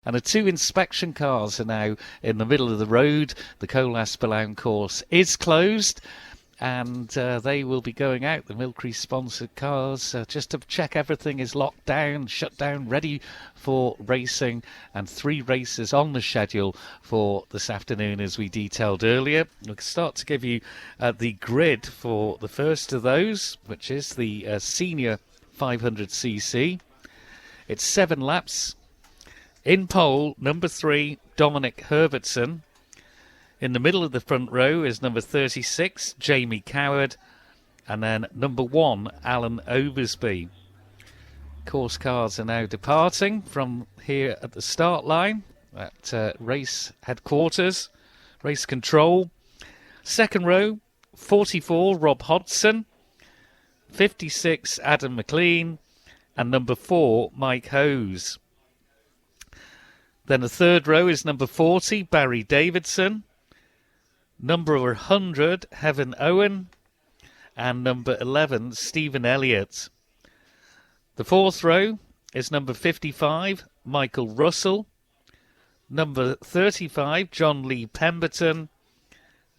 And the two inspection cars are now in the middle of the road. The Colas Ballown course is closed, and they will be going out, the Milkree sponsored cars, just to check everything is locked down, shut down, ready for racing, and 3 races on the schedule for this afternoon as we detailed earlier. We'll start to give you the grid for the first of those, which is the senior 500cc. It's 7 laps. In pole, number 3, Dominic Herbertson. In the middle of the front row is number 36, Jamie Coward. And then number 1, Alan Oversby. Course cars are now departing from here at the start line at race headquarters, race control. Second row, 44, Rob Hodgson. 56, Adam McLean. And number 4, Mike Hose. Then the third row is number 40, Barry Davidson. Number 100, Heaven Owen. And number 11, Stephen Elliott. The fourth row is number 55, Michael Russell. Number 35, John Lee Pemberton.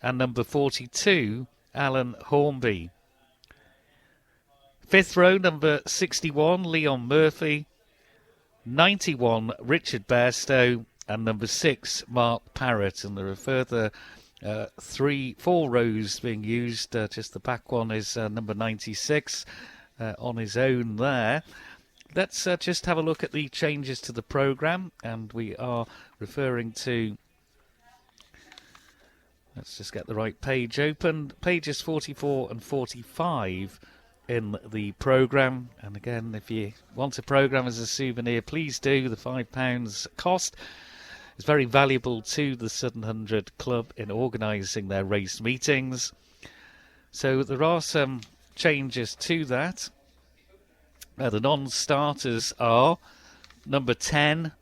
And number 42, Alan Hornby. Fifth row, number 61, Leon Murphy. 91, Richard Bairstow. And number 6, Mark Parrott. And there are further 4 rows being used. Just the back one is number 96 on his own there. Let's just have a look at the changes to the programme. And we are referring to... Let's just get the right page open. Pages 44 and 45 in the programme. And again, if you want a programme as a souvenir, please do. The £5 cost is very valuable to the Southern 100 Club in organising their race meetings. So there are some changes to that. The non-starters are number 10,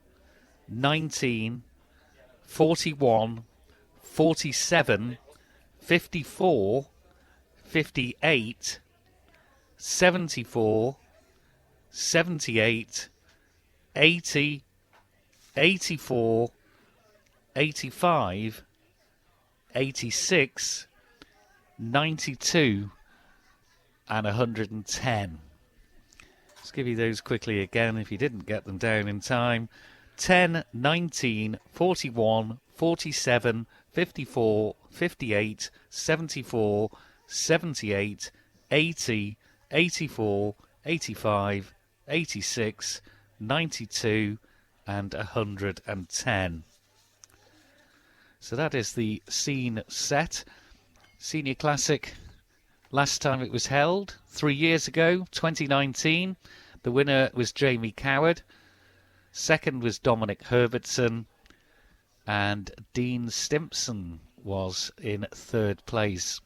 19, 41, 47, 54, 58, 74, 78, 80, 84, 85, 86, 92 and 110. Let's give you those quickly again if you didn't get them down in time. 10, 19, 41, 47, 54, 58, 74, 78, 80, 84, 85, 86, 92 and 110. So that is the scene set. Senior Classic, last time it was held, 3 years ago, 2019. The winner was Jamie Coward. Second was Dominic Herbertson. And Dean Stimpson was in third place.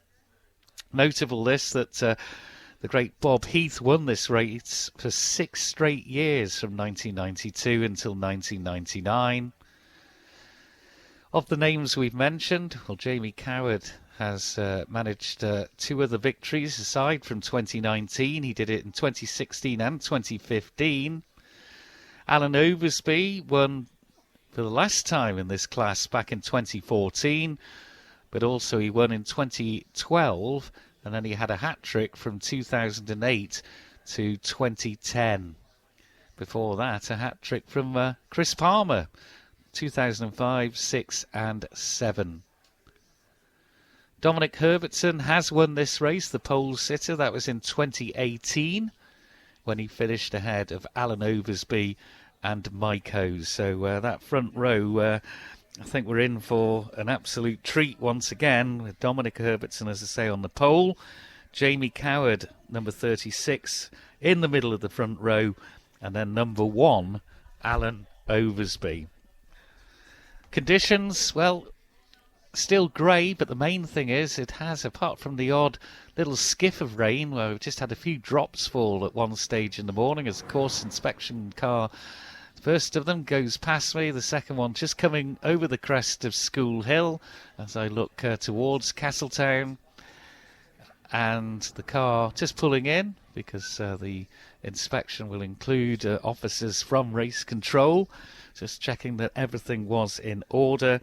Notable this that the great Bob Heath won this race for 6 straight years from 1992 until 1999. Of the names we've mentioned, well, Jamie Coward has managed 2 other victories aside from 2019. He did it in 2016 and 2015. Alan Oversby won for the last time in this class back in 2014, but also he won in 2012, and then he had a hat-trick from 2008 to 2010. Before that, a hat-trick from Chris Palmer, 2005, 6 and 7. Dominic Herbertson has won this race, the pole sitter. That was in 2018 when he finished ahead of Alan Oversby and Mike Hose. So that front row, I think we're in for an absolute treat once again, with Dominic Herbertson, as I say, on the pole. Jamie Coward, number 36, in the middle of the front row. And then number 1, Alan Oversby. Conditions, well, still grey, but the main thing is it has, apart from the odd little skiff of rain where we've just had a few drops fall at one stage in the morning as the course inspection car, the first of them, goes past me, the second one just coming over the crest of School Hill as I look towards Castletown, and the car just pulling in because the inspection will include officers from race control. just checking that everything was in order.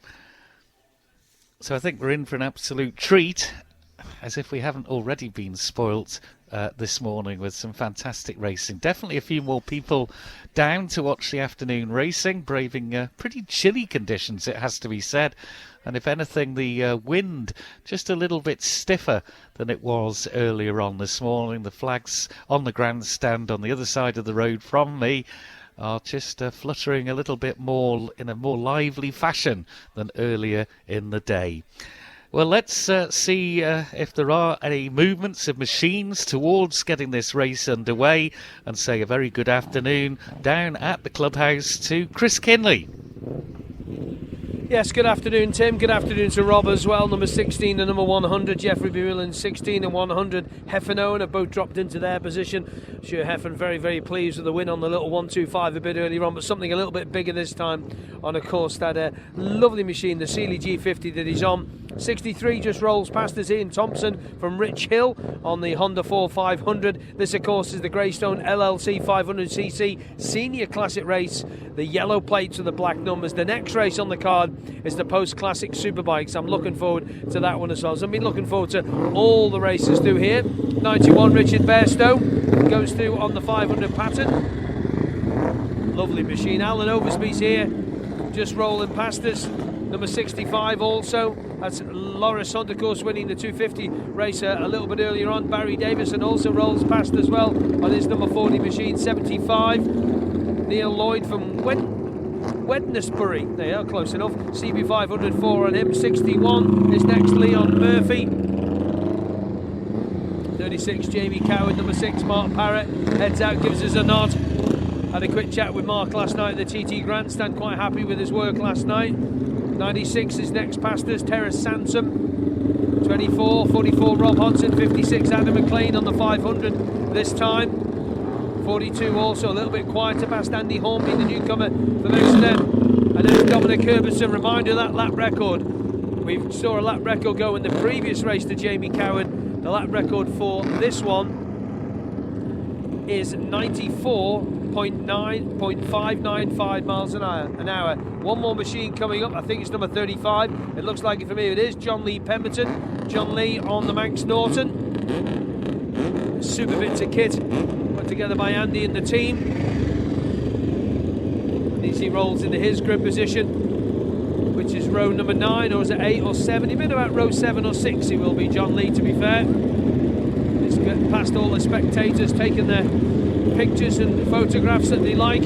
So I think we're in for an absolute treat, as if we haven't already been spoilt this morning with some fantastic racing. Definitely a few more people down to watch the afternoon racing, braving pretty chilly conditions, it has to be said. And if anything, the wind just a little bit stiffer than it was earlier on this morning. The flags on the grandstand on the other side of the road from me are just fluttering a little bit more in a more lively fashion than earlier in the day. Well, let's see if there are any movements of machines towards getting this race underway, and say a very good afternoon down at the clubhouse to Chris Kinley. Yes, good afternoon, Tim. Good afternoon to Rob as well. Number 16 and number 100, Jeffrey Bewillan, 16 and 100. Heffen Owen have both dropped into their position. Sure, Heffen very, very pleased with the win on the little 125 a bit earlier on, but something a little bit bigger this time on a course that a lovely machine, the Sealy G50 that he's on. 63 just rolls past us, Ian Thompson from Rich Hill on the Honda 4500. This, of course, is the Greystone LLC 500cc Senior Classic race. The yellow plates with the black numbers. The next race on the card is the Post Classic Superbikes. I'm looking forward to that one as well. So I've been looking forward to all the races through here. 91 Richard Bairstow goes through on the 500 pattern. Lovely machine. Alan Oversby's here, just rolling past us. Number 65 also. That's Loris Hunt, of course, winning the 250 race a little bit earlier on. Barry Davison also rolls past as well on his number 40 machine. 75. Neil Lloyd from Wednesbury. They are close enough. CB 504 on him. 61 is next Leon Murphy. 36 Jamie Coward. Number 6 Mark Parrott heads out, gives us a nod. Had a quick chat with Mark last night at the TT Grandstand. Quite happy with his work last night. 96 is next past us, Terrace Sansom. 24, 44 Rob Hodson. 56 Adam McLean on the 500 this time. 42 also a little bit quieter past Andy Hornby, the newcomer from Exeter. And then Dominic Herbertson, reminder of that lap record. We saw a lap record go in the previous race to Jamie Coward. The lap record for this one is 94.595 miles an hour. One more machine coming up. I think it's number 35. It looks like it for me. It is John Lee Pemberton. John Lee on the Manx Norton. Super bits of kit put together by Andy and the team. And as he rolls into his grid position, which is row number 9, or is it 8 or 7? He's been about row 7 or 6. He will be, John Lee, to be fair. He's got past all the spectators, taking their pictures and photographs that they like.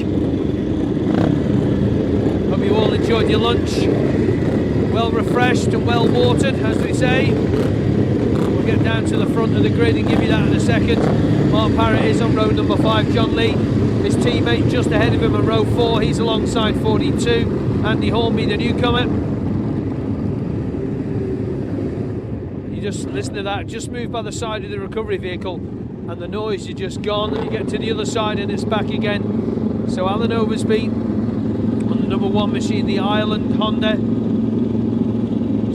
Hope you all enjoyed your lunch. Well refreshed and well watered, as we say. We'll get down to the front of the grid and give you that in a second. Mark Parrott is on row number 5. John Lee, his teammate, just ahead of him on row 4. He's alongside 42. Andy Hornby, the newcomer. You just listen to that. Just move by the side of the recovery vehicle, and the noise is just gone. You get to the other side and it's back again. So Alan Oversby on the number 1 machine, the Ireland Honda.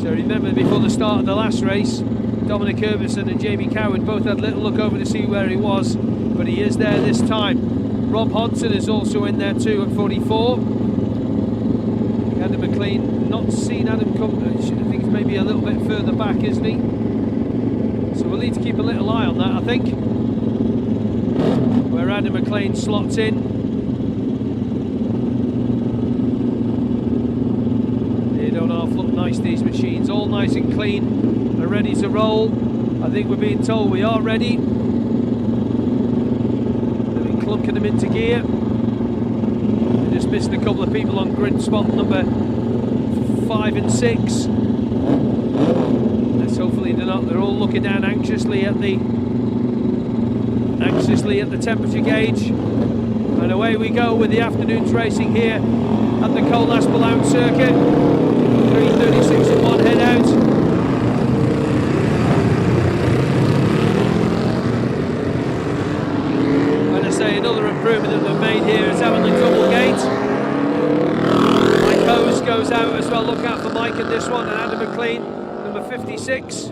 So remember, before the start of the last race, Dominic Herbertson and Jamie Coward both had a little look over to see where he was, but he is there this time. Rob Hodson is also in there too at 44. Adam McLean, not seen Adam come, I think he's maybe a little bit further back, isn't he? So we'll need to keep a little eye on that, I think. Where Adam McLean slots in. 8.5 look nice, these machines, all nice and clean. They're ready to roll. I think we're being told we are ready. They've been clunking them into gear. They're just missing a couple of people on grid spot number 5 and 6. Let's hopefully they're not. They're all looking down anxiously at the temperature gauge. And away we go with the afternoon's racing here at the Colas Ballown circuit. 3:36 and 1 head out. And I say another improvement that they've made here is having the double gate. Mike Hose goes out as well. Look out for Mike in this one, and Adam McLean, number 56.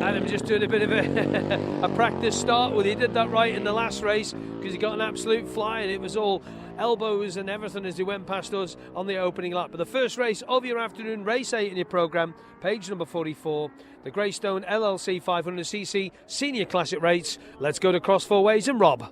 Adam was just doing a bit of a practice start. Well, he did that right in the last race because he got an absolute fly, and it was all elbows and everything as he went past us on the opening lap. But the first race of your afternoon, race 8 in your programme, page number 44, the Greystone LLC 500cc Senior Classic Race. Let's go to Cross Four Ways and Rob.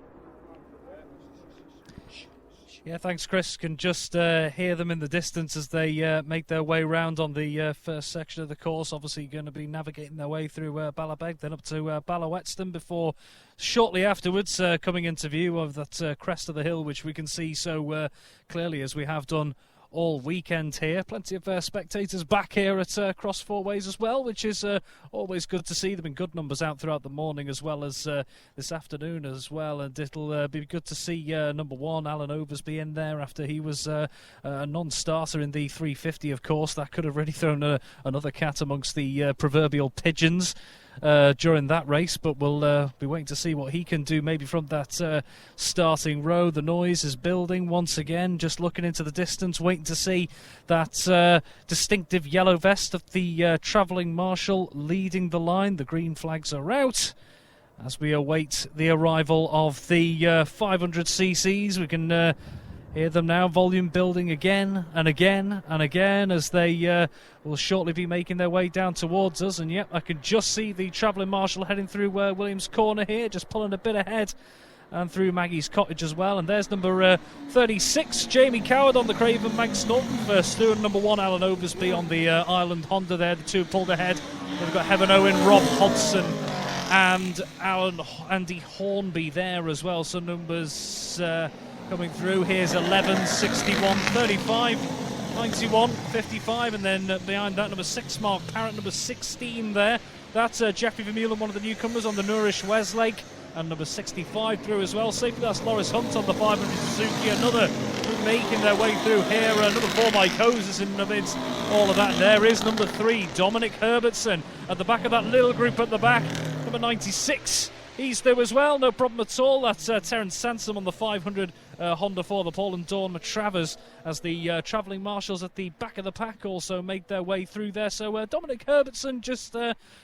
Yeah, thanks, Chris. Can just hear them in the distance as they make their way round on the first section of the course. Obviously going to be navigating their way through Ballabeg, then up to Ballawhetstone before shortly afterwards coming into view of that crest of the hill, which we can see so clearly as we have done all weekend here. Plenty of spectators back here at Cross Four Ways as well, which is always good to see them in good numbers out throughout the morning as well as this afternoon as well. And it'll be good to see number 1 Alan Oversby in there after he was a non-starter in the 350. Of course, that could have really thrown another cat amongst the proverbial pigeons during that race, but we'll be waiting to see what he can do maybe from that starting row. The noise is building once again, just looking into the distance, waiting to see that distinctive yellow vest of the travelling marshal leading the line. The green flags are out as we await the arrival of the 500cc's. We can hear them now, volume building again and again and again as they will shortly be making their way down towards us. And yep, I can just see the travelling marshal heading through Williams Corner here, just pulling a bit ahead, and through Maggie's Cottage as well. And there's number 36, Jamie Coward on the Craven Manx Norton first through, and number 1 Alan Oversby on the Island Honda there. The two pulled ahead. They've got Heaven Owen, Rob Hodson and Andy Hornby there as well. So numbers coming through. Here's 11, 61, 35, 91, 55, and then behind that number 6 Mark Parrott, number 16 there. That's Jeffrey Vermeulen, one of the newcomers on the Nourish Westlake, and number 65 through as well. Safely that's Loris Hunt on the 500 Suzuki. Another making their way through here. Number 4 Mike Hose is in amidst all of that. And there is number 3 Dominic Herbertson at the back of that little group at the back. Number 96. He's through as well, no problem at all. That's Terence Sansom on the 500 Honda for the Paul and Dawn Matravers as the travelling marshals at the back of the pack also make their way through there. So Dominic Herbertson just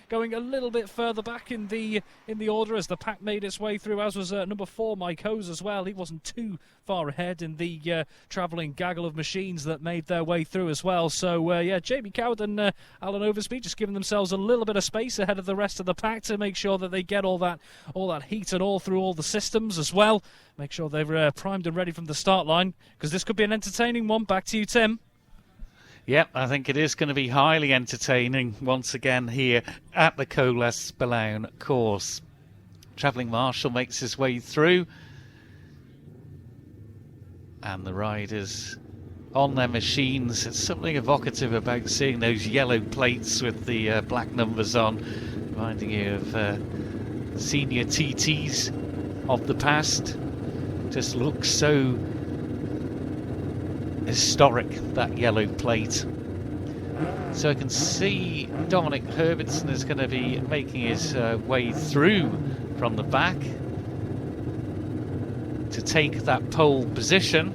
going a little bit further back in the order as the pack made its way through, as was number 4 Mike Hose as well. He wasn't too far ahead in the travelling gaggle of machines that made their way through as well. So yeah, Jamie Coward and Alan Oversby just giving themselves a little bit of space ahead of the rest of the pack to make sure that they get all that heat and all through all the systems as well. Make sure they're primed and ready from the start line, because this could be an entertaining one. Back to you, Tim. Yep, I think it is going to be highly entertaining once again here at the Colas Balaun course. Travelling marshal makes his way through, and the riders on their machines. It's something evocative about seeing those yellow plates with the black numbers on, reminding you of senior TTs of the past. Just looks so historic, that yellow plate. So I can see Dominic Herbertson is going to be making his way through from the back to take that pole position.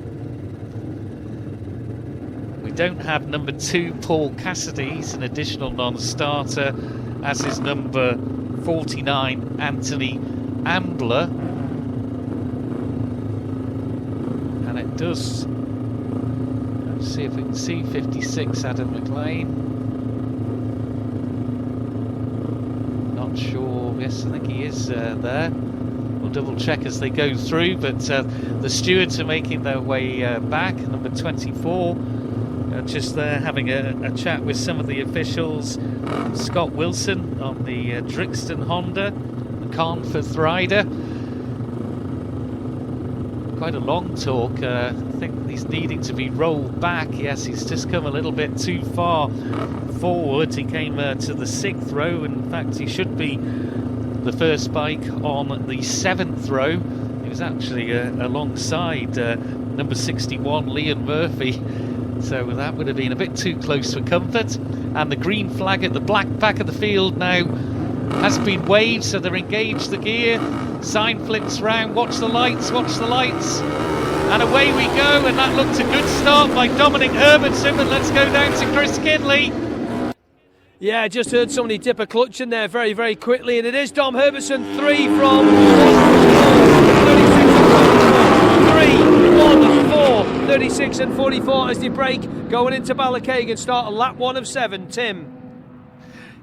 We don't have number 2 Paul Cassidy. He's an additional non-starter, as is number 49 Anthony Ambler. And it does, let's see if we can see 56 Adam McLean. Not sure, yes, I think he is there. We'll double check as they go through, but the stewards are making their way back. Number 24 just there having a chat with some of the officials. Scott Wilson on the Drixton Honda, the Carnforth rider. Quite a long talk. I think he's needing to be rolled back. Yes, he's just come a little bit too far forward. He came to the 6th row. In fact, he should be the first bike on the 7th row. He was actually alongside number 61 Liam Murphy, so that would have been a bit too close for comfort. And the green flag at the black back of the field now has been waved, so they're engaged the gear. Sign flips round, watch the lights, and away we go. And that looked a good start by Dominic Herbertson. But let's go down to Chris Kinley. Yeah, I just heard somebody dip a clutch in there very, very quickly, and it is Dom Herbertson, 3 from 36 and 44 as they break, going into Ballacaghan and start a lap 1 of 7. Tim.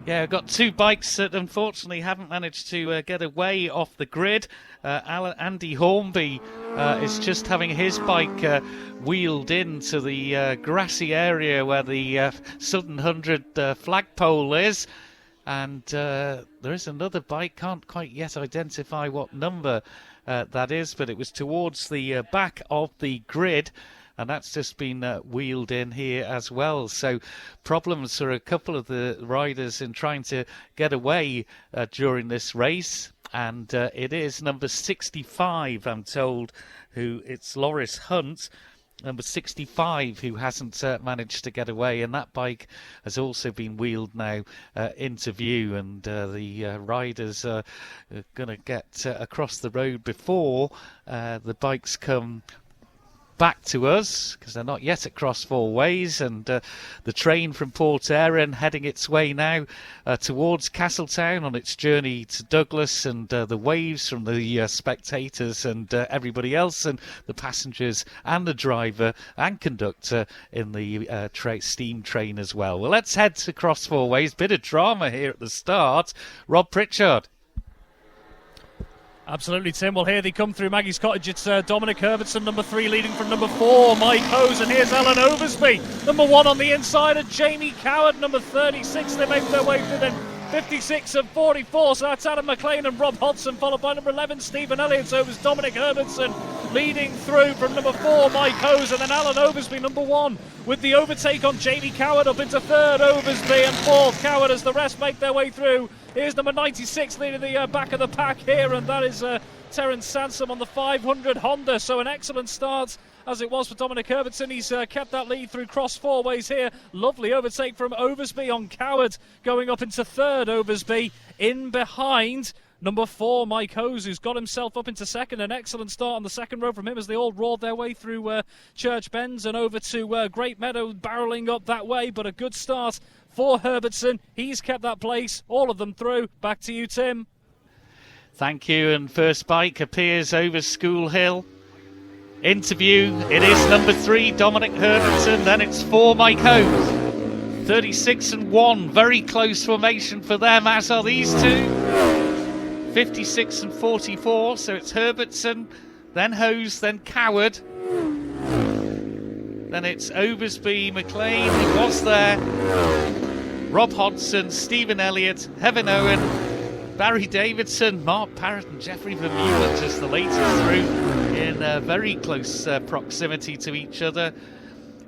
Yeah, I've got 2 bikes that unfortunately haven't managed to get away off the grid. Andy Hornby is just having his bike wheeled into the grassy area where the Sudden 100 flagpole is. And there is another bike, can't quite yet identify what number that is, but it was towards the back of the grid. And that's just been wheeled in here as well. So problems for a couple of the riders in trying to get away during this race. And it is number 65, I'm told, it's Loris Hunt, number 65, who hasn't managed to get away. And that bike has also been wheeled now into view. And the riders are going to get across the road before the bikes come back to us, because they're not yet at Cross Four Ways, and the train from Port Erin heading its way now towards Castletown on its journey to Douglas, and the waves from the spectators and everybody else, and the passengers and the driver and conductor in the steam train as well. Well, let's head to Cross Four Ways. Bit of drama here at the start. Rob Pritchard. Absolutely, Tim. Well, here they come through Maggie's Cottage. It's Dominic Herbertson, number 3, leading from number 4, Mike Hose. And here's Alan Oversby, number 1 on the inside, and Jamie Coward, number 36. They make their way through then. 56 and 44, so that's Adam McLean and Rob Hodson, followed by number 11, Stephen Elliott. So it was Dominic Herbertson leading through from number 4, Mike Hose, and then Alan Oversby, number 1, with the overtake on Jamie Coward up into 3rd, Oversby, and 4th, Coward, as the rest make their way through. Here's number 96 leading the back of the pack here, and that is Terence Sansom on the 500 Honda. So an excellent start as it was for Dominic Herbertson. He's kept that lead through Cross Four Ways here. Lovely overtake from Oversby on Coward, going up into 3rd, Oversby. In behind, number 4, Mike Hose, who's got himself up into 2nd. An excellent start on the 2nd row from him as they all roared their way through Church Bends and over to Great Meadow, barrelling up that way. But a good start for Herbertson. He's kept that place, all of them through. Back to you, Tim. Thank you. And first bike appears over School Hill. Interview, it is number 3, Dominic Herbertson, then it's 4, Mike Hose. 36 and 1, very close formation for them, as are these two. 56 and 44, so it's Herbertson, then Hose, then Coward. Then it's Oversby, McLean, he was there. Rob Hodson, Stephen Elliott, Heaven Owen, Barry Davidson, Mark Parrott and Jeffrey Vermeulen, just the latest through in very close proximity to each other.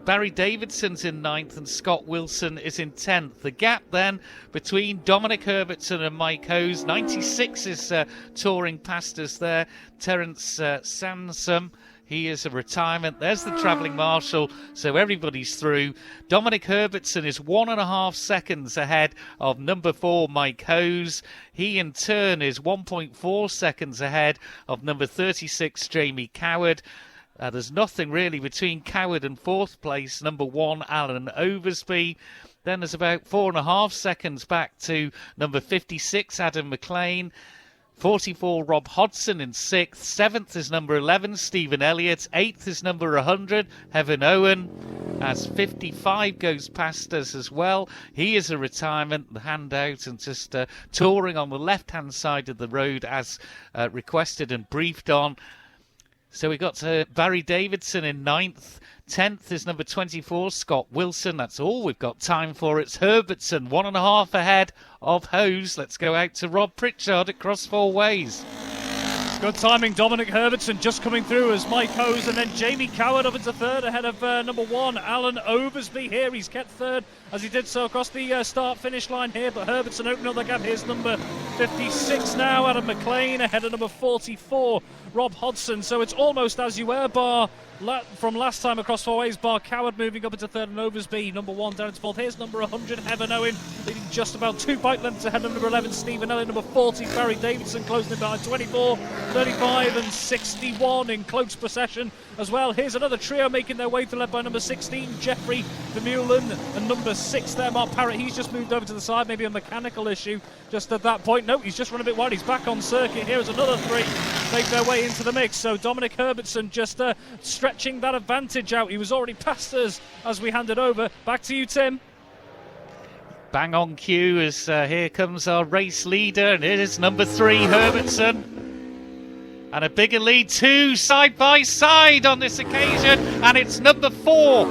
Barry Davidson's in 9th and Scott Wilson is in 10th. The gap then between Dominic Herbertson and Mike Hose. 96 is touring past us there. Terence Sansom. He is a retirement. There's the travelling marshal, so everybody's through. Dominic Herbertson is 1.5 seconds ahead of number 4, Mike Hose. He, in turn, is 1.4 seconds ahead of number 36, Jamie Coward. There's nothing really between Coward and 4th place, number 1, Alan Oversby. Then there's about 4.5 seconds back to number 56, Adam McLean. 44, Rob Hodson in 6th. 7th is number 11, Stephen Elliott. 8th is number 100, Heaven Owen. As 55 goes past us as well. He is a retirement, the handout, and just touring on the left-hand side of the road as requested and briefed on. So we got Barry Davidson in 9th. 10th is number 24, Scott Wilson. That's all we've got time for. It's Herbertson, 1.5 ahead of Hose. Let's go out to Rob Pritchard at Cross Four Ways. Good timing, Dominic Herbertson just coming through as Mike Hose, and then Jamie Coward up into 3rd ahead of number 1, Alan Oversby here. He's kept 3rd as he did so across the start-finish line here, but Herbertson opening up the gap. Here's number 56 now, Adam McLean ahead of number 44, Rob Hodson. So it's almost as you were, bar from last time across 4 ways. Bar Coward moving up into third and Oversby. Number 1 down into fourth. Here's number 100, Heaven Owen, leading just about 2 bike lengths ahead of number 11, Stephen Elliott. Number 40, Barry Davidson, closing in behind 24, 35 and 61 in close procession as well. Here's another trio making their way through, led by number 16, Jeffrey Vermeulen, and number 6 there, Mark Parrott. He's just moved over to the side, maybe a mechanical issue just at that point. No, he's just run a bit wide. He's back on circuit. Here's another 3 make their way into the mix. So Dominic Herbertson just stretching that advantage out. He was already past us as we handed over. Back to you, Tim. Bang on cue as here comes our race leader, and it is number 3, Herbertson. And a bigger lead, 2 side by side on this occasion, and it's number 4,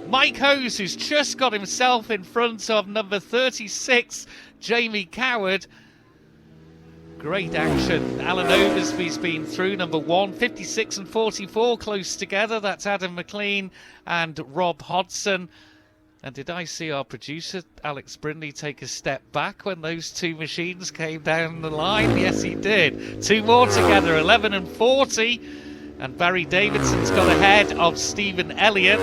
Mike Hose, who's just got himself in front of number 36, Jamie Coward. Great action. Alan Oversby's been through number 1, 56 and 44 close together. That's Adam McLean and Rob Hodson. And did I see our producer, Alex Brindley, take a step back when those 2 machines came down the line? Yes, he did. 2 more together, 11 and 40. And Barry Davidson's got ahead of Stephen Elliott.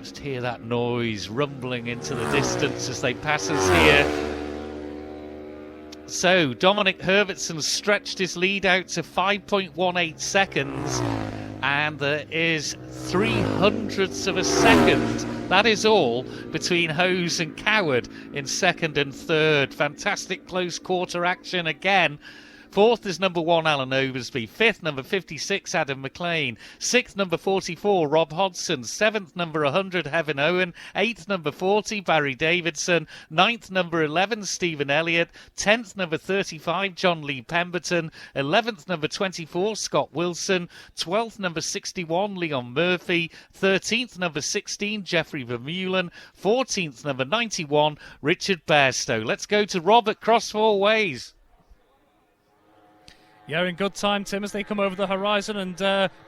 Just hear that noise rumbling into the distance as they pass us here. So Dominic Herbertson stretched his lead out to 5.18 seconds, and there is 0.03 of a second. That is all between Hose and Coward in second and third. Fantastic close quarter action again. Fourth is number 1, Alan Oversby. Fifth, number 56, Adam McLean. Sixth, number 44, Rob Hodson. Seventh, number 100, Heaven Owen. Eighth, number 40, Barry Davidson. Ninth, number 11, Stephen Elliott. 10th, number 35, John Lee Pemberton. 11th, number 24, Scott Wilson. 12th, number 61, Leon Murphy. 13th, number 16, Jeffrey Vermeulen. 14th, number 91, Richard Bairstow. Let's go to Rob at Cross 4 Ways. Yeah, in good time, Tim, as they come over the horizon and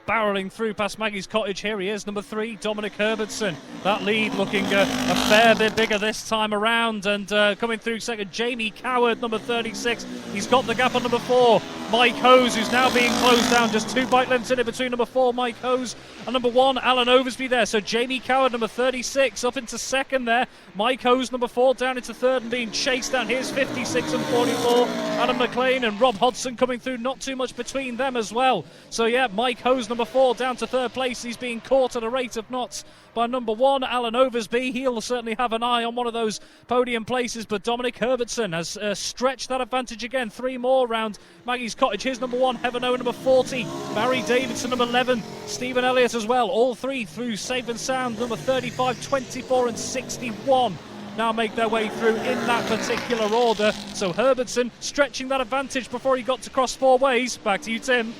barrelling through past Maggie's Cottage. Here he is, number 3, Dominic Herbertson. That lead looking a fair bit bigger this time around. And coming through second, Jamie Coward, number 36. He's got the gap on number 4, Mike Hose, who's now being closed down. Just 2 bike lengths in it between number 4, Mike Hose, and number 1, Alan Oversby there. So Jamie Coward, number 36, up into second there. Mike Hose, number 4, down into third and being chased down. Here's 56 and 44. Adam McLean and Rob Hodson coming through. Not too much between them as well. So yeah, Mike Hose, number 4, down to third place. He's being caught at a rate of knots by number 1, Alan Oversby. He'll certainly have an eye on one of those podium places, but Dominic Herbertson has stretched that advantage again. 3 more round Maggie's Cottage. Here's number 1, Heaven Owen, number 40, Barry Davidson, number 11, Stephen Elliott as well. All 3 through safe and sound. Number 35, 24 and 61 now make their way through in that particular order. So Herbertson stretching that advantage before he got to Cross 4 Ways. Back to you, Tim.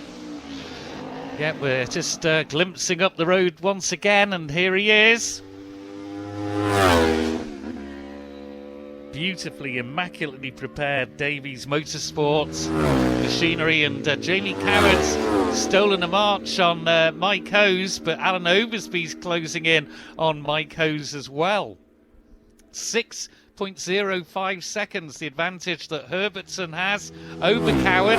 Yeah, we're just glimpsing up the road once again, and here he is. Beautifully, immaculately prepared Davies Motorsports machinery, and Jamie Coward's stolen a march on Mike Hose, but Alan Oversby's closing in on Mike Hose as well. 6.05 seconds, the advantage that Herbertson has over Coward.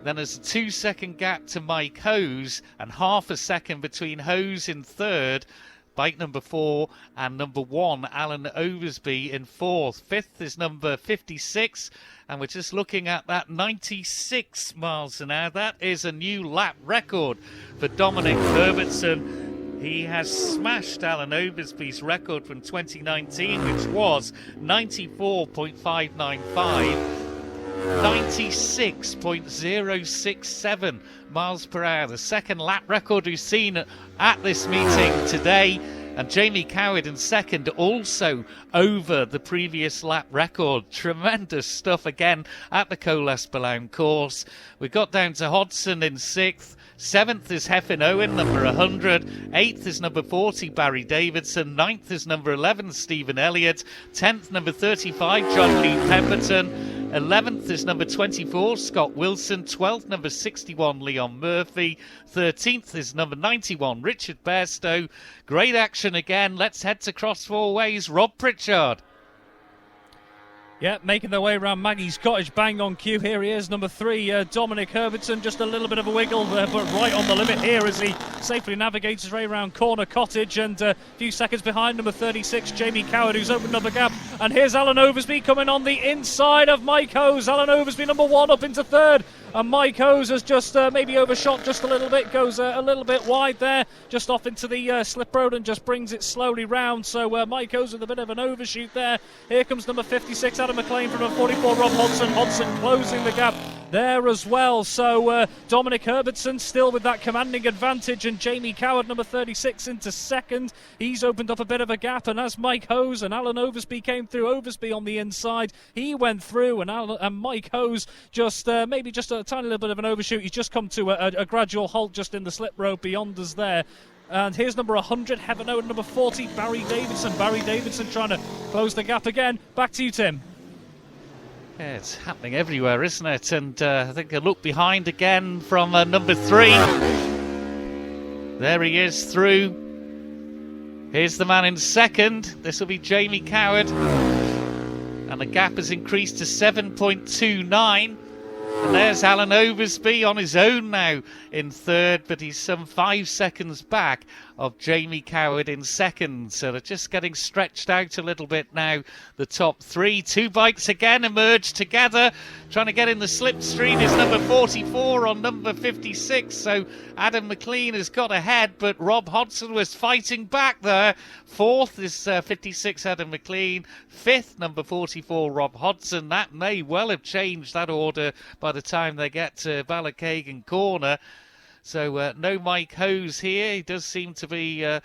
Then there's a 2-second gap to Mike Hose, and half a second between Hose in third, bike number 4, and number 1, Alan Oversby in fourth. Fifth is number 56, and we're just looking at that 96 miles an hour. That is a new lap record for Dominic Herbertson. He has smashed Alan Oversby's record from 2019, which was 94.595. 96.067 miles per hour. The second lap record we've seen at this meeting today. And Jamie Coward in second, also over the previous lap record. Tremendous stuff again at the Colas Balaun course. We got down to Hodson in sixth. Seventh is Heaven Owen, number 100. Eighth is number 40, Barry Davidson. Ninth is number 11, Stephen Elliott. 10th, number 35, John Lee Pemberton. 11th is number 24, Scott Wilson. 12th, number 61, Leon Murphy. 13th is number 91, Richard Bairstow. Great action again. Let's head to Cross 4 Ways. Rob Pritchard. Yeah, making their way around Maggie's Cottage, bang on cue. Here he is, number 3, Dominic Herbertson. Just a little bit of a wiggle there, but right on the limit here as he safely navigates his way around Corner Cottage. And a few seconds behind, number 36, Jamie Coward, who's opened up a gap. And here's Alan Oversby coming on the inside of Mike Hose. Alan Oversby, number 1, up into 3rd. And Mike Hose has just maybe overshot just a little bit, goes a little bit wide there, just off into the slip road and just brings it slowly round. So Mike Hose with a bit of an overshoot there. Here comes number 56, Adam McLean, from number 44, Rob Hodson. Hodson closing the gap there as well. So Dominic Herbertson still with that commanding advantage, and Jamie Coward, number 36, into 2nd. He's opened up a bit of a gap, and as Mike Hose and Alan Oversby came through, Oversby on the inside, he went through, and Mike Hose just maybe just a tiny little bit of an overshoot. He's just come to a gradual halt just in the slip road beyond us there. And here's number 100, Heaven Owen, number 40, Barry Davidson. Barry Davidson trying to close the gap again. Back to you, Tim. Yeah, it's happening everywhere, isn't it? And I think a look behind again from number 3. There he is through. Here's the man in 2nd. This will be Jamie Coward. And the gap has increased to 7.29. And there's Alan Oversby on his own now in 3rd, but he's some 5 seconds back of Jamie Coward in 2nd. So they're just getting stretched out a little bit now, the top 3. 2 bikes again emerge together. Trying to get in the slipstream is number 44 on number 56. So Adam McLean has got ahead, but Rob Hodson was fighting back there. 4th is 56 Adam McLean. 5th, number 44 Rob Hodson. That may well have changed that order by the time they get to Ballachagan Corner. So no Mike Hose here. He does seem to be with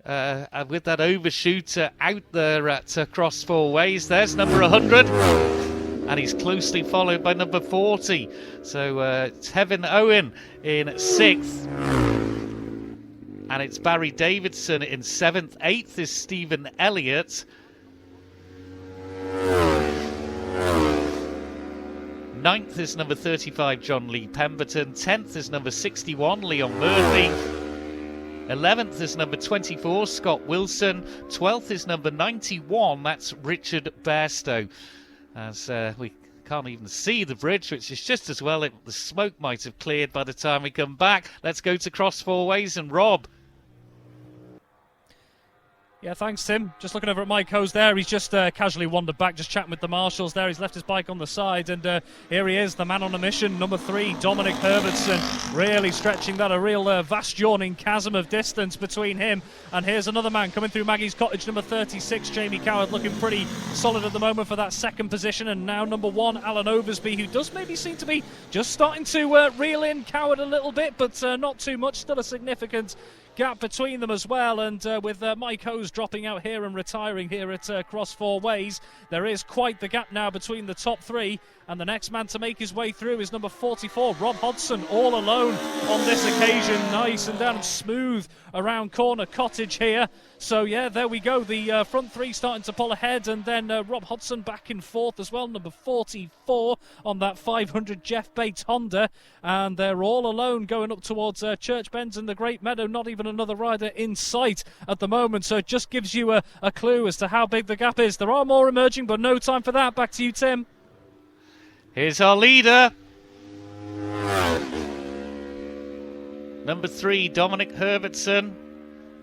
that overshoot out there at Cross Four Ways. There's number 100. And he's closely followed by number 40. So it's Heaven Owen in 6th. And it's Barry Davidson in 7th. 8th is Stephen Elliott. 9th is number 35, John Lee Pemberton. 10th is number 61, Leon Murphy. 11th is number 24, Scott Wilson. 12th is number 91, that's Richard Bairstow. As we can't even see the bridge, which is just as well. The smoke might have cleared by the time we come back. Let's go to Cross Four Ways and Rob. Yeah, thanks, Tim. Just looking over at Mike Hose there. He's just casually wandered back, just chatting with the marshals there. He's left his bike on the side, and here he is, the man on a mission, number 3, Dominic Herbertson, really stretching that, a real vast yawning chasm of distance between him. And here's another man coming through Maggie's Cottage, number 36, Jamie Coward, looking pretty solid at the moment for that 2nd position. And now number 1, Alan Oversby, who does maybe seem to be just starting to reel in Coward a little bit, but not too much, still a significant gap between them as well. And with Mike Hose dropping out here and retiring here at Cross Four Ways, there is quite the gap now between the top 3. And the next man to make his way through is number 44, Rob Hodson, all alone on this occasion. Nice and down smooth around Corner Cottage here. So yeah, there we go. The front 3 starting to pull ahead, and then Rob Hodson back in 4th as well, number 44 on that 500 Jeff Bates Honda. And they're all alone going up towards Church Bends and the Great Meadow. Not even another rider in sight at the moment. So it just gives you a clue as to how big the gap is. There are more emerging, but no time for that. Back to you, Tim. Here's our leader. Number 3, Dominic Herbertson.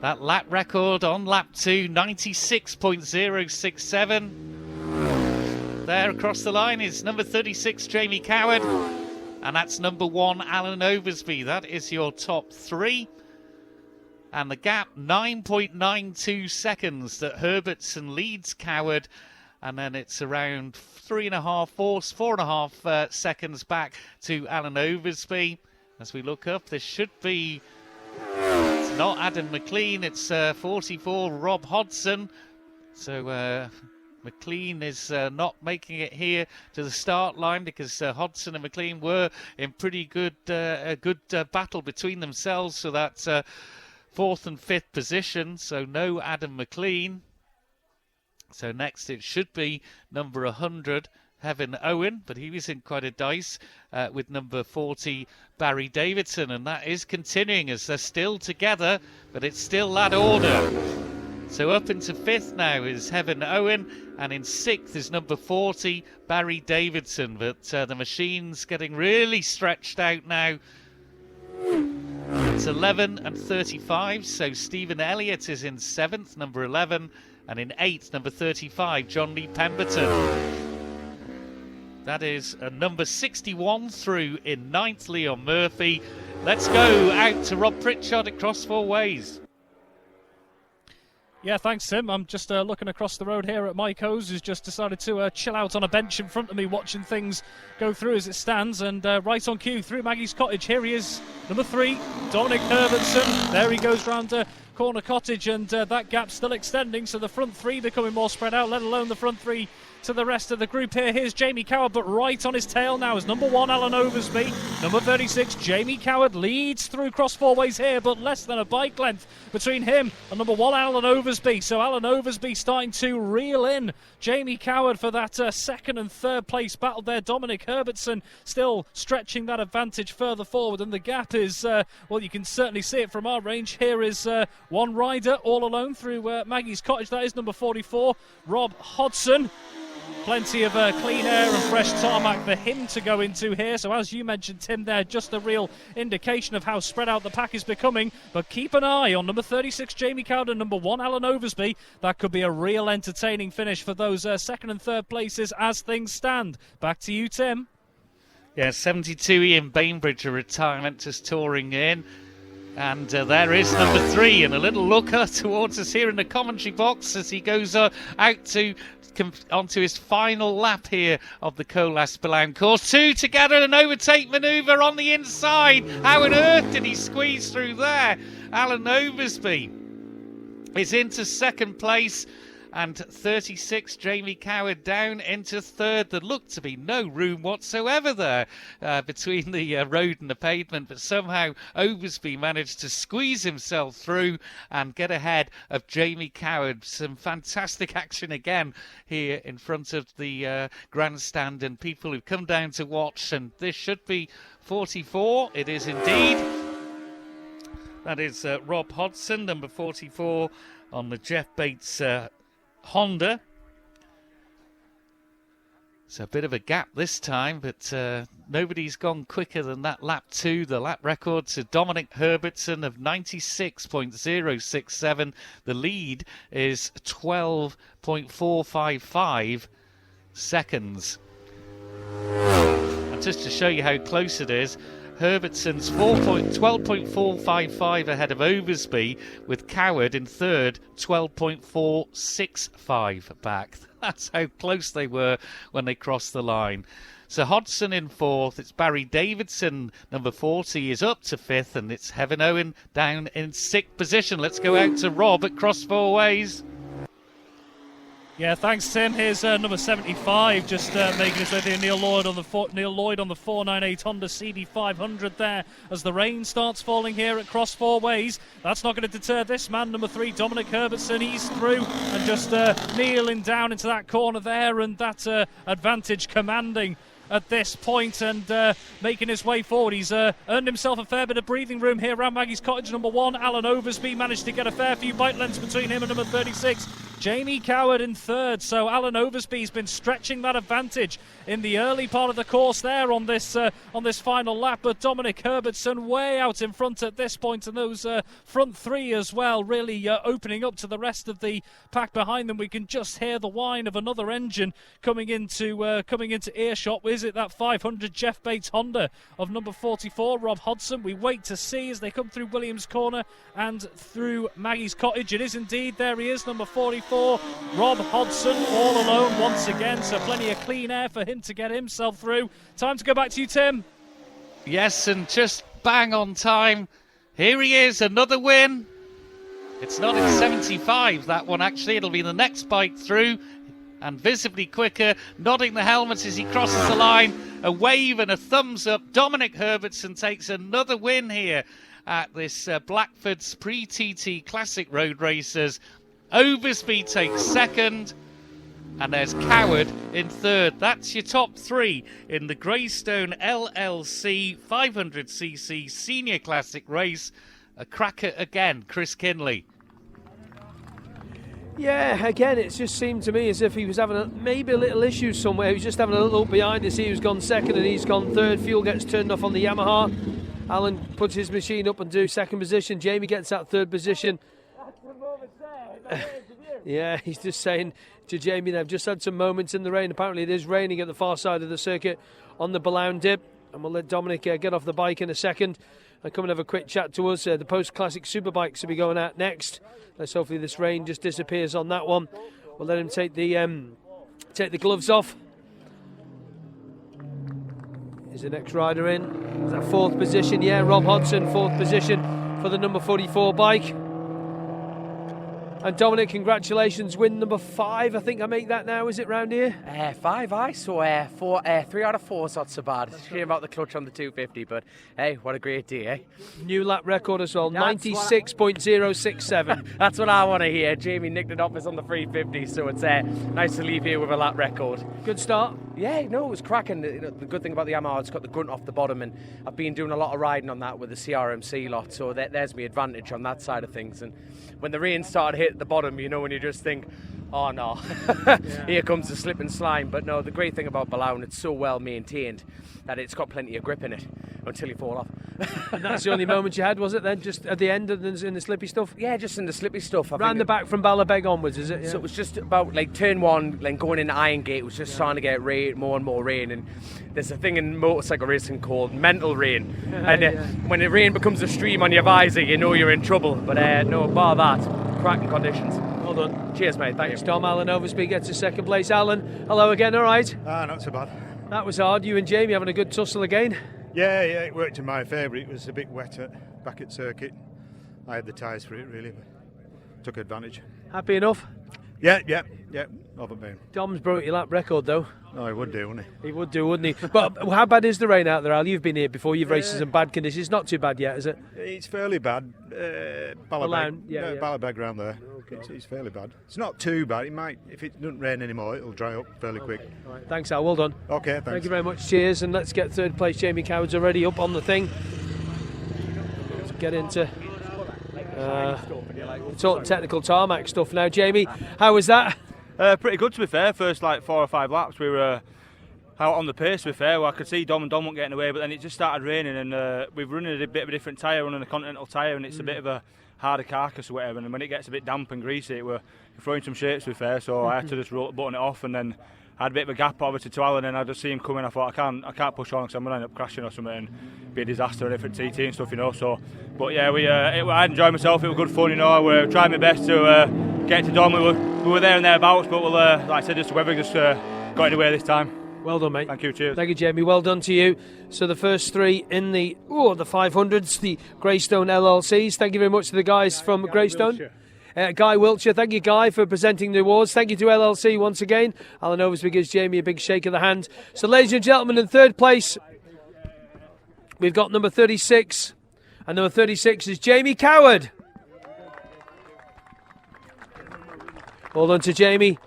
That lap record on lap 2, 96.067. There across the line is number 36, Jamie Coward. And that's number 1, Alan Oversby. That is your top 3. And the gap, 9.92 seconds that Herbertson leads Coward. And then it's around 4.5 seconds back to Alan Oversby. As we look up, this should be, it's not Adam McLean, it's 44 Rob Hodson. So McLean is not making it here to the start line, because Hodson and McLean were in pretty good battle between themselves for that 4th and 5th position. So no Adam McLean. So next it should be number 100, Heaven Owen, but he was in quite a dice with number 40, Barry Davidson, and that is continuing as they're still together, but it's still that order. So up into 5th now is Heaven Owen, and in 6th is number 40, Barry Davidson. But the machine's getting really stretched out now. It's 11 and 35, so Stephen Elliott is in 7th, number 11, and in 8th, number 35, John Lee Pemberton. That is a number 61 through in 9th, Leon Murphy. Let's go out to Rob Pritchard at Cross Four Ways. Yeah, thanks, Tim. I'm just looking across the road here at Mike Hose, who's just decided to chill out on a bench in front of me, watching things go through as it stands. And right on cue, through Maggie's Cottage, here he is, number 3, Dominic Herbertson. There he goes round Corner Cottage, and that gap still extending, so the front 3 becoming more spread out, let alone the front 3 to the rest of the group here. Here's Jamie Coward, but right on his tail now is number 1, Alan Oversby. Number 36, Jamie Coward, leads through Cross Four Ways here, but less than a bike length between him and number 1, Alan Oversby. So Alan Oversby starting to reel in Jamie Coward for that 2nd and 3rd place battle there. Dominic Herbertson still stretching that advantage further forward, and the gap is, well, you can certainly see it from our range. Here is one rider all alone through Maggie's Cottage. That is number 44, Rob Hodson. Plenty of clean air and fresh tarmac for him to go into here. So as you mentioned, Tim, there, just a real indication of how spread out the pack is becoming. But keep an eye on number 36, Jamie Cowden, number 1, Alan Oversby. That could be a real entertaining finish for those 2nd and 3rd places as things stand. Back to you, Tim. Yeah, 72, Ian Bainbridge, a retirement, just touring in. And there is number 3, and a little looker towards us here in the commentary box as he goes out to onto his final lap here of the Colas Bilal course. 2 together, an overtake manoeuvre on the inside. How on earth did he squeeze through there? Alan Oversby is into 2nd place, and 36, Jamie Coward, down into 3rd. There looked to be no room whatsoever there between the road and the pavement, but somehow Oversby managed to squeeze himself through and get ahead of Jamie Coward. Some fantastic action again here in front of the grandstand and people who've come down to watch, and this should be 44. It is indeed. That is Rob Hodson, number 44, on the Jeff Bates Honda. It's a bit of a gap this time, but nobody's gone quicker than that lap 2. The lap record to Dominic Herbertson of 96.067. The lead is 12.455 seconds. And just to show you how close it is, Herbertson's 12.455 ahead of Oversby, with Coward in 3rd, 12.465 back. That's how close they were when they crossed the line. So Hodson in 4th, it's Barry Davidson, number 40, is up to 5th, and it's Heaven Owen down in 6th position. Let's go out to Rob at Cross Four Ways. Yeah, thanks, Tim. Here's number 75, just making his way there. Neil Lloyd on the 498 Honda CD500 there as the rain starts falling here at Cross Four Ways. That's not going to deter this man, number 3, Dominic Herbertson. He's through and just kneeling down into that corner there, and that advantage commanding at this point, and making his way forward. He's earned himself a fair bit of breathing room here around Maggie's Cottage. Number 1, Alan Oversby, managed to get a fair few bike lengths between him and number 36, Jamie Coward, in 3rd. So Alan Oversby's been stretching that advantage in the early part of the course there on this final lap, but Dominic Herbertson way out in front at this point, and those front 3 as well really opening up to the rest of the pack behind them. We can just hear the whine of another engine coming into earshot. Is it that 500 Jeff Bates Honda of number 44, Rob Hodson? We wait to see as they come through Williams Corner and through Maggie's Cottage. It is indeed, there he is, number 44, Rob Hodson, all alone once again, so plenty of clean air for him to get himself through. Time to go back to you, Tim. Yes, and just bang on time. Here he is, another win. It's not in 75, that one actually. It'll be the next bike through, and visibly quicker, nodding the helmet as he crosses the line. A wave and a thumbs up. Dominic Herbertson takes another win here at this Blackford's Pre-TT Classic Road Racers. Oversby takes 2nd, and there's Coward in 3rd. That's your top 3 in the Greystone LLC 500cc Senior Classic Race. A cracker again, Chris Kinley. Yeah, again, it just seemed to me as if he was having maybe a little issue somewhere. He was just having a little behind to see who's gone second and he's gone third. Fuel gets turned off on the Yamaha. Alan puts his machine up and do second position. Jamie gets that third position. Yeah, he's just saying to Jamie, they've just had some moments in the rain. Apparently it is raining at the far side of the circuit on the Ballown dip. And we'll let Dominic get off the bike in a second and come and have a quick chat to us. The post-classic Superbikes will be going out next. Let's hopefully this rain just disappears on that one. We'll let him take the gloves off. Is the next rider in? Is that fourth position? Yeah, Rob Hodson, fourth position for the number 44 bike. And Dominic, congratulations, win number 5. I think I make that now, is it round here? 5, aye. So 3 out of 4 is not so bad. Shame about the clutch on the 250, but hey, what a great day, eh? New lap record as well, 96.067. That's what I want to hear. Jamie nicked it off us on the 350, so it's nice to leave here with a lap record. Good start. Yeah, no, it was cracking. The good thing about the Yamaha, it's got the grunt off the bottom, and I've been doing a lot of riding on that with the CRMC lot, so there's my advantage on that side of things. And when the rain started hitting the bottom, you know, when you just think, oh no, here comes the slip and slime. But no, the great thing about Ballown, it's so well maintained that it's got plenty of grip in it until you fall off. And that's the only moment you had, was it then? Just at the end and in the slippy stuff? Yeah, just in the slippy stuff. Round the back from Ballabeg onwards, is it? Yeah. So it was just about like turn 1, like going into Iron Gate, it was just trying to get more and more rain. And there's a thing in motorcycle racing called mental rain. And when the rain becomes a stream on your visor, you know you're in trouble. But no, bar that, cracking conditions. Well done. Cheers, mate. Thanks, Tom. Alan Oversby gets to second place. Alan, hello again, all right? Not so bad. That was hard. You and Jamie having a good tussle again? Yeah, it worked in my favour. It was a bit wet back at circuit. I had the tyres for it, really, but took advantage. Happy enough? Yeah, haven't been. Dom's broke your lap record, though. Oh, he would do, wouldn't he? He would do, wouldn't he? But how bad is the rain out there, Al? You've been here before. You've raced in some bad conditions. It's not too bad yet, is it? It's fairly bad. Ballown, Ballabeg round there. Okay. It's fairly bad. It's not too bad. It might, if it doesn't rain anymore, it'll dry up fairly quick. All right. Thanks, Al. Well done. Okay, thanks. Thank you very much. Cheers. And let's get third place. Jamie Coward's already up on the thing. Let's get into it's all technical tarmac stuff now. Jamie, how was that? Pretty good, to be fair. First 4 or 5 laps we were out on the pace, to be fair. Well, I could see Dom weren't getting away, but then it just started raining, and we've running a bit of a different tyre, running a Continental tyre, and it's a bit of a harder carcass or whatever, and when it gets a bit damp and greasy, we're throwing some shapes, to be fair, so I had to just button it off, and then I had a bit of a gap obviously to Alan, and I just see him coming. I thought I can't push on because I'm going to end up crashing or something and be a disaster and different TT and stuff, you know. So, but yeah, I enjoyed myself. It was good fun, you know. I tried my best to get to Dom. We were there and thereabouts, but like I said, just the weather just got in the way this time. Well done, mate. Thank you. Cheers. Thank you, Jamie. Well done to you. So the first 3 in the 500s, the Greystone LLCs. Thank you very much to the guys from Greystone. Guy Wiltshire, thank you, Guy, for presenting the awards. Thank you to LLC once again. Alan Oversby gives Jamie a big shake of the hand. So, ladies and gentlemen, in third place, we've got number 36. And number 36 is Jamie Coward. Well done to Jamie.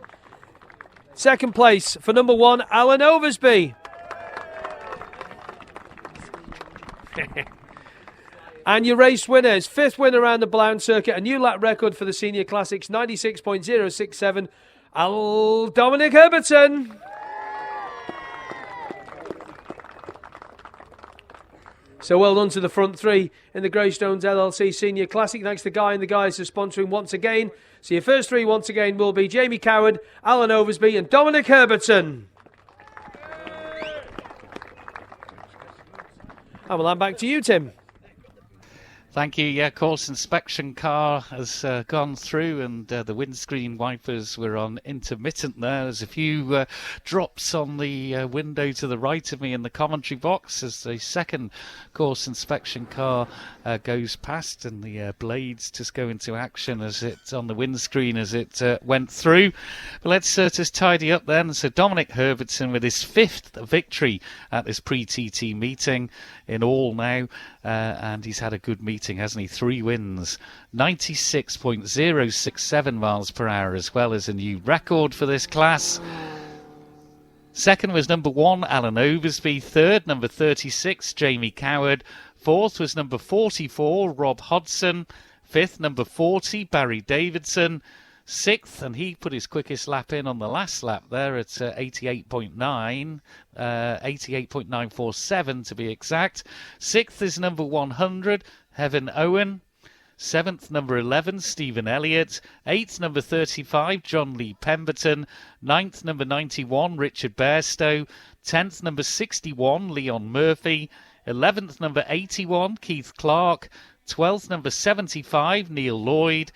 Second place for number 1, Alan Oversby. And your race winners, 5th win around the Ballown circuit, a new lap record for the Senior Classics, 96.067, Dominic Herbertson. So well done to the front 3 in the Greystones LLC Senior Classic. Thanks to Guy and the guys for sponsoring once again. So your first 3 once again will be Jamie Coward, Alan Oversby and Dominic Herbertson. And we'll hand back to you, Tim. Thank you. Yeah, course inspection car has gone through, and the windscreen wipers were on intermittent there. There's a few drops on the window to the right of me in the commentary box as the second course inspection car goes past, and the blades just go into action as it's on the windscreen as it went through. But let's just tidy up then. So Dominic Herbertson with his 5th victory at this pre-TT meeting in all now, and he's had a good meeting, hasn't he? 3 wins, 96.067 miles per hour, as well as a new record for this class. Second was number 1, Alan Oversby. Third, number 36, Jamie Coward. Fourth was number 44, Rob Hodson. Fifth, number 40, Barry Davidson. 6th, and he put his quickest lap in on the last lap there at 88.947 to be exact. 6th is number 100, Heaven Owen. 7th, number 11, Stephen Elliott. 8th, number 35, John Lee Pemberton. 9th, number 91, Richard Bairstow. 10th, number 61, Leon Murphy. 11th, number 81, Keith Clark. 12th, number 75, Neil Lloyd.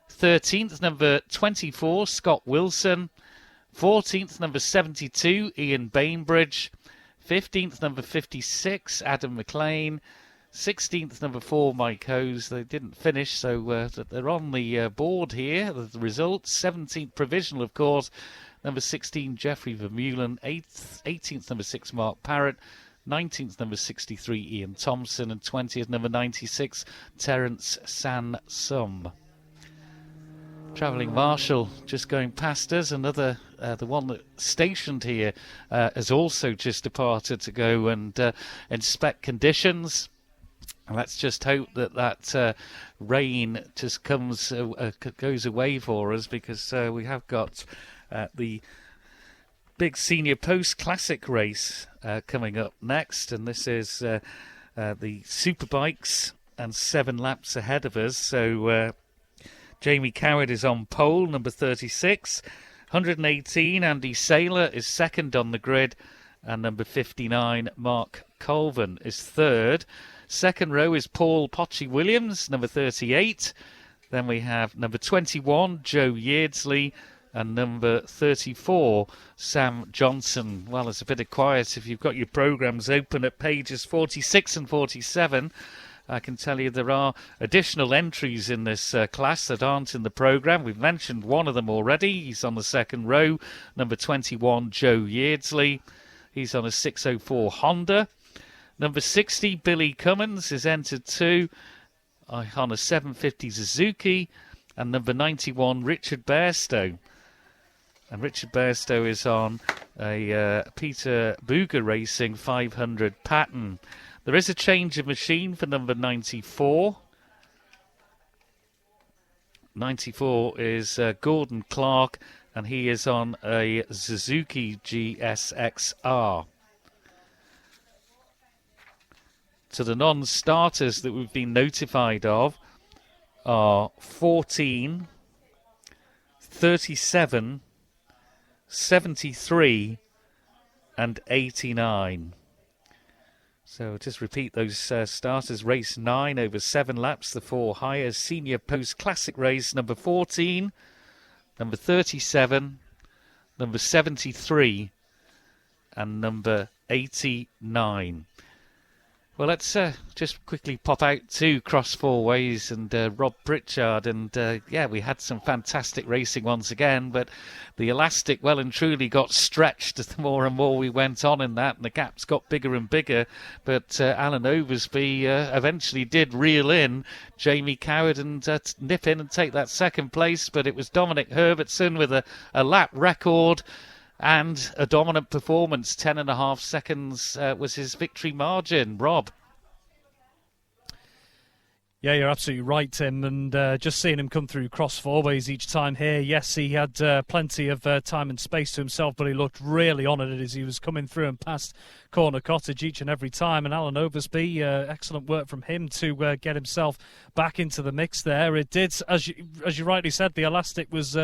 13th, number 24, Scott Wilson. 14th, number 72, Ian Bainbridge. 15th, number 56, Adam McLean. 16th, number 4, Mike Hose. They didn't finish, so they're on the board here, the results. 17th, provisional, of course. Number 16, Jeffrey Vermeulen. 18th, number 6, Mark Parrott. 19th, number 63, Ian Thompson. And 20th, number 96, Terence Sansum. Travelling Marshal just going past us. Another, the one that stationed here, has also just departed to go and inspect conditions. And let's just hope that rain just goes away for us, because we have got the big Senior Post Classic race coming up next, and this is the Superbikes and 7 laps ahead of us. So Jamie Coward is on pole, number 36. 118, Andy Saylor is second on the grid, and number 59, Mark Colvin, is third. Second row is Paul Potchy-Williams, number 38. Then we have number 21, Joe Yeardsley, and number 34, Sam Johnson. Well, it's a bit of quiet if you've got your programmes open at pages 46 and 47. I can tell you there are additional entries in this class that aren't in the programme. We've mentioned one of them already. He's on the second row, number 21, Joe Yeardsley. He's on a 604 Honda. Number 60, Billy Cummins, is entered too on a 750 Suzuki. And number 91, Richard Bairstow. And Richard Bairstow is on a Peter Booger Racing 500 Pattern. There is a change of machine for number 94. 94 is Gordon Clark, and he is on a Suzuki GSXR. So the non-starters that we've been notified of are 14, 37, 73 and 89. So just repeat those starters. Race 9 over 7 laps, the 4 higher. Senior Post Classic race, number 14, number 37, number 73 and number 89. Well, let's just quickly pop out to Cross Four Ways and Rob Pritchard. And, yeah, we had some fantastic racing once again, but the elastic well and truly got stretched the more and more we went on in that, and the gaps got bigger and bigger. But Alan Oversby eventually did reel in Jamie Coward and nip in and take that second place. But it was Dominic Herbertson with a lap record and a dominant performance. 10.5 seconds was his victory margin. Rob? Yeah, you're absolutely right, Tim. And just seeing him come through Cross Four Ways each time here, yes, he had plenty of time and space to himself, but he looked really on it as he was coming through and past Corner Cottage each and every time. And Alan Oversby, excellent work from him to get himself back into the mix there. It did, as you rightly said, the elastic was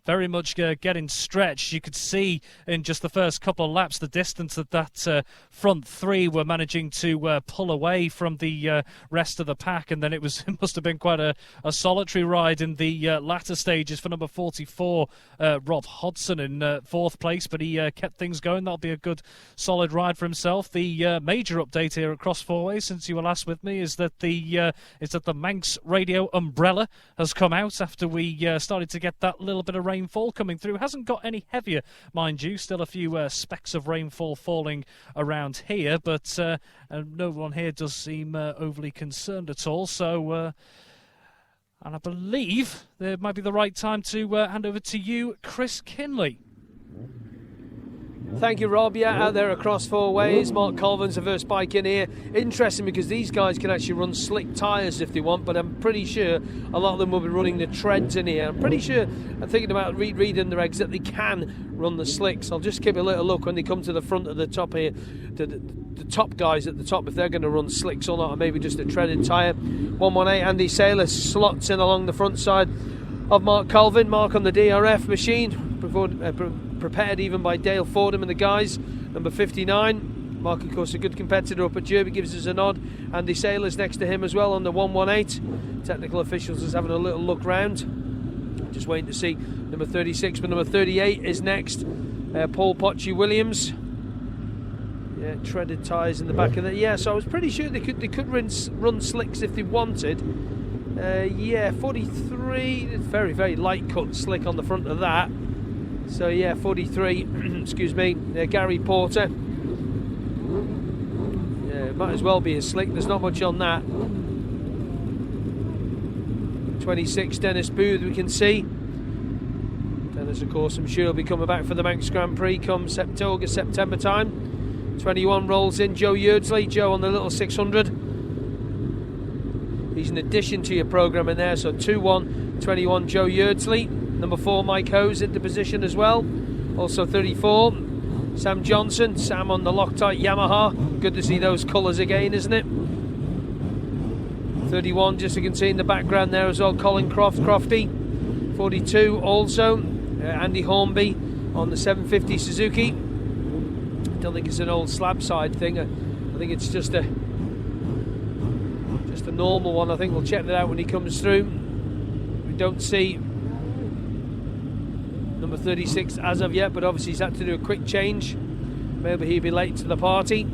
very much getting stretched. You could see in just the first couple of laps the distance that front three were managing to pull away from the rest of the pack, and then it must have been quite a solitary ride in the latter stages for number 44, Rob Hodson, in fourth place, but he kept things going. That'll be a good solid ride for himself. The major update here at Cross Four Ways, since you were last with me, is that the Manx radio umbrella has come out after we started to get that little bit of rainfall coming through. Hasn't got any heavier, mind you, still a few specks of rainfall falling around here, but no one here does seem overly concerned at all. So and I believe it might be the right time to hand over to you, Chris Kinley. Thank you, Rob. Yeah, out there across 4 ways. Mark Colvin's the first bike in here. Interesting because these guys can actually run slick tyres if they want, but I'm pretty sure a lot of them will be running the treads in here. I'm pretty sure, I'm thinking about reading the regs, that they can run the slicks. I'll just keep a little look when they come to the front of the top here. The top guys at the top, if they're going to run slicks or not, or maybe just a treaded tyre. 118 Andy Saylor slots in along the front side of Mark Colvin. Mark on the DRF machine, prepared even by Dale Fordham and the guys. Number 59. Mark, of course, a good competitor up at Derby, gives us a nod. Andy Saylor's next to him as well on the 118. Technical officials is having a little look round. Just waiting to see number 36, but number 38 is next. Paul Potchy Williams. Yeah, treaded tyres in the back of that. Yeah, so I was pretty sure they could run slicks if they wanted. 43, very, very light cut slick on the front of that. So yeah, 43, excuse me, Gary Porter. Yeah, it might as well be a slick, there's not much on that. 26, Dennis Booth, we can see. Dennis, of course, I'm sure will be coming back for the Manx Grand Prix come August, September time. 21 rolls in, Joe Yeardsley. Joe on the little 600. He's an addition to your programme in there, so 2-1, 21, Joe Yeardsley. Number 4, Mike Hose into position as well. Also 34, Sam Johnson. Sam on the Loctite Yamaha. Good to see those colours again, isn't it? 31, just so you can see in the background there as well, Colin Crofty. 42 also, Andy Hornby on the 750 Suzuki. I don't think it's an old slab side thing. I think it's just a normal one. I think we'll check that out when he comes through. We don't see number 36 as of yet, but obviously he's had to do a quick change. Maybe he'll be late to the party.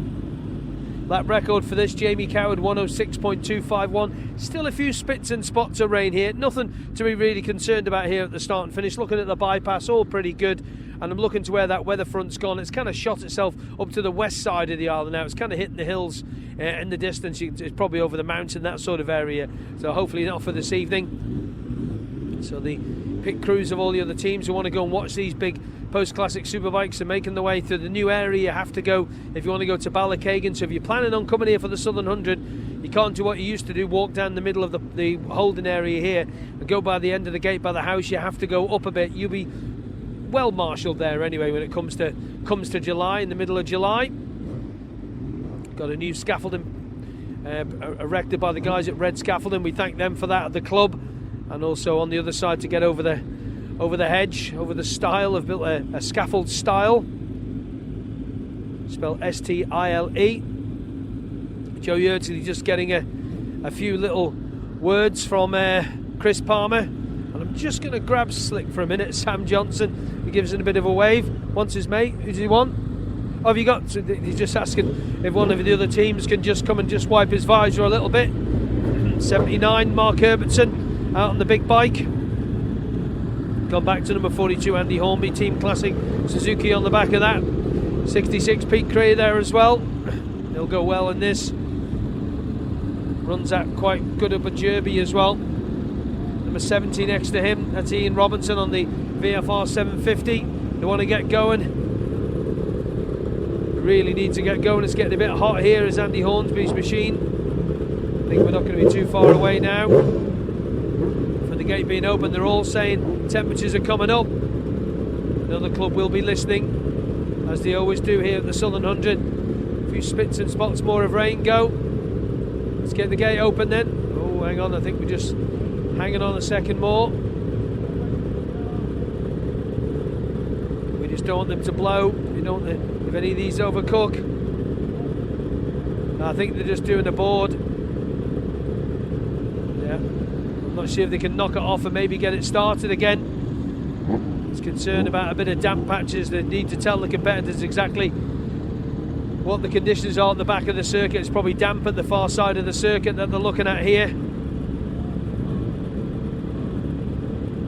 Lap record for this, Jamie Coward 106.251. Still a few spits and spots of rain here. Nothing to be really concerned about here at the start and finish. Looking at the bypass, all pretty good. And I'm looking to where that weather front's gone. It's kind of shot itself up to the west side of the island now. It's kind of hitting the hills in the distance. It's probably over the mountain, that sort of area. So hopefully not for this evening. So the pit crews of all the other teams who want to go and watch these big post-classic superbikes are making their way through the new area you have to go if you want to go to Ballakegan. So if you're planning on coming here for the Southern 100, you can't do what you used to do, walk down the middle of the holding area here and go by the end of the gate by the house. You have to go up a bit. You'll be well marshalled there anyway when it comes to July, in the middle of July. Got a new scaffolding erected by the guys at Red Scaffolding. We thank them for that at the club, and also on the other side to get over the hedge, over the stile. Have built a scaffold stile, spelled S-T-I-L-E. Joe Yeardsley just getting a few little words from Chris Palmer. And I'm just going to grab slick for a minute. Sam Johnson, he gives it a bit of a wave. Wants his mate. Who does he want? Oh, have you got? He's just asking if one of the other teams can just come and just wipe his visor a little bit. 79, Mark Herbertson out on the big bike. Gone back to number 42, Andy Hornby, Team Classic Suzuki on the back of that. 66, Pete Cray there as well. He'll go well in this. Runs out quite good up at Derby as well. Number 70 next to him, that's Ian Robinson on the VFR 750. They want to get going. They really need to get going. It's getting a bit hot here as Andy Hornsby's machine. I think we're not going to be too far away now. For the gate being open, they're all saying temperatures are coming up. Another club will be listening, as they always do here at the Southern 100. A few spits and spots more of rain go. Let's get the gate open then. Oh, hang on, I think we're just hanging on a second more. We just don't want them to blow. We don't want if any of these overcook. I think they're just doing a board. Yeah, I'm not sure if they can knock it off and maybe get it started again. It's concerned about a bit of damp patches. They need to tell the competitors exactly what the conditions are at the back of the circuit. It's probably damp at the far side of the circuit that they're looking at here.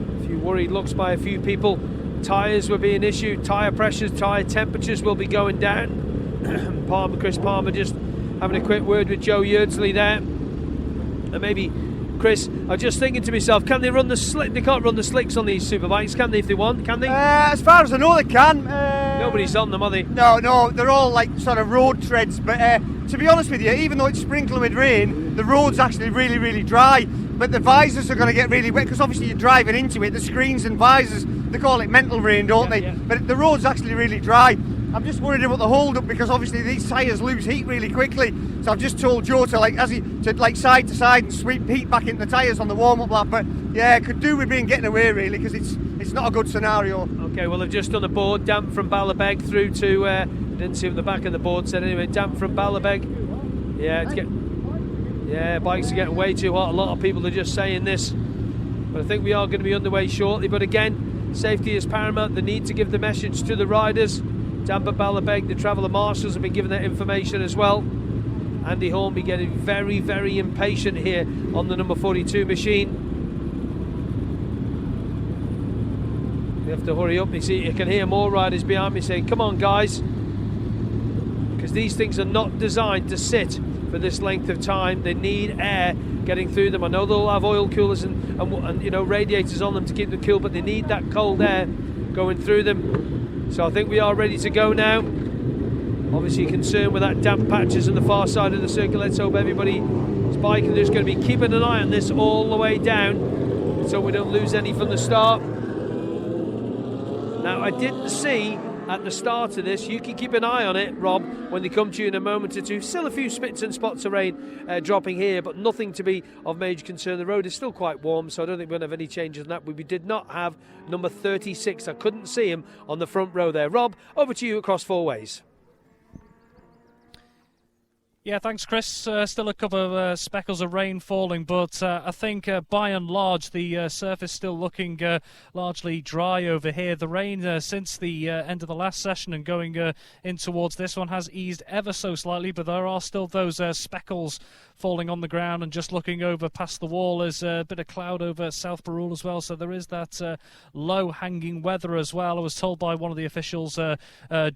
A few worried looks by a few people. Tyres were being issued, tyre pressures, tyre temperatures will be going down. Chris Palmer just having a quick word with Joe Yeardsley there. And maybe, Chris, I was just thinking to myself, can they run the slick? They can't run the slicks on these superbikes, can they, if they want? Can they? As far as I know, they can. No, Nobody's on them, are they? No, they're all like sort of road treads. But to be honest with you, even though it's sprinkling with rain, the road's actually really, really dry. But the visors are going to get really wet because obviously you're driving into it. The screens and visors, they call it mental rain, don't they? Yeah. But the road's actually really dry. I'm just worried about the hold-up because obviously these tyres lose heat really quickly. So I've just told Joe to side to side and sweep heat back into the tyres on the warm-up lap. But yeah, could do with being getting away really because it's not a good scenario. Okay, well they've just done a board, damp from Ballabeg through to, I didn't see what the back of the board said anyway, damp from Ballabeg. Yeah, bikes are getting way too hot. A lot of people are just saying this. But I think we are going to be underway shortly. But again, safety is paramount. The need to give the message to the riders. Damp at Ballabeg, the traveller marshals have been given that information as well. Andy Hornby getting very, very impatient here on the number 42 machine. We have to hurry up. You can hear more riders behind me saying, come on guys, because these things are not designed to sit for this length of time. They need air getting through them. I know they'll have oil coolers and you know, radiators on them to keep them cool, but they need that cold air going through them. So I think we are ready to go now. Obviously concerned with that damp patches on the far side of the circuit. Let's hope everybody's biking. There's going to be keeping an eye on this all the way down so we don't lose any from the start. Now I didn't see at the start of this, you can keep an eye on it, Rob, when they come to you in a moment or two. Still a few spits and spots of rain dropping here, but nothing to be of major concern. The road is still quite warm, so I don't think we're going to have any changes in that. We did not have number 36. I couldn't see him on the front row there. Rob, over to you across four ways. Yeah, thanks, Chris. Still a couple of speckles of rain falling, but I think by and large the surface still looking largely dry over here. The rain since the end of the last session and going in towards this one has eased ever so slightly, but there are still those speckles falling on the ground. And just looking over past the wall, there's a bit of cloud over South Barul as well, so there is that low-hanging weather as well. I was told by one of the officials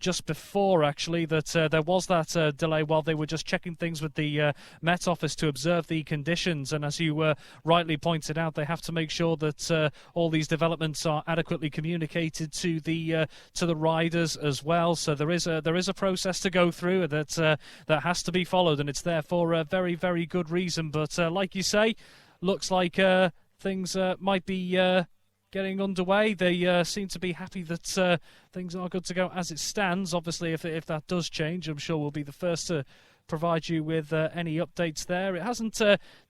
just before, actually, that there was that delay while they were just checking things with the Met Office to observe the conditions. And as you rightly pointed out, they have to make sure that all these developments are adequately communicated to the riders as well. So there is a process to go through that has to be followed, and it's there for a very, very good reason. But like you say, looks like things might be getting underway. They seem to be happy that things are good to go as it stands. Obviously, if that does change, I'm sure we'll be the first to provide you with any updates there. It hasn't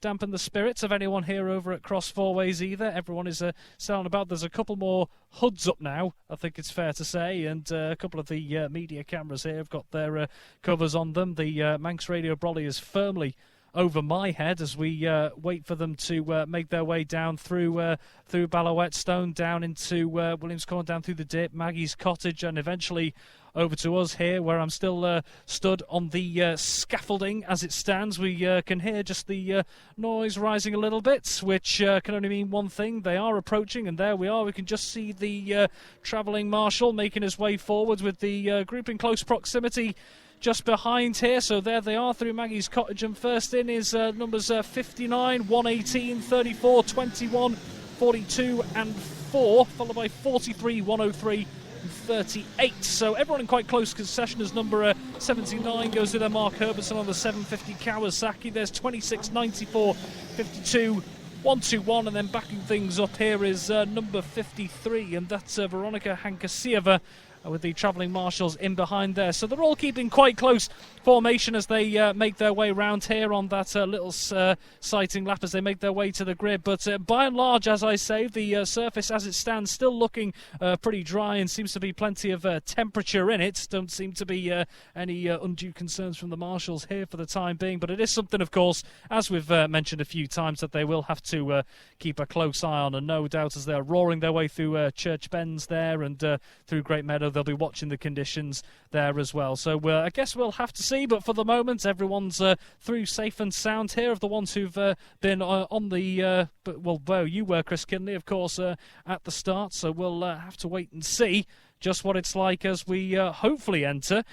dampened the spirits of anyone here over at Cross Four Ways either. Everyone is selling about. There's a couple more hoods up now, I think it's fair to say, and a couple of the media cameras here have got their covers on them. The Manx Radio Brolly is firmly over my head as we wait for them to make their way down through Ballawetstone, down into Williams Corn, down through the dip, Maggie's Cottage, and eventually over to us here, where I'm still stood on the scaffolding as it stands. We can hear just the noise rising a little bit, which can only mean one thing. They are approaching, and there we are. We can just see the travelling marshal making his way forward with the group in close proximity just behind here. So there they are through Maggie's Cottage, and first in is numbers 59, 118, 34, 21, 42 and 4, followed by 43, 103 and 38. So everyone in quite close succession as number 79 goes to their Mark Herbertson on the 750 Kawasaki. There's 26, 94, 52, 121, and then backing things up here is number 53, and that's Veronika Hankasieva with the travelling marshals in behind there. So they're all keeping quite close formation as they make their way round here on that little sighting lap as they make their way to the grid. But by and large, as I say, the surface as it stands still looking pretty dry, and seems to be plenty of temperature in it. Don't seem to be any undue concerns from the marshals here for the time being, but it is something, of course, as we've mentioned a few times, that they will have to keep a close eye on, and no doubt as they're roaring their way through Church Bends there and through Great Meadow, they'll be watching the conditions there as well. So I guess we'll have to see, but for the moment everyone's through safe and sound here, of the ones who've been on the well, you were, Chris Kinley, of course, at the start, so we'll have to wait and see just what it's like as we hopefully enter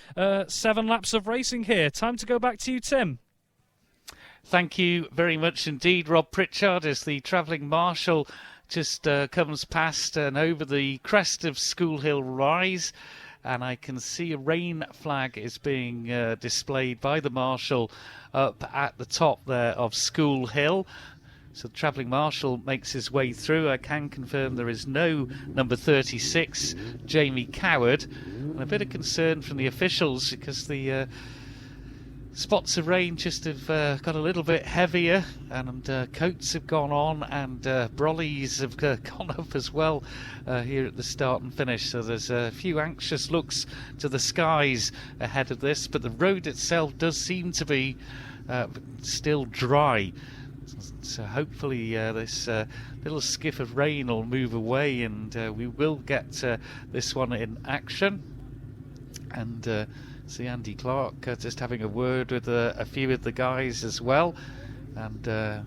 7 laps of racing here. Time to go back to you, Tim. Thank you very much indeed, Rob Pritchard, as the travelling marshal just comes past and over the crest of School Hill Rise. and I can see a rain flag is being displayed by the marshal up at the top there of School Hill. So the travelling marshal makes his way through. I can confirm there is no number 36, Jamie Coward. And a bit of concern from the officials because the spots of rain just have got a little bit heavier, and coats have gone on, and brollies have gone up as well here at the start and finish. So there's a few anxious looks to the skies ahead of this, but the road itself does seem to be still dry. So hopefully this little skiff of rain will move away, and we will get this one in action. And see Andy Clark just having a word with a few of the guys as well, and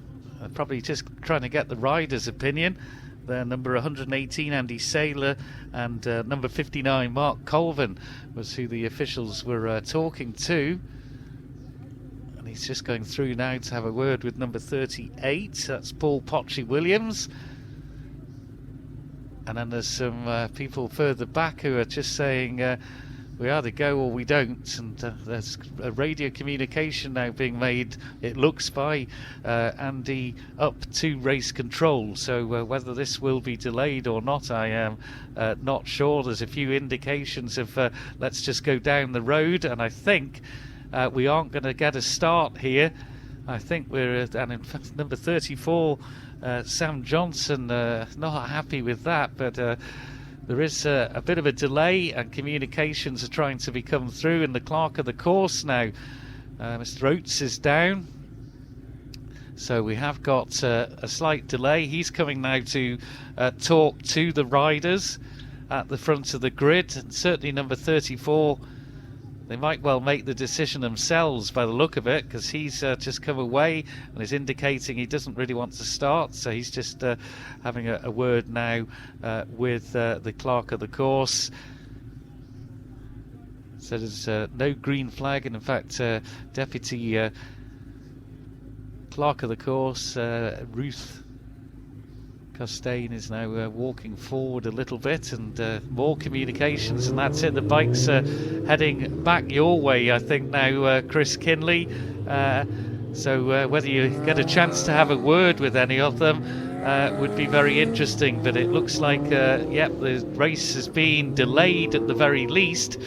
probably just trying to get the rider's opinion. There, number 118 Andy Saylor and number 59 Mark Colvin was who the officials were talking to. And he's just going through now to have a word with number 38, that's Paul Potchy Williams. And then there's some people further back who are just saying we either go or we don't, and there's a radio communication now being made, it looks, by Andy up to race control. So whether this will be delayed or not, I am not sure. There's a few indications of let's just go down the road, and I think we aren't going to get a start here. I think we're and in fact number 34 Sam Johnson not happy with that, but there is a bit of a delay, and communications are trying to be come through, and the clerk of the course now, Mr. Oates, is down. So we have got a slight delay. He's coming now to talk to the riders at the front of the grid, and certainly number 34, they might well make the decision themselves by the look of it, because he's just come away and is indicating he doesn't really want to start. So he's just having a word now with the clerk of the course. So there's no green flag, and in fact Deputy Clerk of the course Ruth Costain is now walking forward a little bit, and more communications, and that's it. The bikes are heading back your way, I think now, Chris Kinley. So whether you get a chance to have a word with any of them would be very interesting. But it looks like, yep, the race has been delayed at the very least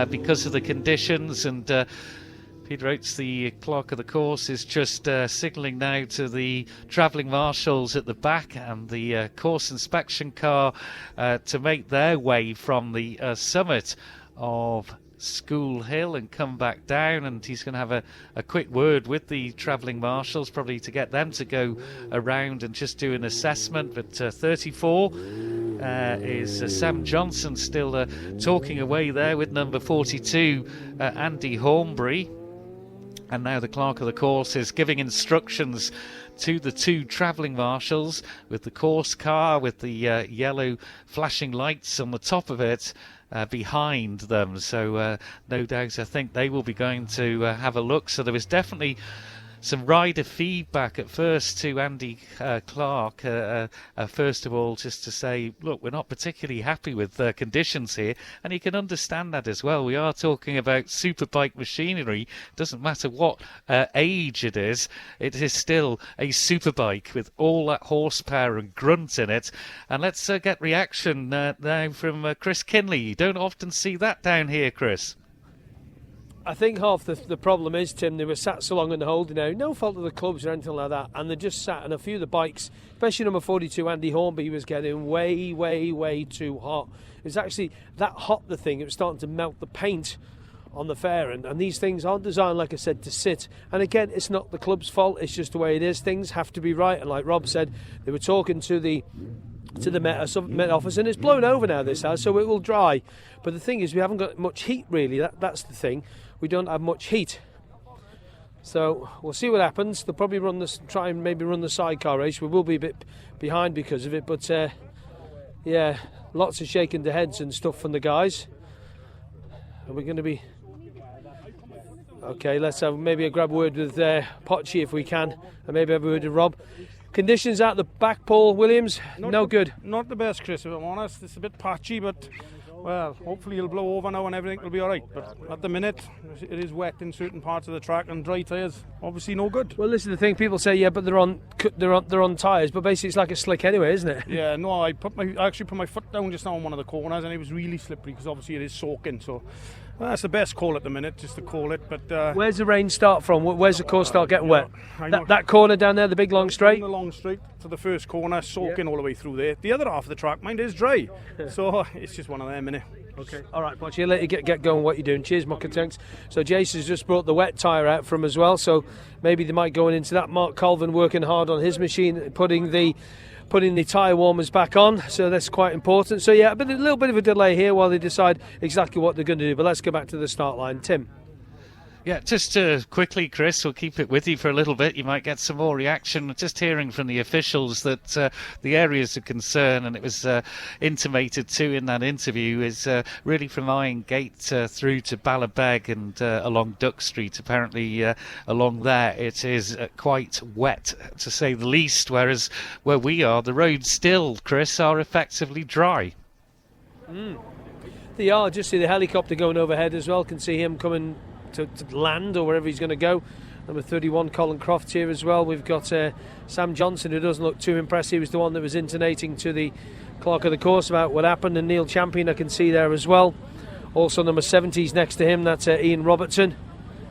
because of the conditions, and Peter Oates, the clerk of the course, is just signalling now to the travelling marshals at the back and the course inspection car to make their way from the summit of School Hill and come back down, and he's going to have a quick word with the travelling marshals, probably to get them to go around and just do an assessment. But 34 is Sam Johnson still talking away there with number 42 Andy Hornbury. And now the clerk of the course is giving instructions to the two travelling marshals with the course car with the yellow flashing lights on the top of it behind them. So no doubt I think they will be going to have a look. So there was definitely some rider feedback at first to Andy Clark, first of all, just to say, look, we're not particularly happy with the conditions here, and you can understand that as well. We are talking about superbike machinery. Doesn't matter what age it is still a superbike with all that horsepower and grunt in it. And let's get reaction now from Chris Kinley. You don't often see that down here, Chris. I think half the problem is, Tim, they were sat so long in the holding area, no fault of the clubs or anything like that, and they just sat, and a few of the bikes, especially number 42 Andy Hornby, was getting way too hot. It was actually that hot, the thing, it was starting to melt the paint on the fair, and these things aren't designed, like I said, to sit. And again, it's not the club's fault, it's just the way it is. Things have to be right, and like Rob said, they were talking to the Met Office, and it's blown over now, this has, so it will dry. But the thing is, we haven't got much heat, really. That's the thing. We don't have much heat. So we'll see what happens. They'll probably try and maybe run the sidecar race. We will be a bit behind because of it, but yeah, lots of shaking the heads and stuff from the guys. Are we going to be... Okay, let's have maybe a grab word with Potchy if we can, and maybe have a word with Rob. Conditions out the back, Paul Williams, no good. Not the best, Chris, if I'm honest. It's a bit patchy, but Well, hopefully it'll blow over now and everything will be all right. But at the minute, it is wet in certain parts of the track, and dry tyres obviously no good. Well, this is the thing. People say, yeah, but they're on tyres, but basically it's like a slick anyway, isn't it? Yeah, no, I actually put my foot down just now on one of the corners, and it was really slippery because obviously it is soaking. So that's the best call at the minute, just to call it. But where's the rain start from? Where's the course start getting wet? That corner down there, the big long straight. The long straight to the first corner, soaking all the way through there. The other half of the track, mind, is dry. So it's just one of them, innit? Okay. All right, Pritchard, let you get going what you're doing. Cheers, Muckatunks. So Jason's just brought the wet tyre out from as well, so maybe they might go into that. Mark Colvin working hard on his machine, putting the tyre warmers back on, so that's quite important. So yeah, a little bit of a delay here while they decide exactly what they're going to do, but let's go back to the start line. Tim. Yeah, just quickly, Chris, we'll keep it with you for a little bit. You might get some more reaction. Just hearing from the officials that the areas of concern, and it was intimated too in that interview, is really from Iron Gate through to Ballabeg and along Duck Street. Apparently along there it is quite wet, to say the least, whereas where we are, the roads still, Chris, are effectively dry. They are. Just see the helicopter going overhead as well. Can see him coming to land or wherever he's going to go. Number 31, Colin Croft here as well. We've got Sam Johnson, who doesn't look too impressed. He was the one that was intonating to the clerk of the course about what happened, and Neil Champion I can see there as well. Also number 70's next to him, that's Ian Robertson.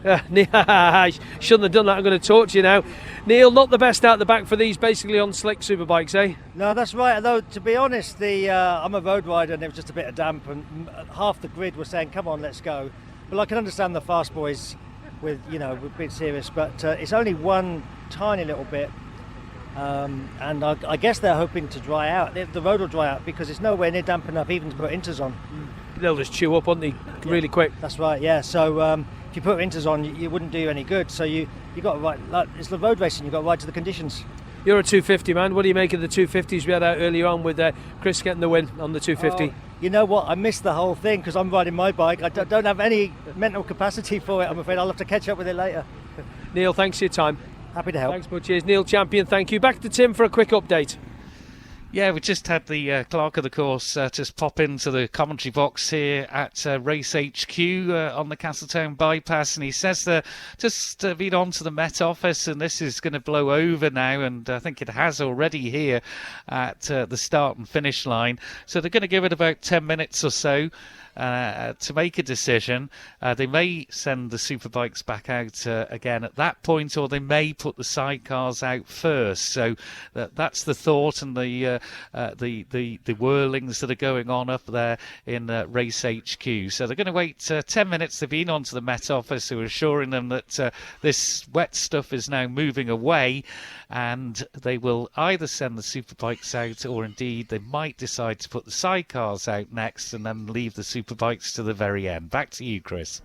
I shouldn't have done that. I'm going to talk to you now. Neil, not the best out the back for these basically on slick superbikes, eh? No, that's right. Although, to be honest, I'm a road rider and there was just a bit of damp, and half the grid was saying, come on, let's go. Well, I can understand the fast boys with being serious, but it's only one tiny little bit, and I guess they're hoping to dry out. The road will dry out because it's nowhere near damp enough even to put inters on. They'll just chew up, won't they, really quick? That's right, yeah. So if you put inters on, you wouldn't do you any good. So you got to ride, it's the road racing, you've got to ride to the conditions. You're a 250 man. What do you make of the 250s we had out earlier on with Chris getting the win on the 250? You know what? I missed the whole thing because I'm riding my bike. I don't have any mental capacity for it, I'm afraid. I'll have to catch up with it later. Neil, thanks for your time. Happy to help. Thanks, but cheers. Neil Champion, thank you. Back to Tim for a quick update. Yeah, we just had the clerk of the course just pop into the commentary box here at Race HQ on the Castletown bypass, and he says that just been on to the Met office, and this is going to blow over now, and I think it has already here at the start and finish line. So they're going to give it about 10 minutes or so to make a decision. They may send the Superbikes back out again at that point, or they may put the sidecars out first. So that's the thought, and the whirlings that are going on up there in Race HQ. So they're going to wait 10 minutes. They've been on to the Met office, who are assuring them that this wet stuff is now moving away, and they will either send the Superbikes out, or indeed they might decide to put the sidecars out next and then leave the Superbikes to the very end. Back to you, Chris.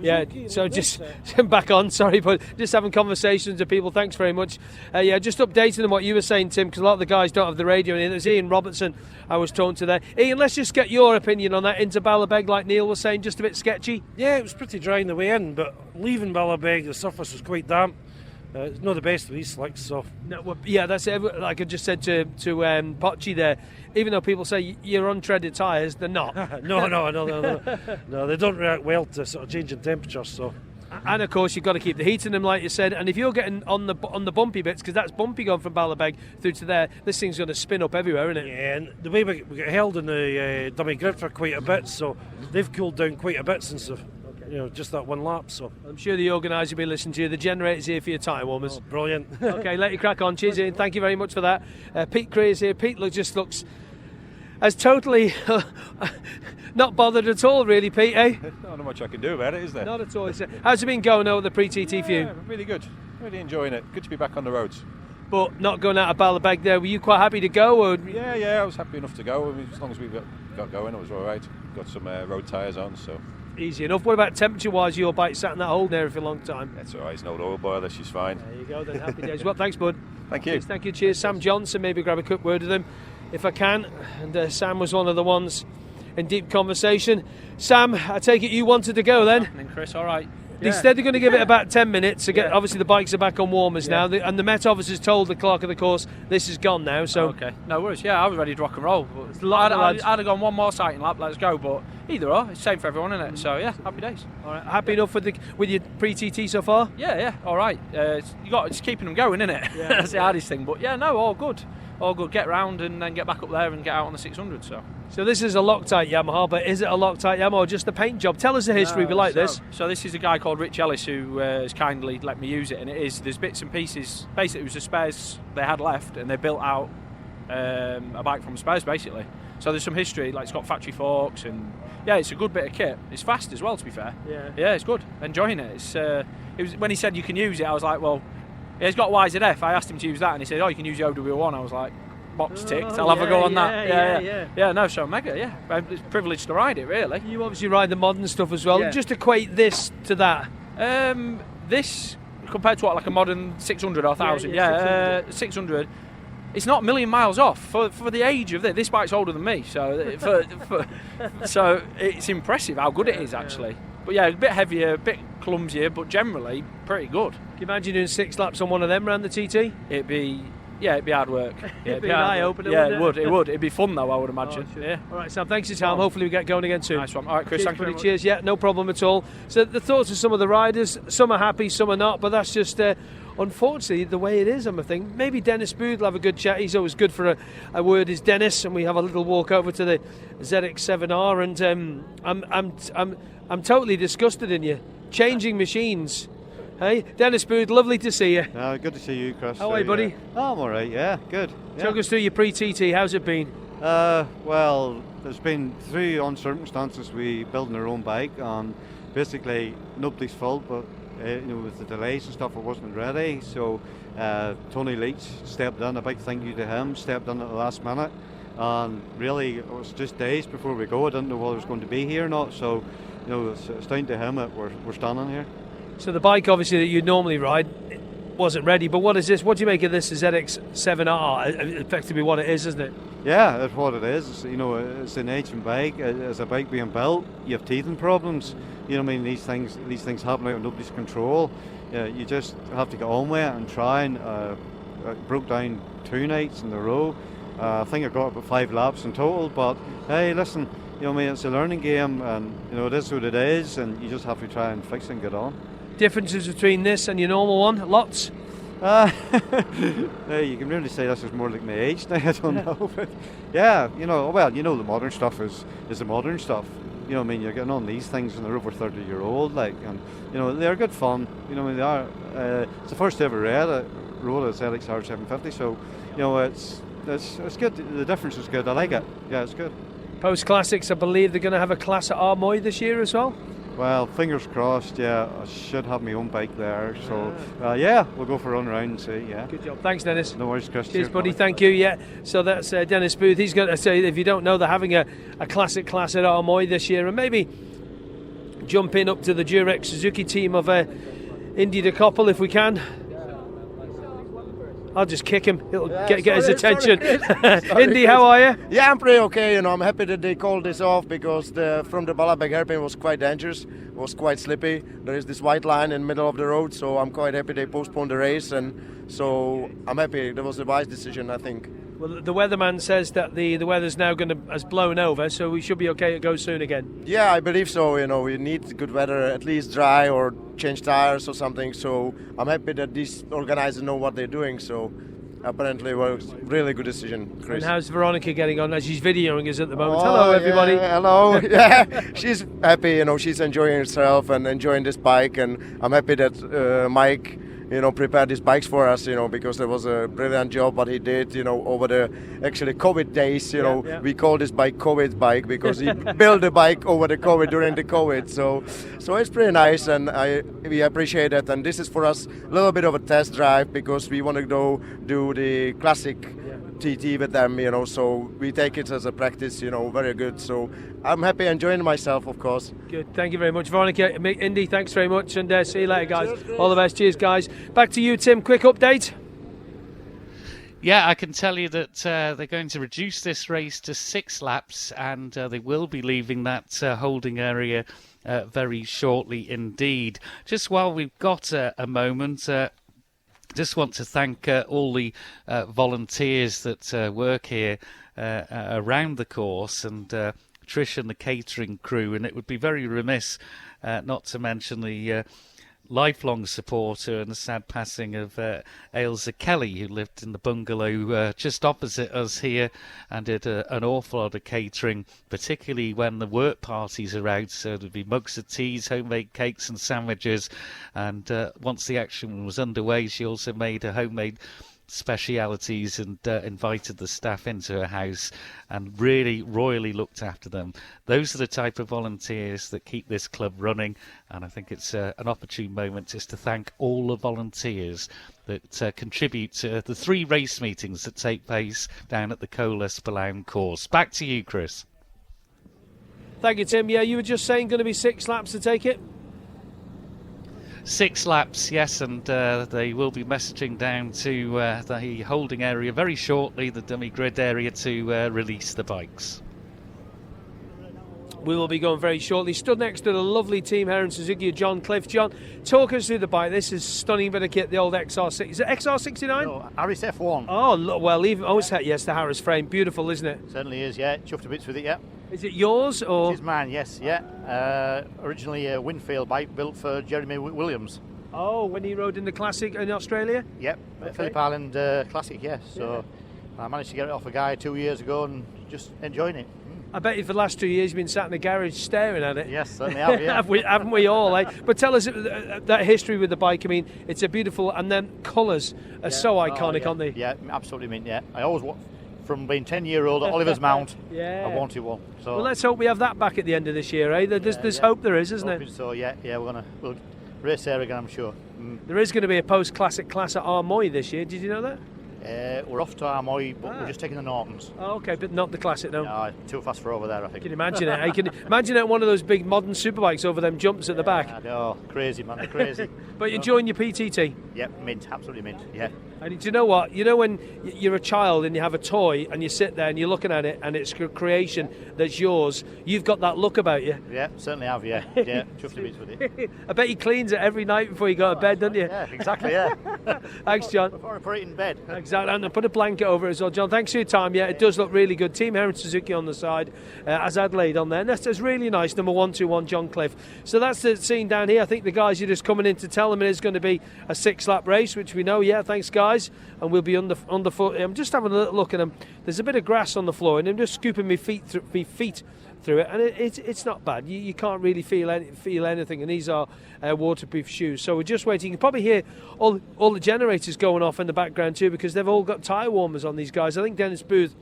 Yeah, so just back on, sorry, but just having conversations with people. Thanks very much. Yeah, just updating on what you were saying, Tim, because a lot of the guys don't have the radio in. There's Ian Robertson I was talking to there. Ian, let's just get your opinion on that into Ballabeg, like Neil was saying, just a bit sketchy. Yeah, it was pretty dry on the way in, but leaving Ballabeg, the surface was quite damp. It's not the best of these slicks, so... No, well, yeah, that's it. Like I just said to Pocci there, even though people say you're on treaded tyres, they're not. No, they don't react well to sort of changing temperatures, so... And of course you've got to keep the heat in them, like you said, and if you're getting on the bumpy bits, because that's bumpy going from Ballabeg through to there, this thing's going to spin up everywhere, isn't it? Yeah, and the way we got held in the dummy grid for quite a bit, so they've cooled down quite a bit since just that one lap. So I'm sure the organiser will be listening to you. The generator's here for your tyre warmers. Oh, brilliant. Okay, let you crack on. Cheers, Ian. Thank you very much for that. Pete Cray is here. Pete just looks as totally not bothered at all, really, Pete, eh? Not much I can do about it, is there? Not at all. How's it been going over the pre-TT for you? Yeah, really good. Really enjoying it. Good to be back on the roads. But not going out of Ballabeg there. Were you quite happy to go? Or? Yeah, I was happy enough to go. I mean, as long as we got going, it was all right. Got some road tyres on, so... Easy enough. What about temperature-wise? Your bike sat in that hole there for a long time. That's all right. It's no oil boiler. She's fine. There you go. Then happy days. Well, thanks, bud. Thank you. Cheers, thank you. Cheers, Sam Johnson. Maybe grab a quick word with him if I can. And Sam was one of the ones in deep conversation. Sam, I take it you wanted to go then? Chris, all right. They said they're going to give it about 10 minutes to get. Obviously, the bikes are back on warmers now, and the Met officers told the clerk of the course this is gone now. So okay, no worries. Yeah, I was ready to rock and roll. I'd have gone one more sighting lap. Let's go. But either or, it's the same for everyone, isn't it? So yeah, happy days. All right, happy enough with your pre-TT so far? Yeah, all right. It's keeping them going, isn't it? Yeah, that's the hardest thing. But yeah, no, all good. All good. Get round and then get back up there and get out on the 600. So this is a Loctite Yamaha, but is it a Loctite Yamaha or just a paint job? Tell us the history. We like this. So this is a guy called Rich Ellis who has kindly let me use it, and there's bits and pieces. Basically, it was the spares they had left, and they built out a bike from spares, basically. So there's some history, like it's got factory forks, and yeah, it's a good bit of kit. It's fast as well, to be fair. Yeah, it's good. Enjoying it. It was when he said you can use it, I was like, well, he's got YZF. I asked him to use that, and he said, oh, you can use the OW1. I was like, box ticked. I'll have a go on that. Yeah. No, so mega. Yeah, it's a privilege to ride it. Really. You obviously ride the modern stuff as well. Yeah. Just equate this to that. This compared to what, like a modern 600 or 1000. 600. It's not a million miles off for the age of this. This bike's older than me, so so it's impressive how good it is actually. But yeah, a bit heavier, a bit clumsier, but generally pretty good. Can you imagine doing 6 laps on one of them around the TT? It'd be hard work. It'd be an eye-opener, it would. It'd be fun though, I would imagine. Yeah. All right, Sam, thanks for your time. Hopefully we get going again soon. Nice one. All right, Chris, thank you very much. Cheers. Yeah, no problem at all. So the thoughts of some of the riders, some are happy, some are not, but that's just unfortunately the way it is, I think. Maybe Dennis Booth will have a good chat. He's always good for a word, is Dennis, and we have a little walk over to the ZX7R, and I'm totally disgusted in you. Changing machines. Hey, Dennis Booth, lovely to see you. Good to see you, Chris. How are you, buddy? I'm all right, yeah, good. Talk us through your pre-TT, how's it been? Well, there's been through on circumstances we building our own bike, and basically nobody's fault, but with the delays and stuff, it wasn't ready. So Tony Leach stepped in, a big thank you to him, stepped in at the last minute, and really it was just days before we go. I didn't know whether it was going to be here or not, so it's down to him that we're standing here. So the bike, obviously, that you normally ride wasn't ready, but what is this? What do you make of this, the ZX7R? Effectively what it is, isn't it? Yeah, that's what it is. It's an ancient bike. It's a bike being built. You have teething problems. These things happen out of nobody's control. You just have to get on with it and try. And I broke down 2 nights in a row. I think I got about 5 laps in total. But hey, listen, it's a learning game, and it is what it is, and you just have to try and fix it and get on. Differences between this and your normal one? Lots? You can really say this is more like my age now. I don't know, but yeah, the modern stuff is the modern stuff. You're getting on these things and they're over 30-year-old, and they're good fun. They are. It's the first ever rode a ZX 750, so it's good. The difference is good. I like it. Yeah, it's good. Post Classics, I believe they're going to have a class at Armoy this year as well. Well, fingers crossed, yeah. I should have my own bike there. So, we'll go for a run around and see, yeah. Good job. Thanks, Dennis. No worries, Chris. Cheers, buddy. Thank you, yeah. So that's Dennis Booth. He's going to say, if you don't know, they're having a classic class at Armoy this year, and maybe jump in up to the Durex Suzuki team of Indy de Koppel if we can. I'll just kick him. It'll get his attention. Indy, how are you? Yeah, I'm pretty okay. I'm happy that they called this off because from the Balabeg hairpin was quite dangerous. It was quite slippy. There is this white line in the middle of the road, so I'm quite happy they postponed the race, and so I'm happy. That was a wise decision, I think. Well, the weatherman says that the weather's now has blown over, so we should be okay to go soon again. Yeah, I believe so. We need good weather, at least dry or change tires or something. So I'm happy that these organizers know what they're doing. So apparently, it was a really good decision, Chris. And how's Veronica getting on as she's videoing us at the moment? Hello, everybody. Hello. Yeah, she's happy. She's enjoying herself and enjoying this bike, and I'm happy that Mike prepared these bikes for us, because there was a brilliant job what he did, over the actually COVID days, we call this bike COVID bike because he built the bike over the COVID during the COVID. So it's pretty nice, and we appreciate it. And this is for us a little bit of a test drive because we want to go do the classic TT with them, so we take it as a practice, very good. So I'm happy enjoying myself, of course. Good, thank you very much. Veronica, Indy, thanks very much, and see you later, guys. Cheers, all the best. Cheers, guys. Back to you, Tim. Quick update. Yeah, I can tell you that they're going to reduce this race to 6 laps, and they will be leaving that holding area very shortly indeed. Just while we've got a moment, just want to thank all the volunteers that work here around the course, and Trish and the catering crew, and it would be very remiss not to mention the lifelong supporter and the sad passing of Ailsa Kelly, who lived in the bungalow just opposite us here and did an awful lot of catering, particularly when the work parties are out. So there'd be mugs of teas, homemade cakes and sandwiches, and once the action was underway, she also made a homemade specialities and invited the staff into her house and really royally looked after them. Those are the type of volunteers that keep this club running, and I think it's an opportune moment just to thank all the volunteers that contribute to the 3 race meetings that take place down at the Colas Balaun course. Back to you, Chris. Thank you, Tim. Yeah, you were just saying going to be 6 laps to take it? 6 laps, yes, and they will be messaging down to the holding area very shortly, the dummy grid area, to release the bikes. We will be going very shortly. Stood next to the lovely Team Heron Suzuki of John Cliff. John, talk us through the bike. This is stunning bit of kit, the old XR6. Is it XR69? No, Harris F1. Oh, well, even yes, the Harris frame. Beautiful, isn't it? Certainly is, yeah. Chuffed to bits with it, yeah. Is it yours or? It is mine, yes, yeah. Originally a Winfield bike built for Jeremy Williams. Oh, when he rode in the Classic in Australia? Yep, okay. Phillip Island Classic, yes. So I managed to get it off a guy 2 years ago and just enjoying it. I bet you for the last 2 years you've been sat in the garage staring at it. Yes, certainly have, yeah. haven't we all, eh? But tell us that history with the bike. I mean, it's a beautiful, and then colours are so iconic, aren't they? Yeah, absolutely mint, yeah. I always from being 10-year-old at Oliver's Mount, yeah. I wanted one. So well, let's hope we have that back at the end of this year, eh? There's hope there is, isn't Hoping it? So, yeah, we'll race there again, I'm sure. There is going to be a post-classic class at Armoy this year. Did you know that? We're off to Armoy, but we're just taking the Nortons. Oh, okay, but not the Classic, no. No, too fast for over there, I think. Can you imagine it? You can imagine it one of those big modern superbikes over them jumps at the back. I know, crazy, man, they're crazy. But you're enjoying your PTT? Yep, mint, absolutely mint, yeah. And do you know what? You know when you're a child and you have a toy and you sit there and you're looking at it and it's a creation that's yours, you've got that look about you. Yeah, certainly have, yeah. Yeah, chuffed to bits with it. I bet he cleans it every night before you go to bed, doesn't you? Yeah, exactly, yeah. Thanks, John. Before I put it in bed. Exactly, and put a blanket over it as well. John, thanks for your time. Yeah, it does look really good. Team Heron Suzuki on the side, as Adelaide on there. And that's really nice, number 121, John Cliff. So that's the scene down here. I think the guys are just coming in to tell them it is going to be a 6-lap race, which we know. Yeah, thanks, guys. And we'll be underfoot. I'm just having a little look at them. There's a bit of grass on the floor, and I'm just scooping my feet through it, and it's not bad. You can't really feel anything, and these are waterproof shoes. So we're just waiting. You can probably hear all the generators going off in the background too, because they've all got tyre warmers on these guys. I think Dennis Booth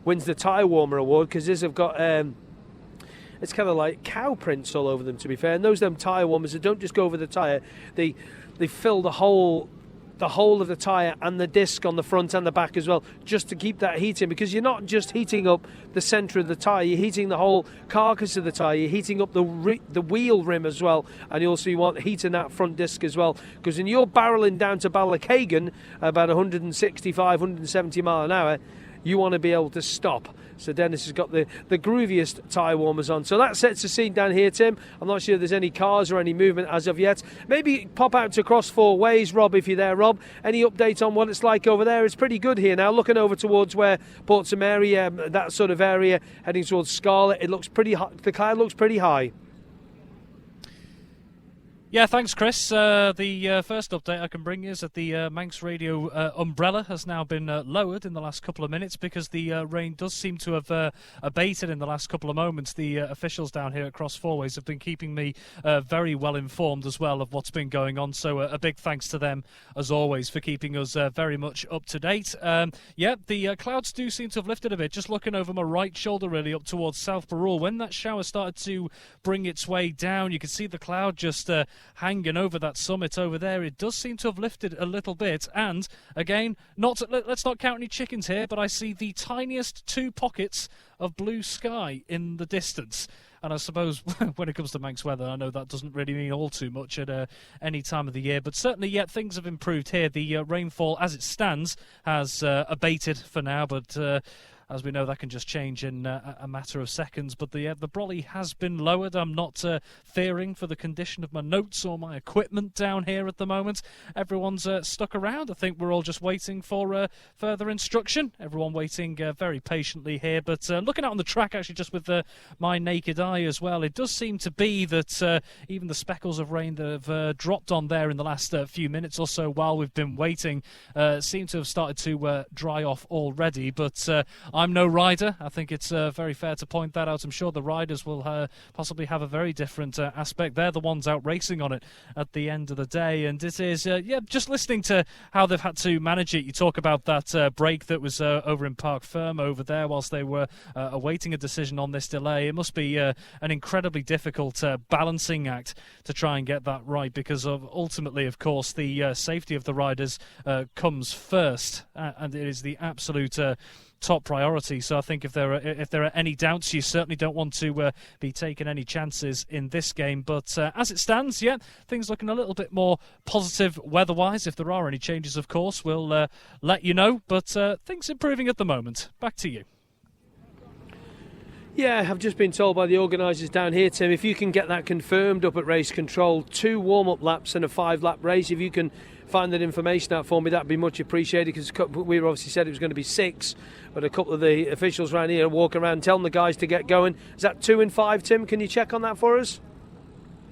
wins the tyre warmer award because these have got it's kind of like cow prints all over them, to be fair. And those tyre warmers that don't just go over the tyre, they fill the whole of the tyre and the disc on the front and the back as well, just to keep that heat in, because you're not just heating up the centre of the tyre, you're heating the whole carcass of the tyre, you're heating up the wheel rim as well, and you want heat in that front disc as well, because when you're barrelling down to Ballachagan about 165, 170 mile an hour, you want to be able to stop. So Dennis has got the grooviest tyre warmers on. So that sets the scene down here, Tim. I'm not sure if there's any cars or any movement as of yet. Maybe pop out to Cross Four Ways, Rob, if you're there, Rob. Any update on what it's like over there? It's pretty good here now. Looking over towards where Port St Mary, that sort of area, heading towards Scarlet, it looks pretty high. The cloud looks pretty high. Yeah, thanks, Chris. The first update I can bring is that the Manx Radio umbrella has now been lowered in the last couple of minutes because the rain does seem to have abated in the last couple of moments. The officials down here at Cross Four Ways have been keeping me very well informed as well of what's been going on, so a big thanks to them, as always, for keeping us very much up to date. The clouds do seem to have lifted a bit, just looking over my right shoulder really up towards South Barrule. When that shower started to bring its way down, you could see the cloud just hanging over that summit over there. It does seem to have lifted a little bit, and again, let's not count any chickens here, but I see the tiniest 2 pockets of blue sky in the distance. And I suppose when it comes to Manx weather, I know that doesn't really mean all too much at any time of the year. But certainly, yeah, things have improved here. The rainfall, as it stands, has abated for now. But as we know, that can just change in a matter of seconds. But the brolly has been lowered. I'm not fearing for the condition of my notes or my equipment down here at the moment. Everyone's stuck around. I think we're all just waiting for further instruction. Everyone waiting very patiently here. But looking out on the track, actually, just with my naked eye as well, it does seem to be that even the speckles of rain that have dropped on there in the last few minutes or so while we've been waiting seem to have started to dry off already. But I'm no rider. I think it's very fair to point that out. I'm sure the riders will possibly have a very different aspect. They're the ones out racing on it at the end of the day. And it is, just listening to how they've had to manage it. You talk about that break that was over in Park Ferme over there whilst they were awaiting a decision on this delay. It must be an incredibly difficult balancing act to try and get that right, because ultimately, of course, the safety of the riders comes first, and it is the absolute top priority. So I think if there are any doubts, you certainly don't want to be taking any chances in this game. But as it stands, yeah, things looking a little bit more positive weather-wise. If there are any changes, of course, we'll let you know. But things improving at the moment. Back to you. Yeah, I've just been told by the organisers down here, Tim, if you can get that confirmed up at Race Control, 2 warm-up laps and a 5-lap race, if you can find that information out for me, that'd be much appreciated, because we obviously said it was going to be 6, but a couple of the officials around here walk around telling the guys to get going. Is that 2 and 5, Tim? Can you check on that for us?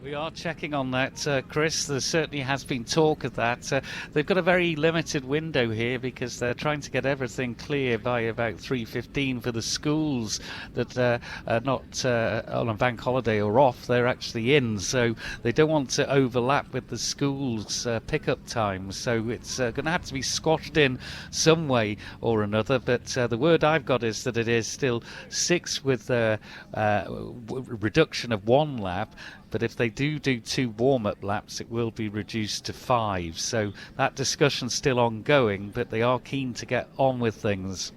We are checking on that, Chris. There certainly has been talk of that. They've got a very limited window here because they're trying to get everything clear by about 3:15 for the schools that are not on a bank holiday or off. They're actually in, so they don't want to overlap with the schools' pickup times. So it's going to have to be squashed in some way or another. But the word I've got is that it is still 6 with a reduction of 1 lap. But if they do 2 warm-up laps, it will be reduced to 5. So that discussion's still ongoing, but they are keen to get on with things.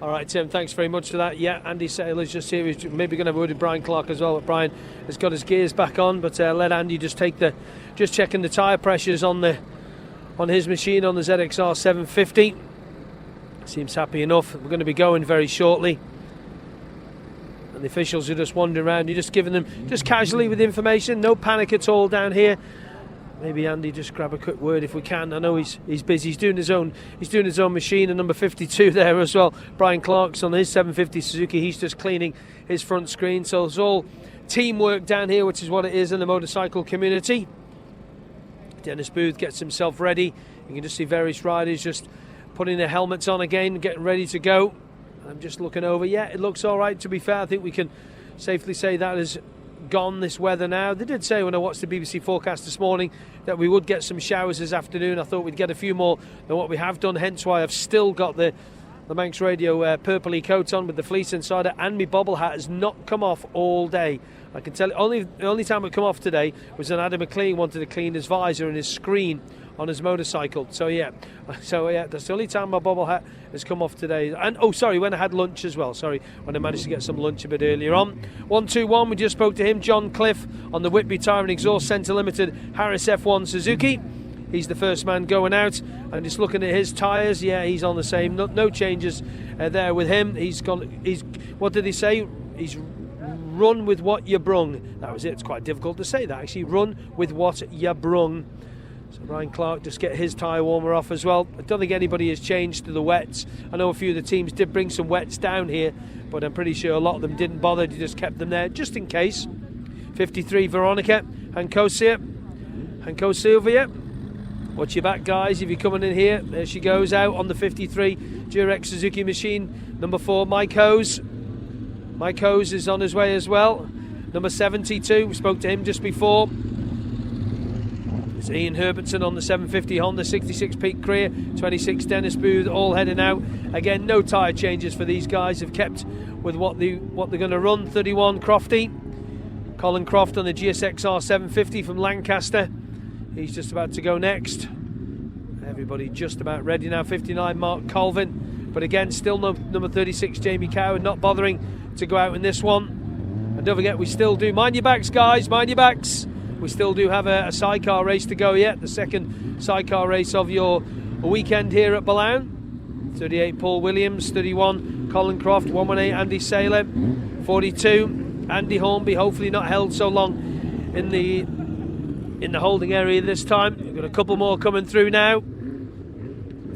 All right, Tim, thanks very much for that. Yeah, Andy Saylor's just here. He's maybe going to have a word with Brian Clark as well. But Brian has got his gears back on, but let Andy just checking the tyre pressures on his machine on the ZXR 750. Seems happy enough. We're going to be going very shortly. And the officials are just wandering around. You're just giving them just casually with information. No panic at all down here. Maybe Andy just grab a quick word if we can. I know he's busy. He's doing his own machine. And number 52 there as well. Brian Clark's on his 750 Suzuki. He's just cleaning his front screen. So it's all teamwork down here, which is what it is in the motorcycle community. Dennis Booth gets himself ready. You can just see various riders just putting their helmets on again, getting ready to go. I'm just looking over. Yeah, it looks all right, to be fair. I think we can safely say that has gone, this weather now. They did say when I watched the BBC forecast this morning that we would get some showers this afternoon. I thought we'd get a few more than what we have done, hence why I've still got the Manx Radio purpley coat on with the fleece inside it, and my bobble hat has not come off all day. I can tell you, the only time it come off today was when Adam McLean wanted to clean his visor and his screen on his motorcycle. So yeah, that's the only time my bobble hat has come off today. And when I had lunch as well. When I managed to get some lunch a bit earlier on. 121, we just spoke to him, John Cliff, on the Whitby Tyre and Exhaust Centre Limited Harris F1 Suzuki. He's the first man going out, and just looking at his tyres, yeah, he's on the same. No changes there with him. What did he say? He's run with what you brung. That was it. It's quite difficult to say that, actually. Run with what you brung. So Brian Clark just get his tyre warmer off as well. I don't think anybody has changed to the wets. I know a few of the teams did bring some wets down here, but I'm pretty sure a lot of them didn't bother. They just kept them there just in case. 53 Veronica Hanko Sylvia. Watch your back, guys, if you're coming in here. There she goes out on the 53 Durex Suzuki machine. Number 4, Mike Hose. Mike Hose is on his way as well. Number 72, we spoke to him just before. It's Ian Herbertson on the 750 Honda, 66 Pete Creer, 26 Dennis Booth, all heading out. Again, no tyre changes for these guys. Have kept with what they're going to run. 31 Crofty. Colin Croft on the GSXR 750 from Lancaster. He's just about to go next. Everybody just about ready now. 59 Mark Colvin, but again still number 36 Jamie Coward not bothering to go out in this one. And don't forget, we still do, mind your backs guys, mind your backs, we still do have a sidecar race to go yet, the second sidecar race of your weekend here at Ballown. 38 Paul Williams, 31 Colin Croft, 118 Andy Saylor, 42 Andy Hornby, hopefully not held so long in the holding area this time. We've got a couple more coming through now.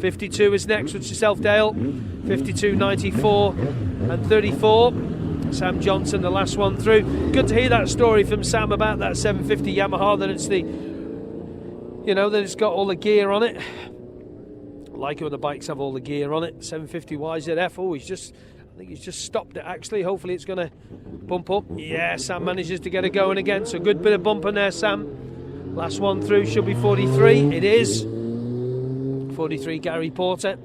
52 is next, which is Selfdale. 52, 94 and 34. Sam Johnson, the last one through. Good to hear that story from Sam about that 750 Yamaha, that it's that it's got all the gear on it. I like it when the bikes have all the gear on it. 750 YZF. Oh, I think he's just stopped it actually. Hopefully it's going to bump up. Yeah, Sam manages to get it going again. So good bit of bumping there, Sam. Last one through should be 43. It is. 43 Gary Porter.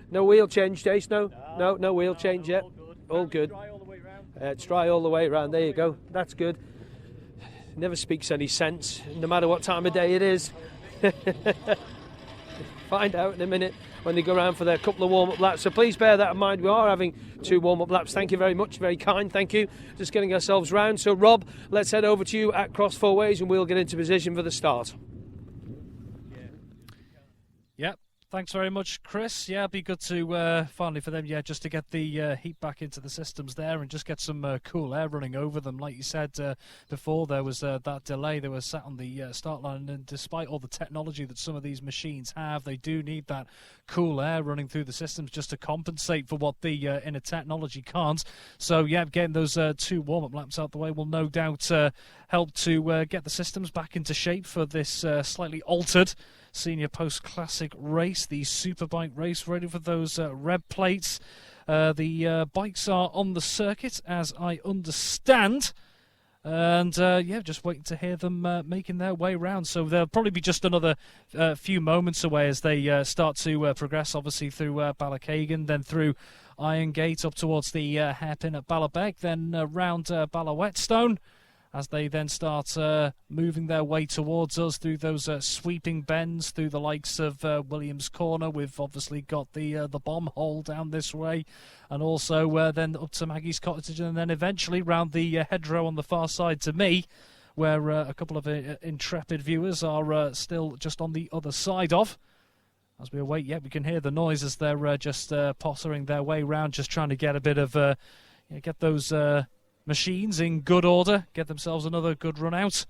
No wheel change, Jace? No wheel change yet. All good. It's dry all the way around. There you go. That's good. Never speaks any sense, no matter what time of day it is. Find out in a minute when they go around for their couple of warm-up laps. So please bear that in mind. We are having 2 warm-up laps. Thank you very much. Very kind. Thank you. Just getting ourselves round. So Rob, let's head over to you at Cross Four Ways and we'll get into position for the start. Yep. Thanks very much, Chris. Yeah, it'd be good to finally for them, just to get the heat back into the systems there and just get some cool air running over them. Like you said before, there was that delay. They were sat on the start line, and despite all the technology that some of these machines have, they do need that cool air running through the systems just to compensate for what the inner technology can't. So, yeah, getting those 2 warm-up laps out the way will no doubt help to get the systems back into shape for this slightly altered Senior Post Classic race, the Superbike race, ready for those red plates. The bikes are on the circuit, as I understand. And, just waiting to hear them making their way round. So they'll probably be just another few moments away as they start to progress, obviously, through Ballachagan, then through Irongate up towards the hairpin at Ballabeg, then round Ballawhetstone, as they then start moving their way towards us through those sweeping bends, through the likes of Williams Corner. We've obviously got the bomb hole down this way, and also then up to Maggie's Cottage, and then eventually round the hedgerow on the far side to me, where a couple of intrepid viewers are still just on the other side of. As we await, we can hear the noise as they're just pottering their way round, just trying to get a bit of, get those machines in good order, get themselves another good run out.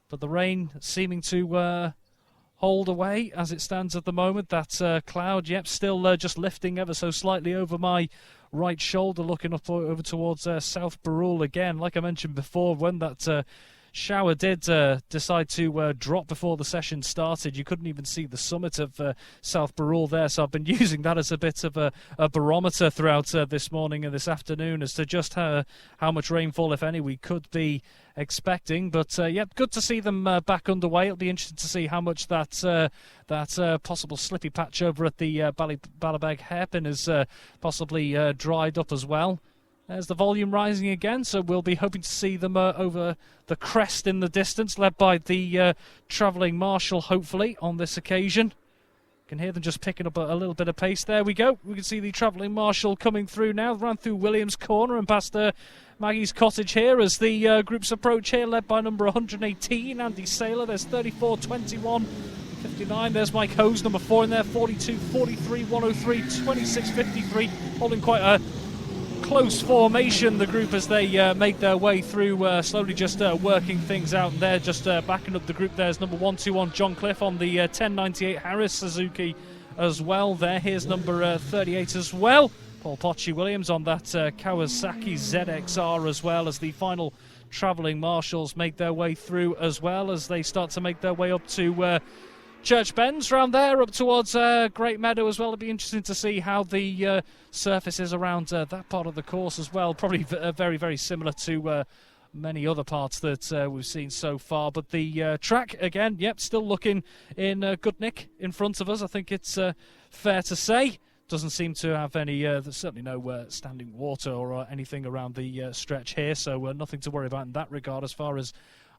But the rain seeming to hold away as it stands at the moment. That cloud, still just lifting ever so slightly over my right shoulder, looking up over towards South Barrule again. Like I mentioned before, when that shower did decide to drop before the session started, you couldn't even see the summit of South Barrule there, so I've been using that as a bit of a barometer throughout this morning and this afternoon as to just how much rainfall, if any, we could be expecting. But good to see them back underway. It'll be interesting to see how much that possible slippy patch over at the Ballabeg hairpin is possibly dried up as well. There's the volume rising again, so we'll be hoping to see them over the crest in the distance, led by the travelling marshal, hopefully, on this occasion. Can hear them just picking up a little bit of pace. There we go. We can see the travelling marshal coming through now, ran through Williams Corner and past Maggie's Cottage here as the groups approach here, led by number 118, Andy Saylor. There's 34, 21, 59. There's Mike Hose, number 4 in there, 42, 43, 103, 26, 53, holding quite a close formation, the group, as they make their way through, slowly just working things out. And they're just backing up the group. There's number 121 John Cliff on the 1098 Harris Suzuki as well there. Here's number 38 as well, Paul Potchy Williams on that Kawasaki ZXR, as well as the final travelling marshals make their way through, as well as they start to make their way up to Church Bends round there, up towards Great Meadow as well. It'll be interesting to see how the surface is around that part of the course as well. Probably very, very similar to many other parts that we've seen so far. But the track, again, still looking in good nick in front of us. I think it's fair to say. doesn't seem to have any, there's certainly no standing water or anything around the stretch here, so nothing to worry about in that regard as far as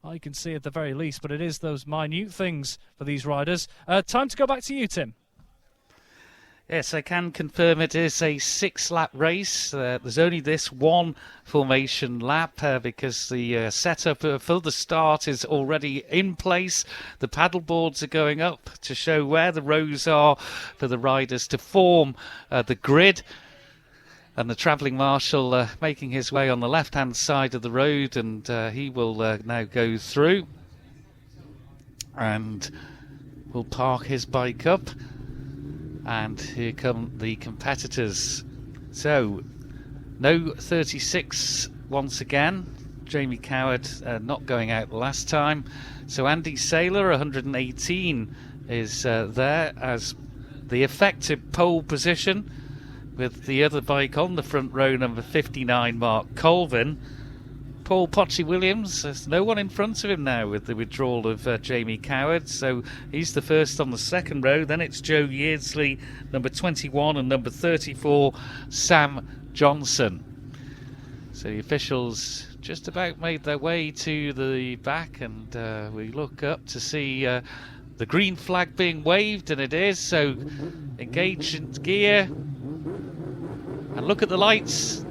I can see at the very least, but it is those minute things for these riders. Time to go back to you, Tim. Yes, I can confirm it is a 6-lap race. There's only this one formation lap because the setup for the start is already in place. The paddle boards are going up to show where the rows are for the riders to form the grid. And the travelling marshal making his way on the left-hand side of the road, and he will now go through and will park his bike up. And here come the competitors. So, no 36 once again. Jamie Coward not going out last time. So Andy Saylor, 118, is there as the effective pole position, with the other bike on the front row, number 59, Mark Colvin. Paul Potchy-Williams, there's no one in front of him now with the withdrawal of Jamie Coward, so he's the first on the second row. Then it's Joe Yeardsley, number 21, and number 34, Sam Johnson. So the officials just about made their way to the back, and we look up to see the green flag being waved, and it is, so engage in gear, and look at the lights.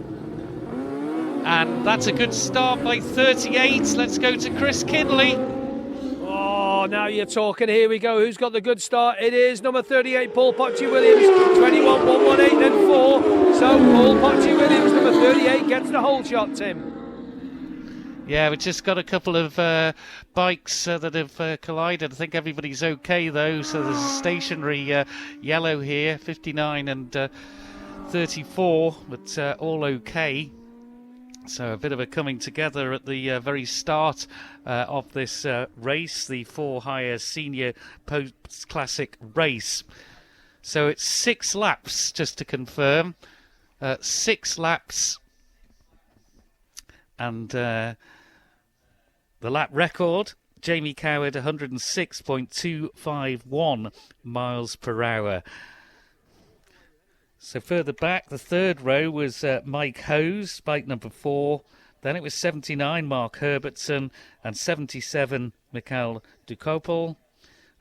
And that's a good start by 38. Let's go to Chris Kinley. Oh, now you're talking. Here we go. Who's got the good start? It is number 38, Paul Potchy-Williams. 21, 118, then 4. So Paul Potchy-Williams, number 38, gets the whole shot, Tim. Yeah, we've just got a couple of bikes that have collided. I think everybody's okay, though. So there's a stationary yellow here, 59 and 34, but all okay. So a bit of a coming together at the very start of this race, the for-hire senior post-classic race. So it's 6 laps, just to confirm. 6 laps. And the lap record, Jamie Coward, 106.251 miles per hour. So further back, the third row was Mike Hose, bike number 4. Then it was 79, Mark Herbertson, and 77, Mikhail Dukopol.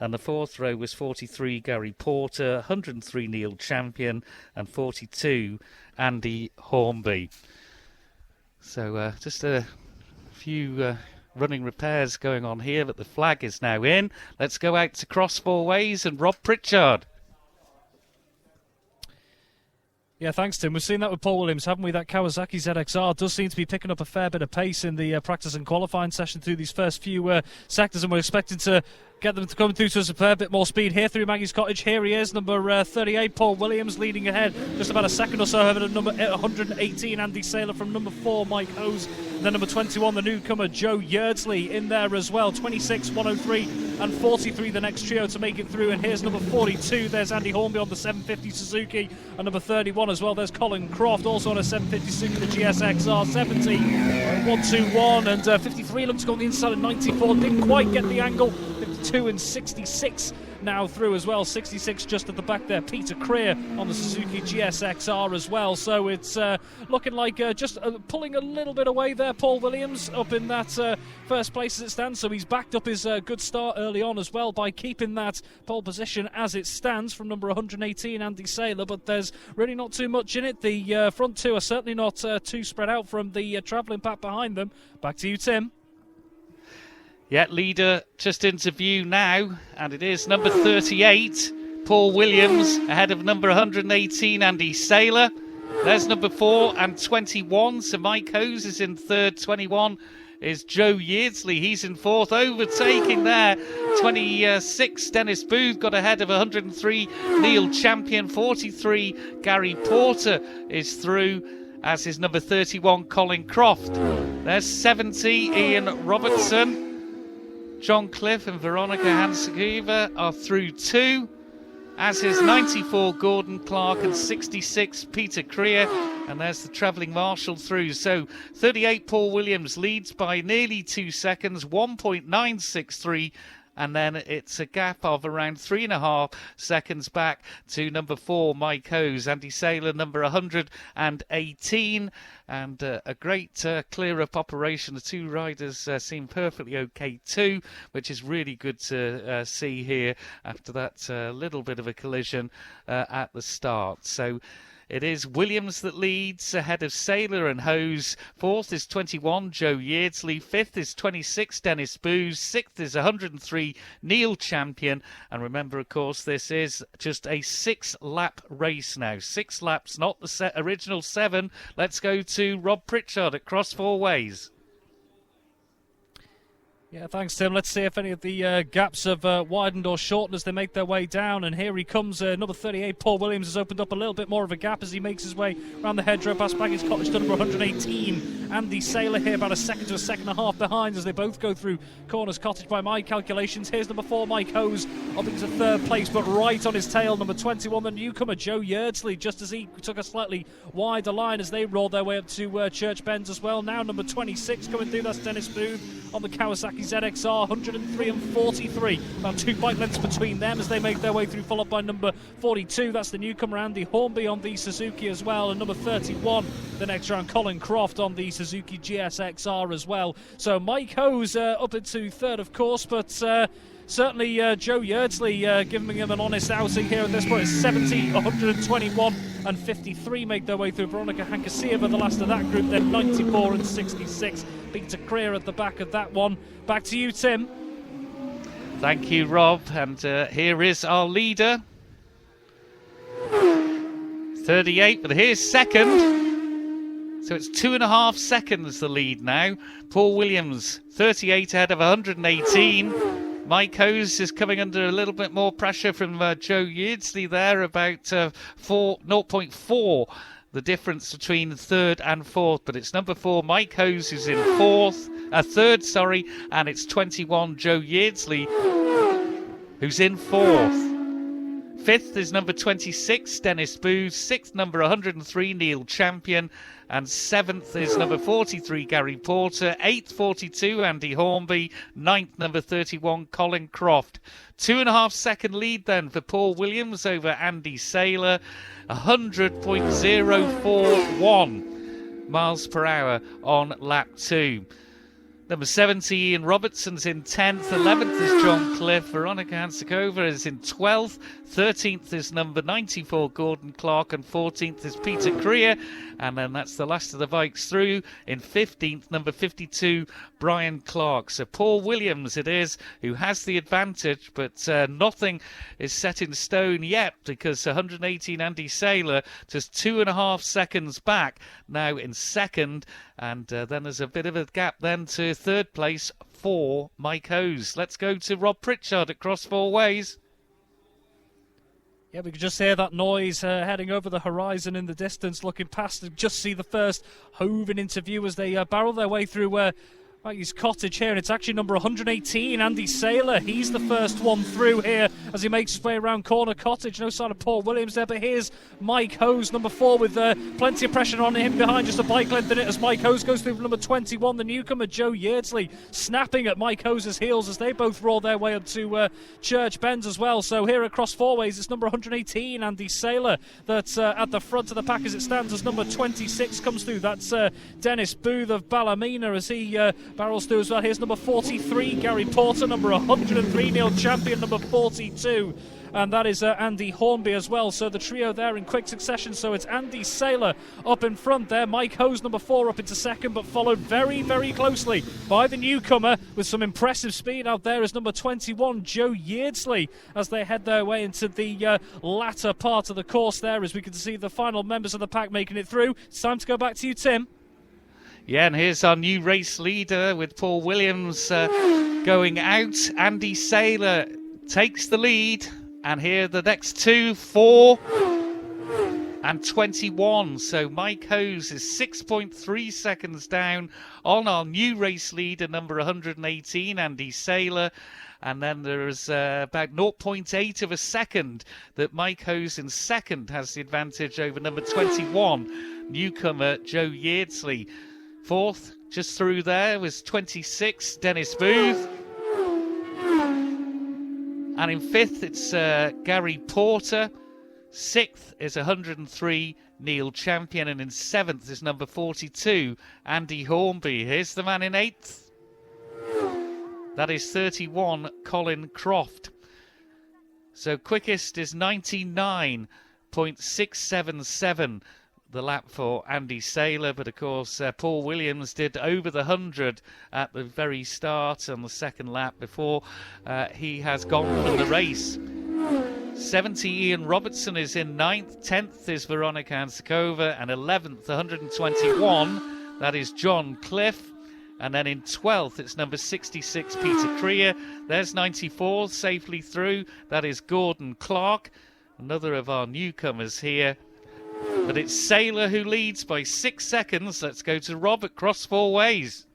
And the fourth row was 43, Gary Porter, 103, Neil Champion, and 42, Andy Hornby. So just a few running repairs going on here, but the flag is now in. Let's go out to Cross Four Ways and Rob Pritchard. Yeah, thanks, Tim. We've seen that with Paul Williams, haven't we? That Kawasaki ZXR does seem to be picking up a fair bit of pace in the practice and qualifying session through these first few sectors, and we're expecting to get them to come through to us a fair bit more speed here through Maggie's Cottage. Here he is, number 38, Paul Williams, leading ahead just about a second or so ahead of number 118, Andy Saylor, from number 4, Mike Hose. And then number 21, the newcomer, Joe Yeardsley, in there as well. 26, 103 and 43, the next trio to make it through. And here's number 42, there's Andy Hornby on the 750 Suzuki. And number 31 as well, there's Colin Croft, also on a 750 Suzuki, the GSXR 70. 121 and 53 looks to go on the inside of 94, didn't quite get the angle. 52 and 66 now through as well. 66 just at the back there, Peter Creer on the Suzuki GSXR as well. So it's looking like just pulling a little bit away there, Paul Williams up in that first place as it stands. So he's backed up his good start early on as well by keeping that pole position as it stands from number 118, Andy Saylor. But there's really not too much in it. The front two are certainly not too spread out from the travelling pack behind them. Back to you, Tim. Yeah, leader just into view now, and it is number 38, Paul Williams, ahead of number 118, Andy Saylor. There's number 4 and 21, so Mike Hose is in third. 21 is Joe Yeardsley, he's in fourth, overtaking there. 26, Dennis Booth got ahead of 103, Neil Champion. 43, Gary Porter is through, as is number 31, Colin Croft. There's 70, Ian Robertson. John Cliff and Veronica Hansakuva are through 2, as is 94, Gordon Clark, and 66, Peter Creer. And there's the travelling marshal through. So 38, Paul Williams leads by nearly 2 seconds, 1.963, And then it's a gap of around 3.5 seconds back to number 4, Mike Hose. Andy Saylor, number 118. And a great clear-up operation. The two riders seem perfectly okay too, which is really good to see here after that little bit of a collision at the start. So it is Williams that leads ahead of Saylor and Hose. 4th is 21, Joe Yeardsley. 5th is 26, Dennis Booz. 6th is 103, Neil Champion. And remember, of course, this is just a 6-lap race now. 6 laps, not the original 7. Let's go to Rob Pritchard at Cross Four Ways. Yeah, thanks, Tim. Let's see if any of the gaps have widened or shortened as they make their way down. And here he comes, number 38, Paul Williams, has opened up a little bit more of a gap as he makes his way around the hedgerow past Baggins Cottage to number 118. Andy Saylor here about a second to a second and a half behind as they both go through Corners Cottage by my calculations. Here's number 4, Mike Hose, up into 3rd place, but right on his tail, number 21, the newcomer, Joe Yeardsley, just as he took a slightly wider line as they rolled their way up to Church Bends as well. Now number 26 coming through, that's Dennis Booth on the Kawasaki ZXR, 103 and 43. About 2 bike lengths between them as they make their way through, followed by number 42. That's the newcomer Andy Hornby on the Suzuki as well. And number 31, the next round, Colin Croft on the Suzuki GSXR as well. So Mike Hose up into 3rd, of course, but certainly Joe Yeardsley giving him an honest outing here at this point. 70, 121 and 53 make their way through. Veronica Hankasieva, the last of that group, then 94 and 66. Peter Creer at the back of that one. Back to you, Tim. Thank you, Rob. And here is our leader. 38, but here's second. So it's 2.5 seconds the lead now. Paul Williams, 38 ahead of 118. Mike Hose is coming under a little bit more pressure from Joe Yeardsley there, about 0.4. The difference between 3rd and 4th, but it's number 4, Mike Hose, who's in 3rd, and it's 21, Joe Yeardsley, who's in 4th. 5th is number 26, Dennis Booth. 6th, number 103, Neil Champion. And 7th is number 43, Gary Porter. 8th, 42, Andy Hornby. 9th, number 31, Colin Croft. 2.5 second lead then for Paul Williams over Andy Saylor. 100.041 miles per hour on lap 2. Number 70, Ian Robertson's in 10th. 11th is John Cliff. Veronica Hansikova is in 12th. 13th is number 94, Gordon Clark. And 14th is Peter Creer. And then that's the last of the bikes through. In 15th, number 52, Brian Clark. So Paul Williams it is who has the advantage, but nothing is set in stone yet, because 118 Andy Saylor just 2.5 seconds back now in second. And then there's a bit of a gap then to 3rd place for Mike Hose. Let's go to Rob Pritchard at Cross Four Ways. Yeah, we could just hear that noise heading over the horizon in the distance, looking past and just see the first Hoven into view as they barrel their way through his cottage here, and it's actually number 118, Andy Saylor. He's the first one through here as he makes his way around Corner Cottage. No sign of Paul Williams there, but here's Mike Hose, number 4, with plenty of pressure on him behind, just a bike length in it as Mike Hose goes through number 21, the newcomer Joe Yeardsley, snapping at Mike Hose's heels as they both roll their way up to Church Bends as well. So here across Four Ways, it's number 118, Andy Saylor, that's at the front of the pack as it stands, as number 26 comes through. That's Dennis Booth of Ballymena as he barrels through as well. Here's number 43, Gary Porter. Number 103, Neil Champion. Number 42, and that is Andy Hornby as well. So the trio there in quick succession. So it's Andy Saylor up in front there. Mike Hose, number 4, up into second, but followed very, very closely by the newcomer with some impressive speed out there is number 21, Joe Yeardsley, as they head their way into the latter part of the course there, as we can see the final members of the pack making it through. It's time to go back to you, Tim. Yeah, and here's our new race leader with Paul Williams going out. Andy Saylor takes the lead. And here the next 2, 4 and 21. So Mike Hose is 6.3 seconds down on our new race leader, number 118, Andy Saylor. And then there's about 0.8 of a second that Mike Hose in second has the advantage over number 21, newcomer Joe Yeardsley. 4th, just through there, was 26, Dennis Booth. And in 5th, it's Gary Porter. 6th is 103, Neil Champion. And in 7th is number 42, Andy Hornby. Here's the man in 8th. That is 31, Colin Croft. So quickest is 99.677, the lap for Andy Saylor. But of course, Paul Williams did over the 100 at the very start on the second lap before he has gone from the race. 70, Ian Robertson is in 9th. 10th is Veronica Hansikova. And 11th, 121, that is John Cliff. And then in 12th, it's number 66, Peter Creer. There's 94, safely through. That is Gordon Clark, another of our newcomers here. But it's Saylor who leads by 6 seconds. Let's go to Robert, cross 4 ways.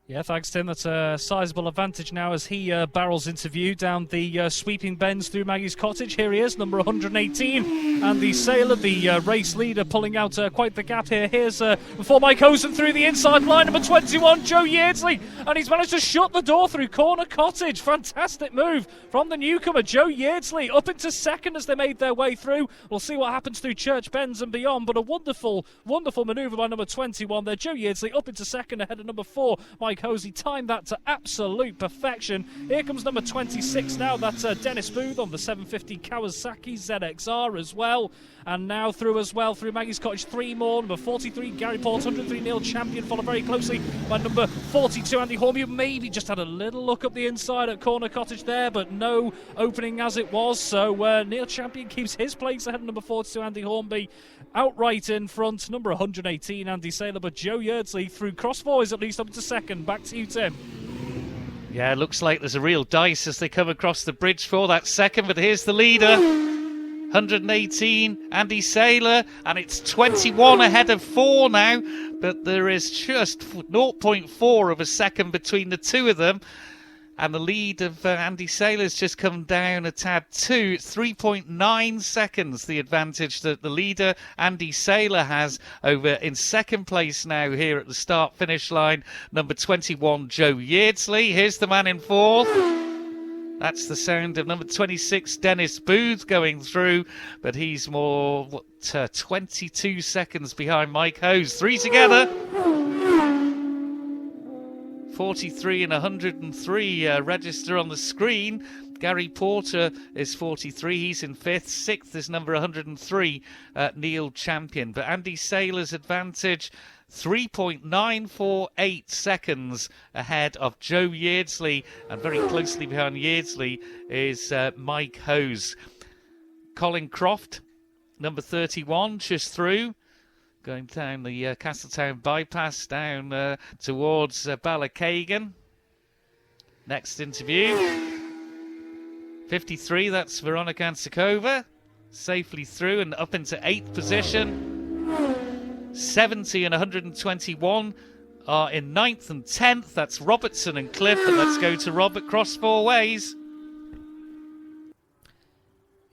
Yeah, thanks, Tim. That's a sizable advantage now as he barrels into view down the sweeping bends through Maggie's Cottage. Here he is, number 118. Andy Saylor, the race leader, pulling out quite the gap here. Here's before Mike Hosen through the inside line, number 21, Joe Yeardsley. And he's managed to shut the door through Corner Cottage. Fantastic move from the newcomer, Joe Yeardsley, up into second as they made their way through. We'll see what happens through Church Bends and beyond, but a wonderful, wonderful manoeuvre by number 21 there. Joe Yeardsley up into second ahead of number 4, Mike Hosey, timed that to absolute perfection. Here comes number 26 now. That's Dennis Booth on the 750 Kawasaki ZXR as well. And now through as well, through Maggie's Cottage, 3 more. Number 43, Gary Porter, 103, Neil Champion, followed very closely by number 42, Andy Hornby. Maybe just had a little look up the inside at Corner Cottage there, but no opening as it was. So Neil Champion keeps his place ahead of number 42, Andy Hornby. Outright in front, number 118, Andy Saylor, but Joe Yeardsley through crossboys at least up to second. Back to you, Tim. Yeah, looks like there's a real dice as they come across the bridge for that second, but here's the leader. 118, Andy Saylor, and it's 21 ahead of 4 now, but there is just 0.4 of a second between the two of them. And the lead of Andy Saylor's just come down a tad too. 3.9 seconds, the advantage that the leader, Andy Saylor, has over in second place now here at the start-finish line. Number 21, Joe Yeardsley. Here's the man in 4th. That's the sound of number 26, Dennis Booth, going through. But he's more, 22 seconds behind Mike Hose. 3 together. 43 and 103 register on the screen. Gary Porter is 43. He's in 5th. 6th is number 103, Neil Champion. But Andy Saylor's advantage, 3.948 seconds ahead of Joe Yeardsley. And very closely behind Yeardsley is Mike Hose. Colin Croft, number 31, just through. Going down the Castletown bypass down towards Ballakegan. Next interview. 53, that's Veronica Hansikova. Safely through and up into 8th position. 70 and 121 are in 9th and 10th. That's Robertson and Cliff. But let's go to Robert, cross 4 ways.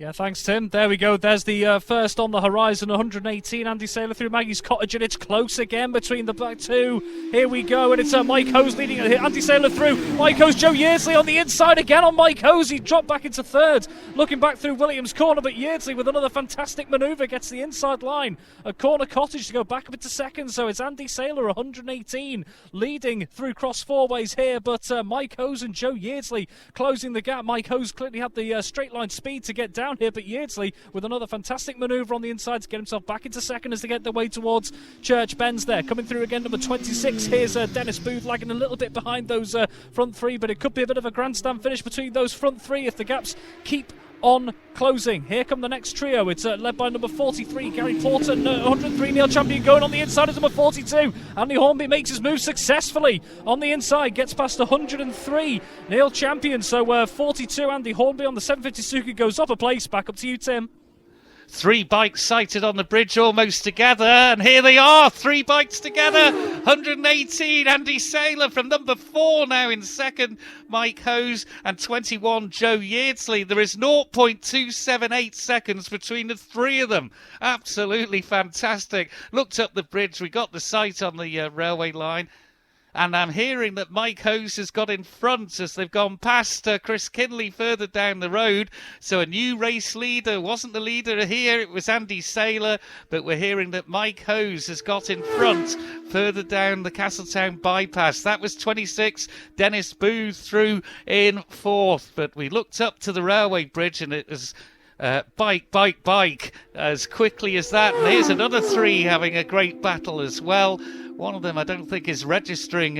Yeah, thanks, Tim. There we go. There's the first on the horizon, 118. Andy Saylor through Maggie's Cottage, and it's close again between the back two. Here we go, and it's Mike Hose leading Andy Saylor through. Mike Hose, Joe Yeardsley on the inside again on Mike Hose. He dropped back into 3rd, looking back through Williams' corner, but Yeardsley with another fantastic manoeuvre gets the inside line. A Corner Cottage to go back up into 2nd, so it's Andy Saylor, 118, leading through cross 4 ways here, but Mike Hose and Joe Yeardsley closing the gap. Mike Hose clearly had the straight line speed to get down here, but Yeardsley with another fantastic manoeuvre on the inside to get himself back into 2nd as they get their way towards Church Bends there. Coming through again, number 26. Here's Dennis Booth lagging a little bit behind those front 3, but it could be a bit of a grandstand finish between those front 3 if the gaps keep on closing. Here come the next trio. It's led by number 43, Gary Porter, 103, Neil Champion going on the inside as number 42. Andy Hornby makes his move successfully on the inside, gets past 103, Neil Champion. So 42, Andy Hornby on the 750 Suzuki goes up a place. Back up to you, Tim. 3 bikes sighted on the bridge almost together, and here they are, 3 bikes together. 118, Andy Saylor from number 4 now in 2nd, Mike Hose, and 21, Joe Yeardsley. There is 0.278 seconds between the 3 of them. Absolutely fantastic. Looked up the bridge, we got the sight on the railway line. and I'm hearing that Mike Hose has got in front as they've gone past Chris Kinley further down the road. So a new race leader. Wasn't the leader here, it was Andy Saylor, but we're hearing that Mike Hose has got in front further down the Castletown bypass. That was 26. Dennis Booth through in 4th, but we looked up to the railway bridge and it was bike as quickly as that. And here's another 3 having a great battle as well. One of them I don't think is registering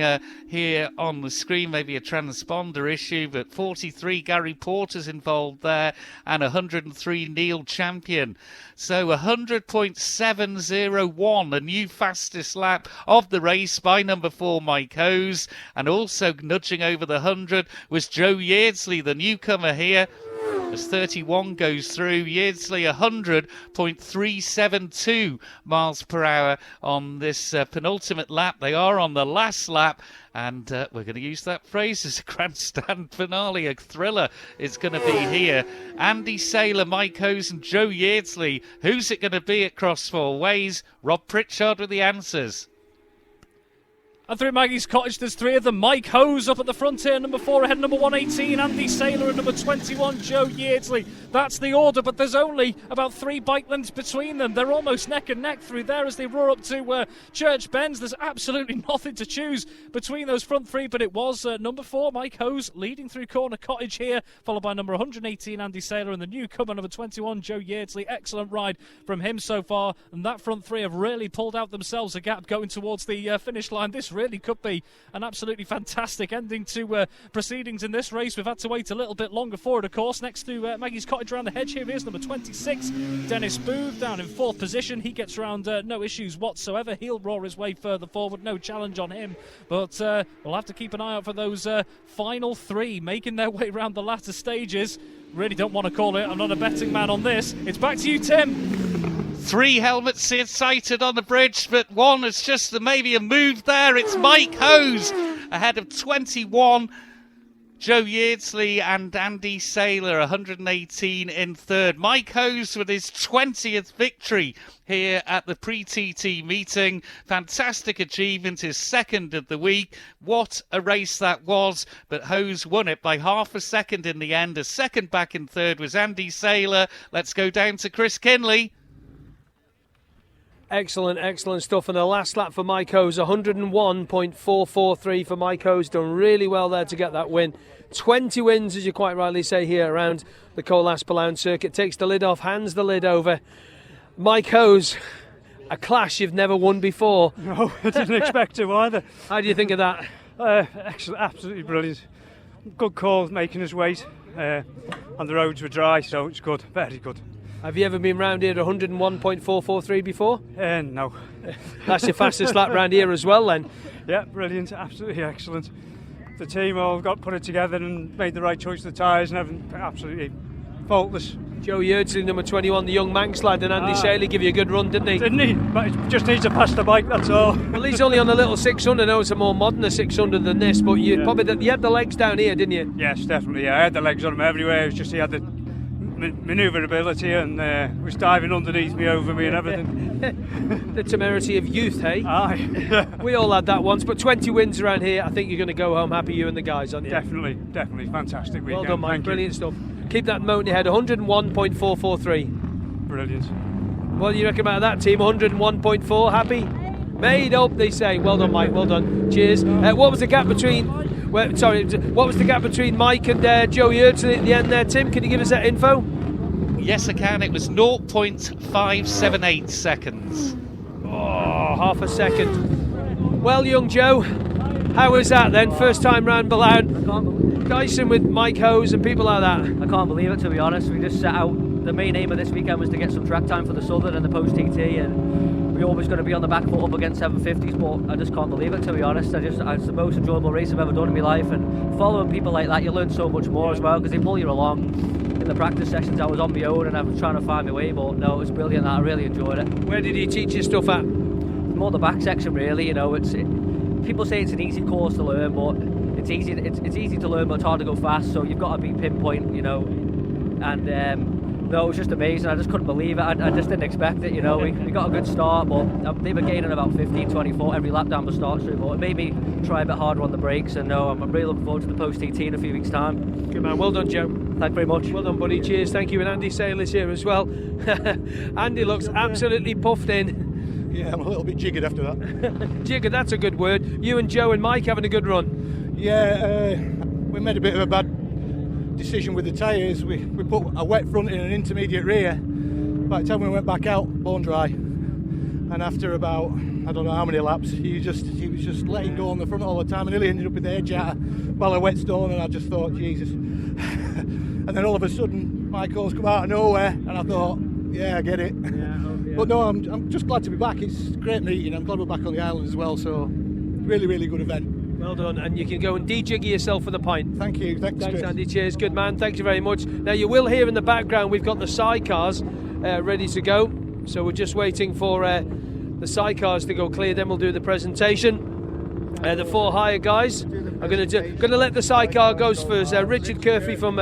here on the screen, maybe a transponder issue, but 43 Gary Porter's involved there and 103 Neil Champion. So 100.701, a new fastest lap of the race by number 4 Mike Hose, and also nudging over the 100 was Joe Yeardsley, the newcomer here. As 31 goes through, Yeardsley 100.372 miles per hour on this penultimate lap. They are on the last lap, and we're going to use that phrase as a grandstand finale. A thriller is going to be here. Andy Saylor, Mike Hose and Joe Yeardsley. Who's it going to be at Cross Four Ways? Rob Pritchard with the answers. And through Maggie's Cottage, there's 3 of them. Mike Hose up at the front here, number 4 ahead, number 118. Andy Saylor and number 21, Joe Yeardsley. That's the order, but there's only about 3 bike lengths between them. They're almost neck and neck through there as they roar up to Church Bends. There's absolutely nothing to choose between those front 3, but it was number 4, Mike Hose, leading through Corner Cottage here, followed by number 118, Andy Saylor, and the newcomer, number 21, Joe Yeardsley. Excellent ride from him so far, and that front 3 have really pulled out themselves a gap going towards the finish line. This really could be an absolutely fantastic ending to proceedings in this race. We've had to wait a little bit longer for it, of course. Next to Maggie's Cottage around the hedge here is number 26, Dennis Booth, down in 4th position. He gets around no issues whatsoever. He'll roar his way further forward, no challenge on him, but we'll have to keep an eye out for those final 3 making their way around the latter stages. Really don't want to call it. I'm not a betting man on this. It's back to you, Tim. 3 helmets sighted on the bridge, but one is just maybe a move there. It's Mike Hose ahead of 21, Joe Yeardsley and Andy Saylor, 118 in 3rd. Mike Hose with his 20th victory here at the pre-TT meeting. Fantastic achievement, his 2nd of the week. What a race that was, but Hose won it by half a second in the end. A second back in 3rd was Andy Saylor. Let's go down to Chris Kinley. Excellent stuff. And the last lap for Mike Hose, 101.443 for Mike Hose. Done really well there to get that win. 20 wins, as you quite rightly say, here around the Cole Aspeloun circuit. Takes the lid off, hands the lid over. Mike Hose, a clash you've never won before. No, I didn't expect to either. How do you think of that? Excellent, absolutely brilliant. Good call, making us wait. And the roads were dry, so it's good, very good. Have you ever been round here at 101.443 before? No. That's your fastest lap round here as well then? Yeah, brilliant, absolutely excellent. The team all got put it together and made the right choice of the tyres and everything, absolutely faultless. Joe Yeardsley, number 21, the young Manx lad, and Andy Saylor give you a good run, didn't he? Didn't he? But he just needs to pass the bike, that's all. Well, he's only on a little 600. I know it's a more modern 600 than this, but you had the legs down here, didn't you? Yes, definitely. Yeah. I had the legs on him everywhere. It was just he had the manoeuvrability and was diving underneath me, over me and everything. The temerity of youth, hey? Aye. We all had that once, but 20 wins around here. I think you're going to go home happy, you and the guys, aren't you? Definitely. Fantastic weekend. Well done, Mike. Thank Brilliant you. stuff. Keep that moat in your head, 101.443. Brilliant. What do you reckon about that, team? 101.4, happy? Made up, they say. Well done, Mike, well done. Cheers. What was the gap between... what was the gap between Mike and Joe Yeardsley at the end there, Tim? Can you give us that info? Yes, I can. It was 0.578 seconds. Oh, half a second. Well, young Joe, how was that then? First time round Ballown. Dyson with Mike Hose and people like that. I can't believe it, to be honest. We just set out. The main aim of this weekend was to get some track time for the Southern and the post-TT, and we're always going to be on the back foot up against 750s, but I just can't believe it, to be honest. It's the most enjoyable race I've ever done in my life, and following people like that, you learn so much more as well, because they pull you along. In the practice sessions I was on my own and I was trying to find my way, but no, it was brilliant. I really enjoyed it. Where did he teach you stuff at? More the back section, really. You know, people say it's an easy course to learn, but it's easy to learn, but it's hard to go fast. So you've got to be pinpoint, you know. And No, it was just amazing. I just couldn't believe it. I just didn't expect it, you know. We got a good start, but they were gaining about 15, 24 every lap down the start straight. But it made me try a bit harder on the brakes, and no, I'm really looking forward to the post-TT in a few weeks' time. Good man. Well done, Joe. Thank you very much. Well done, buddy. Cheers. Thank you. And Andy Sale is here as well. Andy looks absolutely puffed in. Yeah, I'm a little bit jiggered after that. Jiggered, that's a good word. You and Joe and Mike having a good run. Yeah, we made a bit of a bad decision with the tyres. We put a wet front in an intermediate rear. By the time we went back out, bone dry. And after about, I don't know how many laps, he was just letting go on the front all the time. I nearly ended up with the edge out of Bala Whetstone, and I just thought, Jesus. And then all of a sudden, Michael's come out of nowhere, and I thought, yeah, I get it. But no, I'm just glad to be back. It's a great meeting. I'm glad we're back on the island as well. So, really, really good event. Well done, and you can go and de-jiggy yourself for the pint. Thank you. Thanks Chris. Andy. Cheers. Good man. Thank you very much. Now, you will hear in the background we've got the sidecars ready to go. So we're just waiting for the sidecars to go clear. Then we'll do the presentation. The 4 hire guys are going to let the sidecar goes first. Richard Curfey from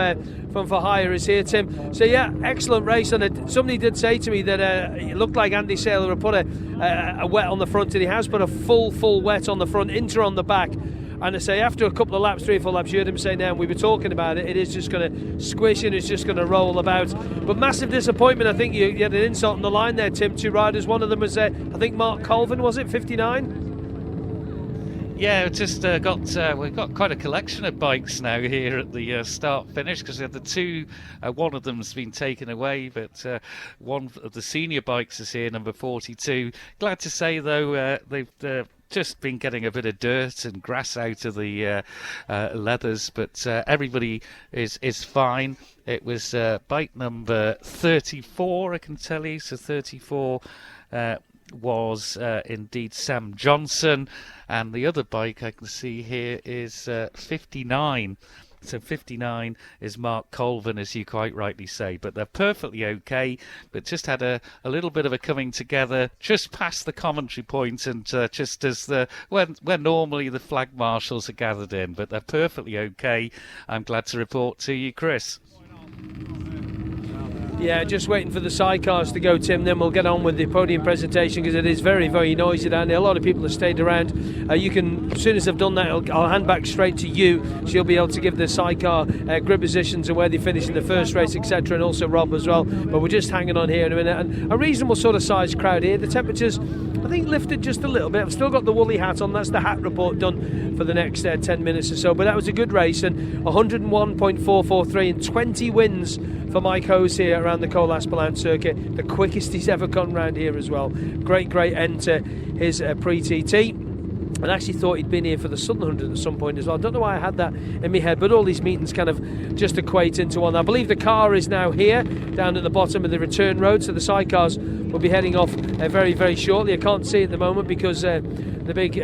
For Hire is here, Tim. So yeah, excellent race. And somebody did say to me that it looked like Andy Saylor had put a wet on the front, and he has put a full wet on the front, Inter on the back. And I say after a couple of laps, 3 or 4 laps, you heard him say now, and we were talking about it, it is just going to squish and it's just going to roll about. But massive disappointment. I think you had an insult on the line there, Tim. 2 riders. One of them was, I think, Mark Colvin, was it? 59? Yeah, just we've got quite a collection of bikes now here at the start-finish, because we had the 2, one of them's been taken away, but one of the senior bikes is here, number 42. Glad to say, though, they've just been getting a bit of dirt and grass out of the leathers, but everybody is fine. It was bike number 34, I can tell you, so 34 was indeed Sam Johnson, and the other bike I can see here is 59. So 59 is Mark Colvin, as you quite rightly say, but they're perfectly okay, but just had a little bit of a coming together just past the commentary point, and just as when normally the flag marshals are gathered in, but they're perfectly okay. I'm glad to report to you, Chris. Yeah, just waiting for the sidecars to go, Tim. Then we'll get on with the podium presentation, because it is very, very noisy down there. A lot of people have stayed around. You can, as soon as I've done that, I'll hand back straight to you, so you'll be able to give the sidecar grid positions and where they finish in the first race, etc., and also Rob as well. But we're just hanging on here in a minute, and a reasonable sort of size crowd here. The temperatures, I think, lifted just a little bit. I've still got the woolly hat on. That's the hat report done for the next 10 minutes or so. But that was a good race, and 101.443 and 20 wins for Mike Hose here around the Cole Aspelin circuit. The quickest he's ever gone round here as well. Great end to his pre-TT. And I actually thought he'd been here for the Southern 100 at some point as well. I don't know why I had that in my head, but all these meetings kind of just equate into one. I believe the car is now here, down at the bottom of the return road, so the sidecars will be heading off very, very shortly. I can't see at the moment because the big,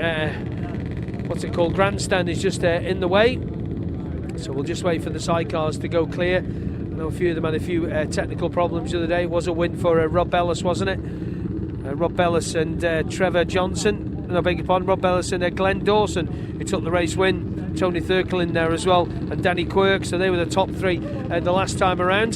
what's it called, grandstand is just in the way. So we'll just wait for the sidecars to go clear. I know a few of them had a few technical problems the other day. It was a win for Rob Bellis, wasn't it? Rob Bellis and Trevor Johnson. No, I beg your pardon, Rob Bellis and Glenn Dawson, who took the race win. Tony Thurkel in there as well, and Danny Quirk. So they were the top 3 the last time around.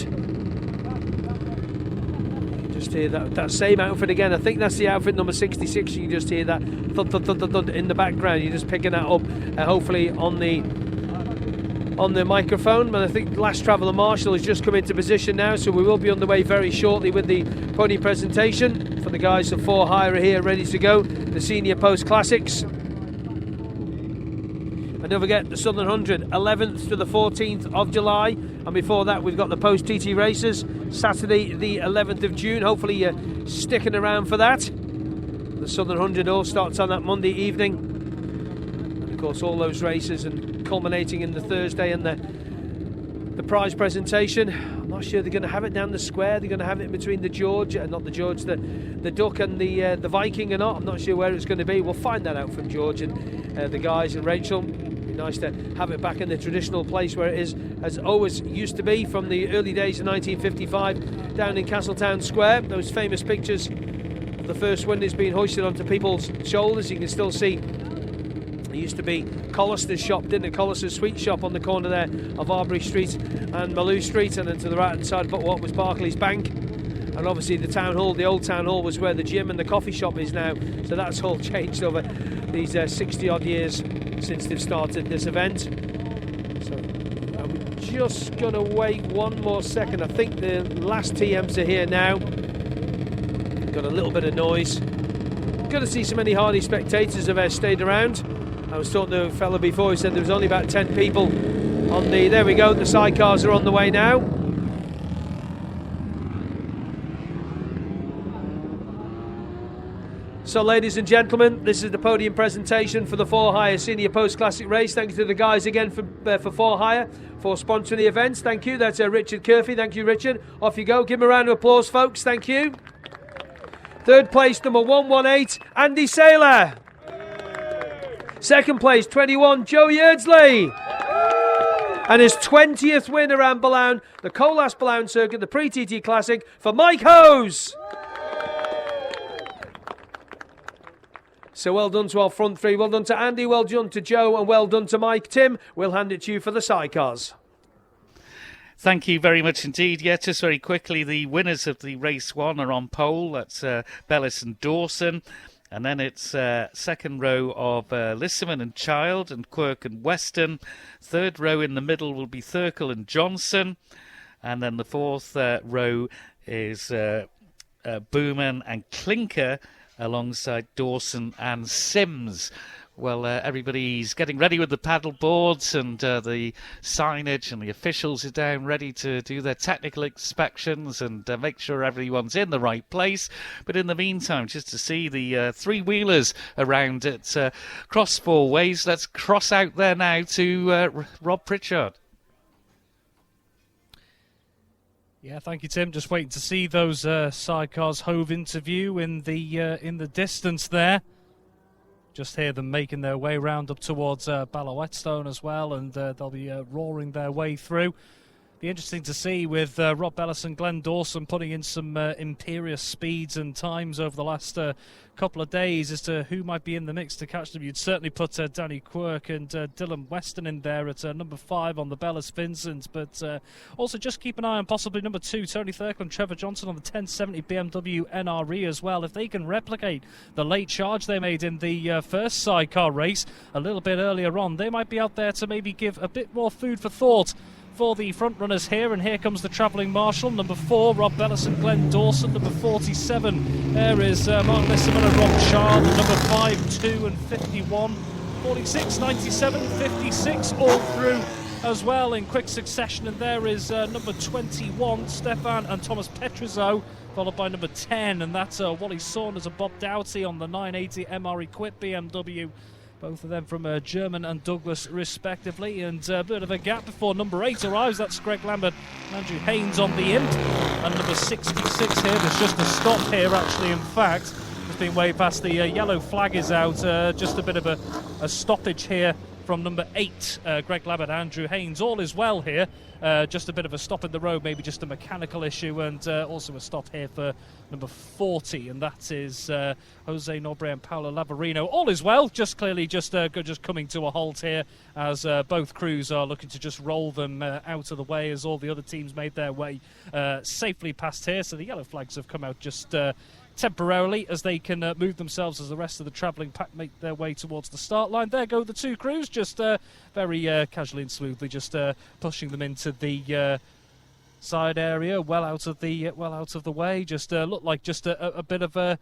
Just hear that same outfit again. I think that's the outfit number 66. You can just hear that thud, thud, thud, thud, thud in the background. You're just picking that up, hopefully on the microphone. But I think Last Traveller Marshall has just come into position now, so we will be on the way very shortly with the pony presentation for the guys of For Hire here ready to go, the Senior Post Classics. And don't forget the Southern 100, 11th to the 14th of July, and before that we've got the Post TT races, Saturday the 11th of June. Hopefully you're sticking around for that. The Southern 100 all starts on that Monday evening, and of course all those races, and culminating in the Thursday and the prize presentation. I'm not sure they're going to have it down the square. They're going to have it in between the George, not the George, the Duck and the Viking or not. I'm not sure where it's going to be. We'll find that out from George and the guys and Rachel. It'd be nice to have it back in the traditional place where it is, as always used to be from the early days of 1955, down in Castletown Square. Those famous pictures of the first winners being hoisted onto people's shoulders. You can still see used to be Collister's shop, didn't it? Collister's sweet shop on the corner there of Arbery Street and Maloo Street, and then to the right hand side but what was Barclays Bank. And obviously the town hall, the old town hall, was where the gym and the coffee shop is now. So that's all changed over these 60 odd years since they've started this event. So I'm just going to wait one more second. I think the last TMs are here now. Got a little bit of noise. Good to see so many hardy spectators have stayed around. I was talking to a fella before, he said there was only about 10 people on the... There we go, the sidecars are on the way now. So ladies and gentlemen, this is the podium presentation for the For Hire Senior Post Classic Race. Thank you to the guys again for For Hire for sponsoring the events. Thank you. That's Richard Curfey. Thank you, Richard. Off you go. Give him a round of applause, folks. Thank you. Third place, number 118, Andy Saylor. Second place, 21, Joe Yeardsley. And his 20th win around Ballown, the Colas Ballown Circuit, the Pre-TT Classic, for Mike Hose. So well done to our front three. Well done to Andy, well done to Joe, and well done to Mike. Tim, we'll hand it to you for the sidecars. Thank you very much indeed. Yeah, just very quickly, the winners of the race one are on pole. That's Bellis and Dawson. And then it's second row of Lissaman and Child and Quirk and Weston. Third row in the middle will be Thurkel and Johnson. And then the fourth row is Booman and Clinker alongside Dawson and Sims. Well, everybody's getting ready with the paddle boards and the signage, and the officials are down ready to do their technical inspections and make sure everyone's in the right place. But in the meantime, just to see the three-wheelers around at Cross Four Ways, let's cross out there now to Rob Pritchard. Yeah, thank you, Tim. Just waiting to see those sidecars hove into view in the distance there. Just hear them making their way round up towards Ballawhetstone as well, and they'll be roaring their way through. Be interesting to see with Rob Bellis and Glenn Dawson putting in some imperious speeds and times over the last couple of days as to who might be in the mix to catch them. You'd certainly put Danny Quirk and Dylan Weston in there at number 5 on the Bellis Vincent, but also just keep an eye on possibly number 2, Tony Thurkel and Trevor Johnson on the 1070 BMW NRE as well. If they can replicate the late charge they made in the first sidecar race a little bit earlier on, they might be out there to maybe give a bit more food for thought for the front runners here. And here comes the travelling marshal, number 4, Rob Bellis and Glenn Dawson. Number 47, there is Mark Lissaman and Rob Child. Number 5, 2 and 51, 46, 97, 56, all through as well in quick succession. And there is number 21, Stefan and Thomas Petrizo, followed by number 10, and that's Wally Saunders and Bob Doughty on the 980 MR equipped BMW. Both of them from German and Douglas, respectively. And a bit of a gap before number 8 arrives. That's Greg Lambert and Andrew Haynes on the Imp. And number 66 here. There's just a stop here, actually, in fact. It's been way past the yellow flag is out. Just a bit of a stoppage here from number 8, Greg Lambert, Andrew Haynes. All is well here. Just a bit of a stop in the road, maybe just a mechanical issue, and also a stop here for number 40, and that is Jose Nobre and Paolo Lavarino. All is well, just clearly just coming to a halt here as both crews are looking to just roll them out of the way as all the other teams made their way safely past here. So the yellow flags have come out just temporarily as they can move themselves as the rest of the travelling pack make their way towards the start line. There go the two crews, just very casually and smoothly, just pushing them into the side area, well out of the way. Just looked like just a bit of a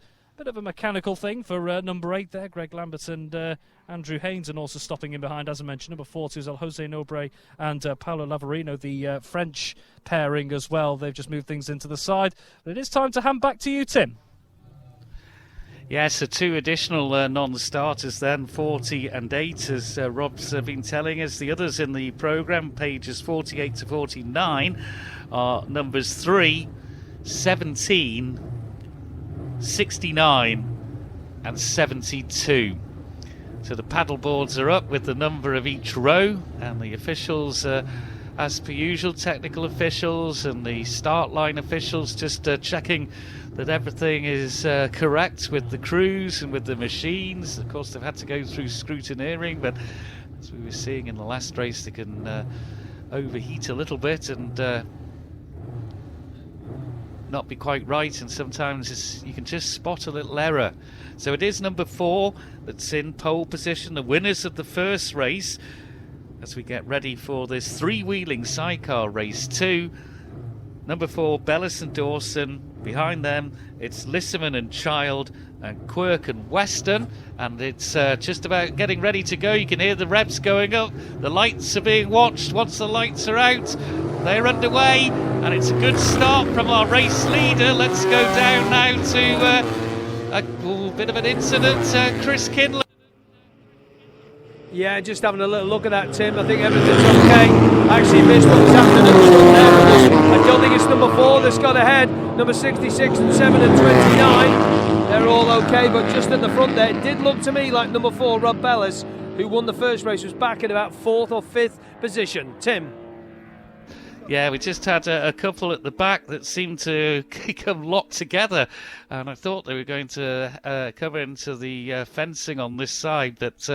mechanical thing for number 8 there, Greg Lambert and Andrew Haynes, and also stopping in behind, as I mentioned, number 40 is Jose Nobre and Paolo Lavarino, the French pairing as well. They've just moved things into the side. But it is time to hand back to you, Tim. Yes, so 2 additional non-starters then, 40 and 8, as Rob's been telling us. The others in the programme, pages 48 to 49, are numbers 3, 17, 69 and 72. So the paddle boards are up with the number of each row, and the officials as per usual, technical officials and the start line officials just checking that everything is correct with the crews and with the machines. Of course, they've had to go through scrutineering, but as we were seeing in the last race, they can overheat a little bit and not be quite right, and sometimes you can just spot a little error. So it is number 4 that's in pole position, the winners of the first race, as we get ready for this three-wheeling Sidecar Race 2. Number 4, Bellis and Dawson. Behind them, it's Lissaman and Child and Quirk and Weston. And it's just about getting ready to go. You can hear the revs going up. The lights are being watched. Once the lights are out, they're underway. And it's a good start from our race leader. Let's go down now to a bit of an incident. Chris Kinley. Yeah, just having a little look at that, Tim. I think everything's okay. I actually missed what was happening at the front there, because I don't think it's number 4 that's got ahead. Number 66 and 7 and 29. They're all okay, but just at the front there, it did look to me like number 4, Rob Bellis, who won the first race, was back in about 4th or 5th position. Tim? Yeah, we just had a couple at the back that seemed to come locked together, and I thought they were going to come into the fencing on this side, but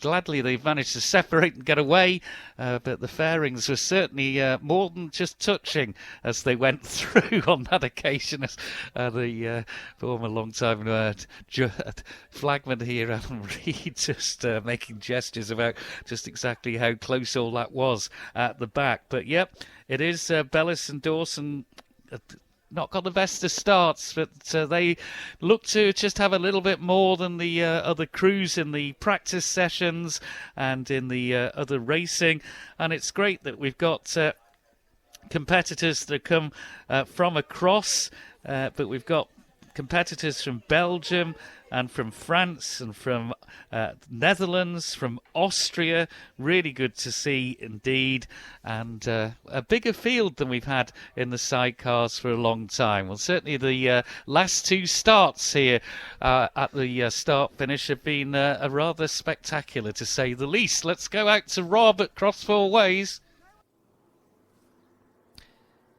gladly they've managed to separate and get away, but the fairings were certainly more than just touching as they went through on that occasion, as the former long-time flagman here, Alan Reid, just making gestures about just exactly how close all that was at the back. But yep, it is Bellis and Dawson, not got the best of starts, but they look to just have a little bit more than the other crews in the practice sessions and in the other racing. And it's great that we've got competitors that come from across, but we've got competitors from Belgium and from France and from Netherlands, from Austria. Really good to see indeed, and a bigger field than we've had in the sidecars for a long time. Well, certainly the last 2 starts here at the start-finish have been a rather spectacular, to say the least. Let's go out to Rob at Cross Four Ways.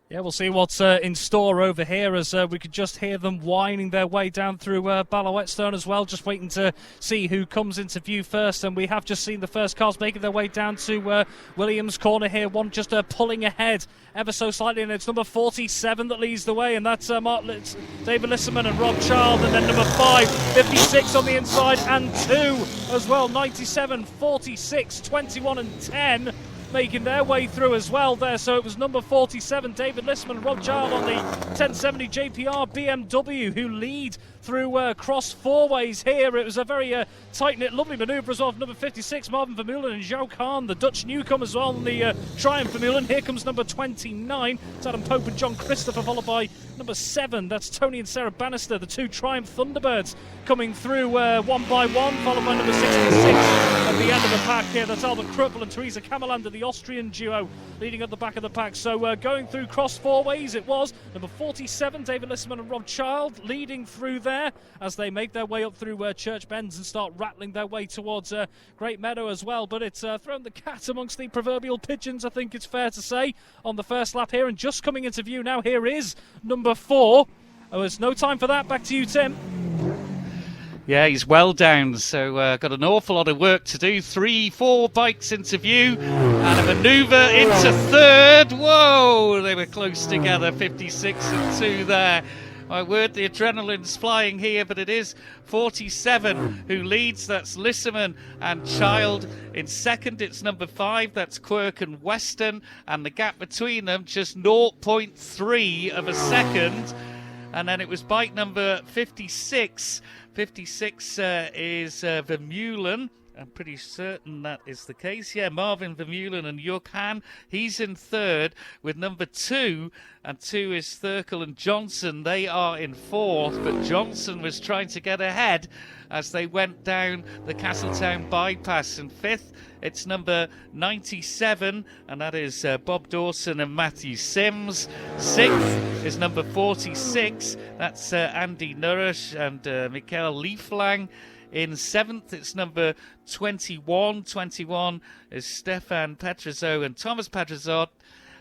Yeah, we'll see what's in store over here, as we could just hear them winding their way down through Ballawhetstone as well, just waiting to see who comes into view first. And we have just seen the first cars making their way down to Williams' corner here, one just pulling ahead ever so slightly, and it's number 47 that leads the way, and that's David Lissaman and Rob Child, and then number 5, 56 on the inside, and 2 as well, 97, 46, 21 and 10. Making their way through as well there. So it was number 47, David Lissaman and Rob Child on the 1070 JPR BMW who lead through Cross Four Ways here. It was a very tight-knit, lovely manoeuvre as well. Number 56, Marvin Vermeulen, and Zhou Khan, the Dutch newcomer as well, on the Triumph Vermeulen. Here comes number 29, it's Adam Pope and John Christopher, followed by number 7, that's Tony and Sarah Bannister, the 2 Triumph Thunderbirds coming through one by one, followed by number 66 at the end of the pack here. That's Albert Kruppel and Teresa Kammerlander, the Austrian duo, leading at the back of the pack. So going through Cross Four Ways, it was number 47, David Lissaman and Rob Child, leading through there as they make their way up through Church Bends and start rattling their way towards Great Meadow as well. But it's thrown the cat amongst the proverbial pigeons, I think it's fair to say, on the first lap here. And just coming into view now, here is number 4. Oh, there's no time for that. Back to you, Tim. Yeah, he's well down, so got an awful lot of work to do. 3-4 bikes into view, and a manoeuvre into third. Whoa, they were close together, 56 and 2 there. My word, the adrenaline's flying here, but it is 47 who leads. That's Lissaman and Child. In second, it's number 5. That's Quirk and Weston. And the gap between them, just 0.3 of a second. And then it was bike number 56. 56 is Vermeulen. I'm pretty certain that is the case. Yeah, Marvin Vermeulen and Johan. He's in third with number 2, and 2 is Thurkel and Johnson. They are in fourth, but Johnson was trying to get ahead as they went down the Castletown bypass. In fifth, it's number 97, and that is Bob Dawson and Matthew Sims. Sixth is number 46. That's Andy Nourish and Mikael Lieflang. In 7th, it's number 21. 21 is Stefan Petrozot and Thomas Petrozot.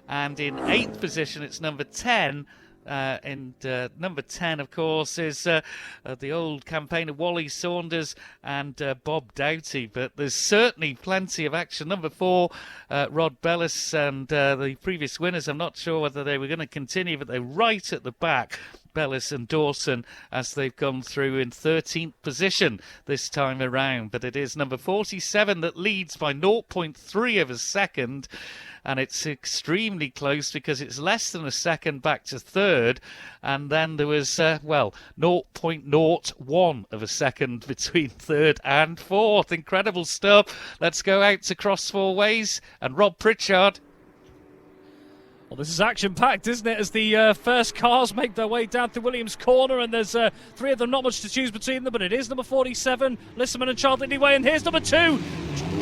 And in 8th position, it's number 10. Number 10, of course, is the old campaigner Wally Saunders and Bob Doughty. But there's certainly plenty of action. Number 4, Rod Bellis, and the previous winners, I'm not sure whether they were going to continue, but they're right at the back. Bellis and Dawson, as they've gone through in 13th position this time around. But it is number 47 that leads by 0.3 of a second. And it's extremely close because it's less than a second back to third. And then there was, 0.01 of a second between third and fourth. Incredible stuff. Let's go out to Cross Four Ways and Rob Pritchard. Well, this is action-packed, isn't it, as the first cars make their way down through Williams Corner, and there's 3 of them, not much to choose between them, but it is number 47, Lisserman and Child anyway, and here's number 2,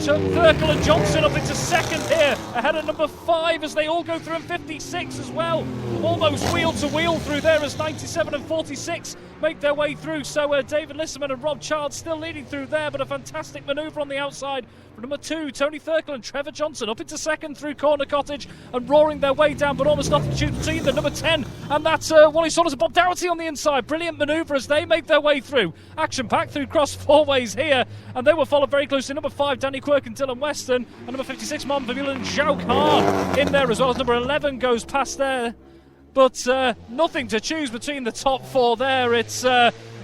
Thurkel and Johnson up into second here, ahead of number 5 as they all go through in 56 as well, almost wheel-to-wheel through there as 97 and 46 make their way through, so David Lisserman and Rob Child still leading through there, but a fantastic manoeuvre on the outside for number 2, Tony Thurkel and Trevor Johnson up into second through Corner Cottage and roaring their way down, but almost nothing to choose between them. Number 10, and that's Wally Saunders and Bob Dougherty on the inside. Brilliant manoeuvre as they make their way through. Action-packed through Cross Four Ways here, and they were followed very closely. Number 5, Danny Quirk and Dylan Weston, and number 56, Marvin Vermeulen and Zhao Khan in there as well as number 11 goes past there. But nothing to choose between the top 4 there. It's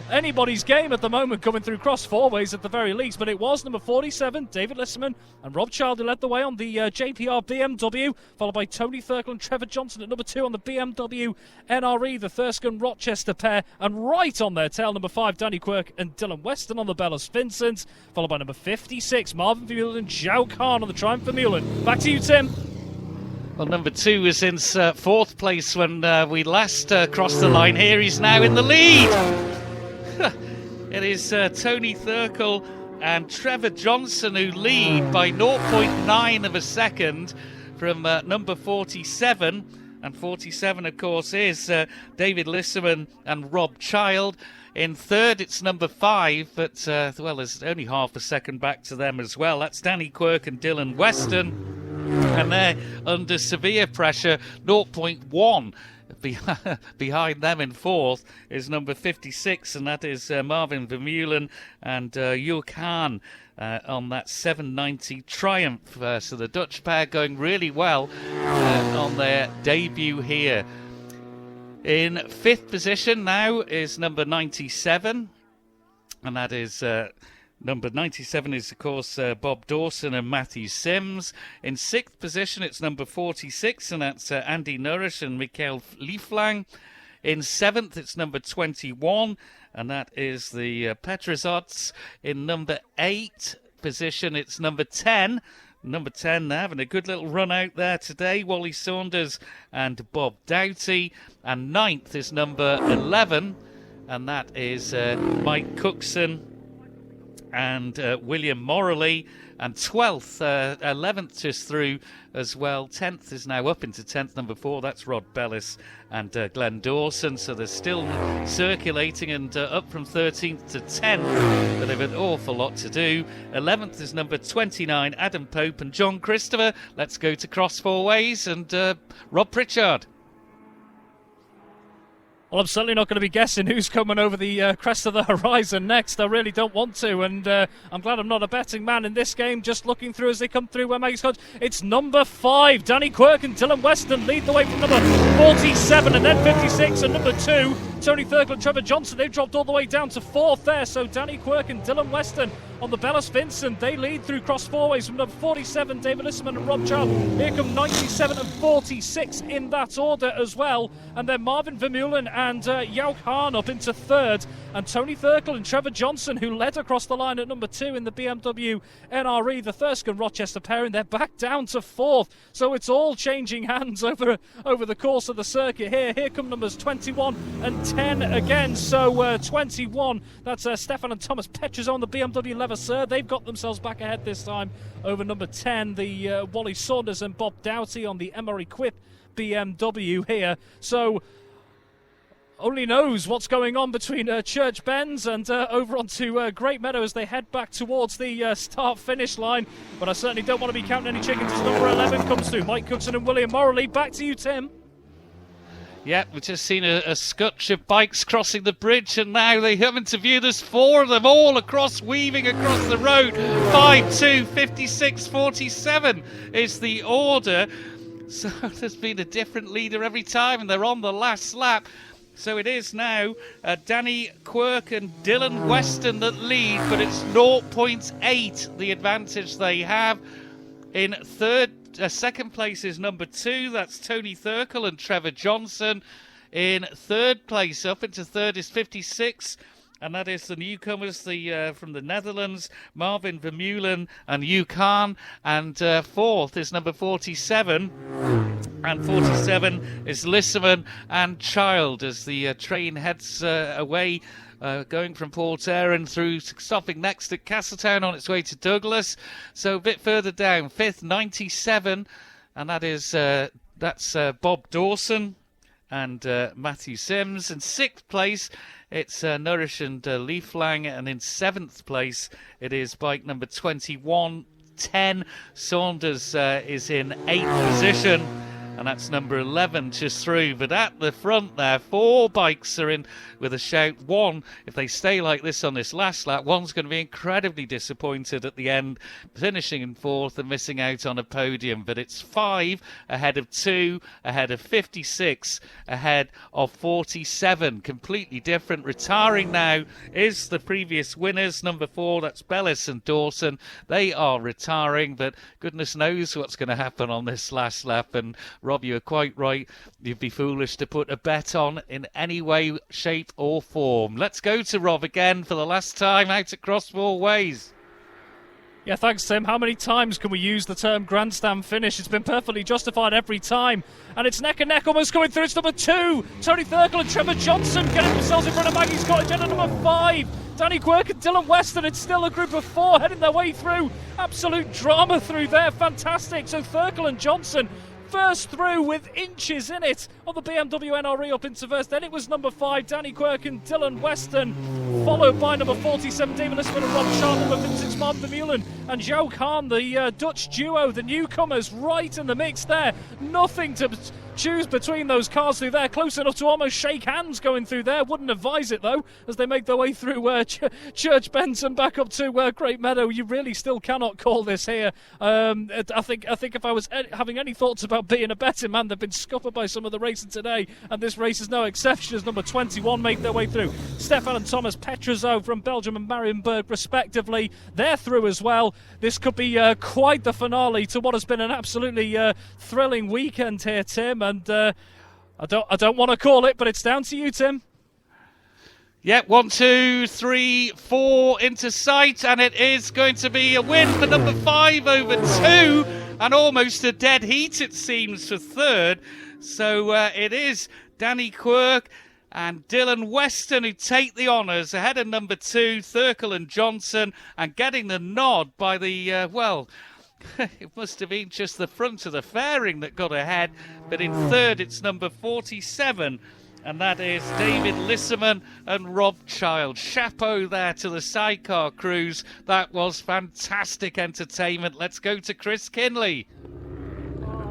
anybody's game at the moment coming through Cross Four Ways at the very least, but it was number 47, David Lisserman and Rob Child who led the way on the JPR BMW, followed by Tony Thurkel and Trevor Johnson at number 2 on the BMW NRE, the Thurston Rochester pair, and right on their tail, number 5, Danny Quirk and Dylan Weston on the Bellas Vincent, followed by number 56, Marvin Vermeulen and Zhao Khan on the Triumph Vermeulen. Back to you, Tim. Well, number 2 was in 4th place when we last crossed the line. Here he's now in the lead. It is Tony Thurkel and Trevor Johnson who lead by 0.9 of a second from number 47. And 47, of course, is David Lisserman and Rob Child. In 3rd, it's number 5, but, there's only half a second back to them as well. That's Danny Quirk and Dylan Weston. And they're under severe pressure, 0.1. Behind them in 4th is number 56, and that is Marvin Vermeulen and Yu Khan on that 790 Triumph. So the Dutch pair going really well on their debut here. In 5th position now is number 97, and that is... Number 97 is, of course, Bob Dawson and Matthew Sims. In 6th position, it's number 46, and that's Andy Nourish and Mikael Lieflang. In 7th, it's number 21, and that is the Petrozots. In number 8 position, it's number 10. Number 10, they're having a good little run out there today. Wally Saunders and Bob Doughty. And 9th is number 11, and that is Mike Cookson and William Morley, and 12th, 11th just through as well. 10th is now up into 10th, number 4, that's Rod Bellis and Glenn Dawson, so they're still circulating and up from 13th to 10th, but they've an awful lot to do. 11th is number 29, Adam Pope and John Christopher. Let's go to Cross Four Ways and Rob Pritchard. Well, I'm certainly not going to be guessing who's coming over the crest of the horizon next. I really don't want to, and I'm glad I'm not a betting man in this game. Just looking through as they come through where Maggie's Cottage. It's number 5, Danny Quirk and Dylan Weston lead the way from number 47, and then 56, and number 2, Tony Thurkel and Trevor Johnson. They've dropped all the way down to 4th there, so Danny Quirk and Dylan Weston on the Bellas Vincent. They lead through Cross Four Ways from number 47, David Lisserman and Rob Child. Here come 97 and 46 in that order as well. And then Marvin Vermeulen and Yao Khan up into 3rd. And Tony Thurkel and Trevor Johnson, who led across the line at number 2 in the BMW NRE, the Thurston Rochester pairing, they're back down to 4th. So it's all changing hands over the course of the circuit here. Here come numbers 21 and 10 again. So 21, that's Stefan and Thomas Petrozot on the BMW Levasseur. They've got themselves back ahead this time over number 10, the Wally Saunders and Bob Doughty on the Emery Quip BMW here. So only knows what's going on between Church Bends and over onto Great Meadow as they head back towards the start-finish line. But I certainly don't want to be counting any chickens as number 11 comes through. Mike Cookson and William Morley. Back to you, Tim. Yeah, we've just seen a scutch of bikes crossing the bridge, and now they have interviewed. There's 4 of them all weaving across the road. 5, 2, 56, 47 is the order. So there's been a different leader every time, and they're on the last lap. So it is now Danny Quirk and Dylan Weston that lead, but it's 0.8 the advantage they have. In second place is number 2, that's Tony Thurkel and Trevor Johnson. In third place, up into third, is 56, and that is the newcomers from the Netherlands, Marvin Vermeulen and Hugh Kahn. And fourth is number 47, and 47 is Lisserman and Child as the train heads away. Going from Port Erin through, stopping next at Castletown on its way to Douglas. So a bit further down, 5th, 97, and that's Bob Dawson and Matthew Sims. In 6th place, it's Nourish and Leaf Lang, and in 7th place, it is bike number 2110. Saunders is in 8th position. And that's number 11 just through. But at the front there, 4 bikes are in with a shout. One, if they stay like this on this last lap, one's going to be incredibly disappointed at the end, finishing in 4th and missing out on a podium. But it's 5 ahead of 2, ahead of 56, ahead of 47. Completely different. Retiring now is the previous winners. Number 4, that's Bellis and Dawson. They are retiring, but goodness knows what's going to happen on this last lap. And Rob, you are quite right. You'd be foolish to put a bet on in any way, shape or form. Let's go to Rob again for the last time out at Crossmore Ways. Yeah, thanks, Tim. How many times can we use the term grandstand finish? It's been perfectly justified every time. And it's neck and neck almost coming through. It's number 2. Tony Thurkel and Trevor Johnson getting themselves in front of Maggie's Cottage. And number 5, Danny Quirk and Dylan Weston. It's still a group of 4 heading their way through. Absolute drama through there. Fantastic. So Thurkel and Johnson first through with inches in it on the BMW NRE up into first. Then it was number 5, Danny Quirk and Dylan Weston, followed by number 47, David Lisman and Rob Sharp, number 56, Martin Vermeulen and Joe Kahn, the Dutch duo, the newcomers right in the mix there. Nothing to choose between those cars through there. Close enough to almost shake hands going through there. Wouldn't advise it though, as they make their way through Church Benton back up to Great Meadow. You really still cannot call this here. I think if I was having any thoughts about being a betting man, they've been scuppered by some of the racing today, and this race is no exception as number 21 make their way through. Stefan and Thomas Petrozo from Belgium and Marienburg respectively, they're through as well. This could be quite the finale to what has been an absolutely thrilling weekend here, Tim. And I don't want to call it, but it's down to you, Tim. Yeah, 1, 2, 3, 4 into sight, and it is going to be a win for number 5 over 2, and almost a dead heat, it seems, for third. So it is Danny Quirk and Dylan Weston who take the honours ahead of number 2, Thurkel and Johnson, and getting the nod by the, it must have been just the front of the fairing that got ahead, but in third it's number 47, and that is David Lisserman and Rob Child. Chapeau there to the Sidecar crews. That was fantastic entertainment. Let's go to Chris Kinley.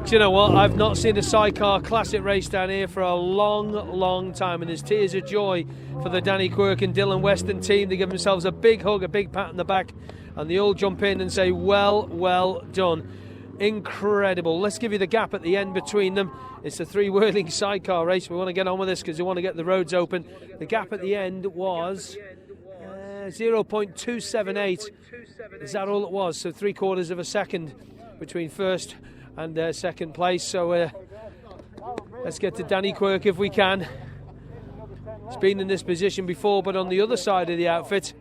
Do you know what? I've not seen a Sidecar Classic race down here for a long time, and there's tears of joy for the Danny Quirk and Dylan Weston team. They give themselves a big hug, a big pat on the back, and they all jump in and say, well done. Incredible. Let's give you the gap at the end between them. It's a 3-whirling sidecar race. We want to get on with this because we want to get the roads open. The gap at the end was 0.278. Is that all it was? So 3/4 of a second between first and second place. So let's get to Danny Quirk if we can. He's been in this position before, but on the other side of the outfit.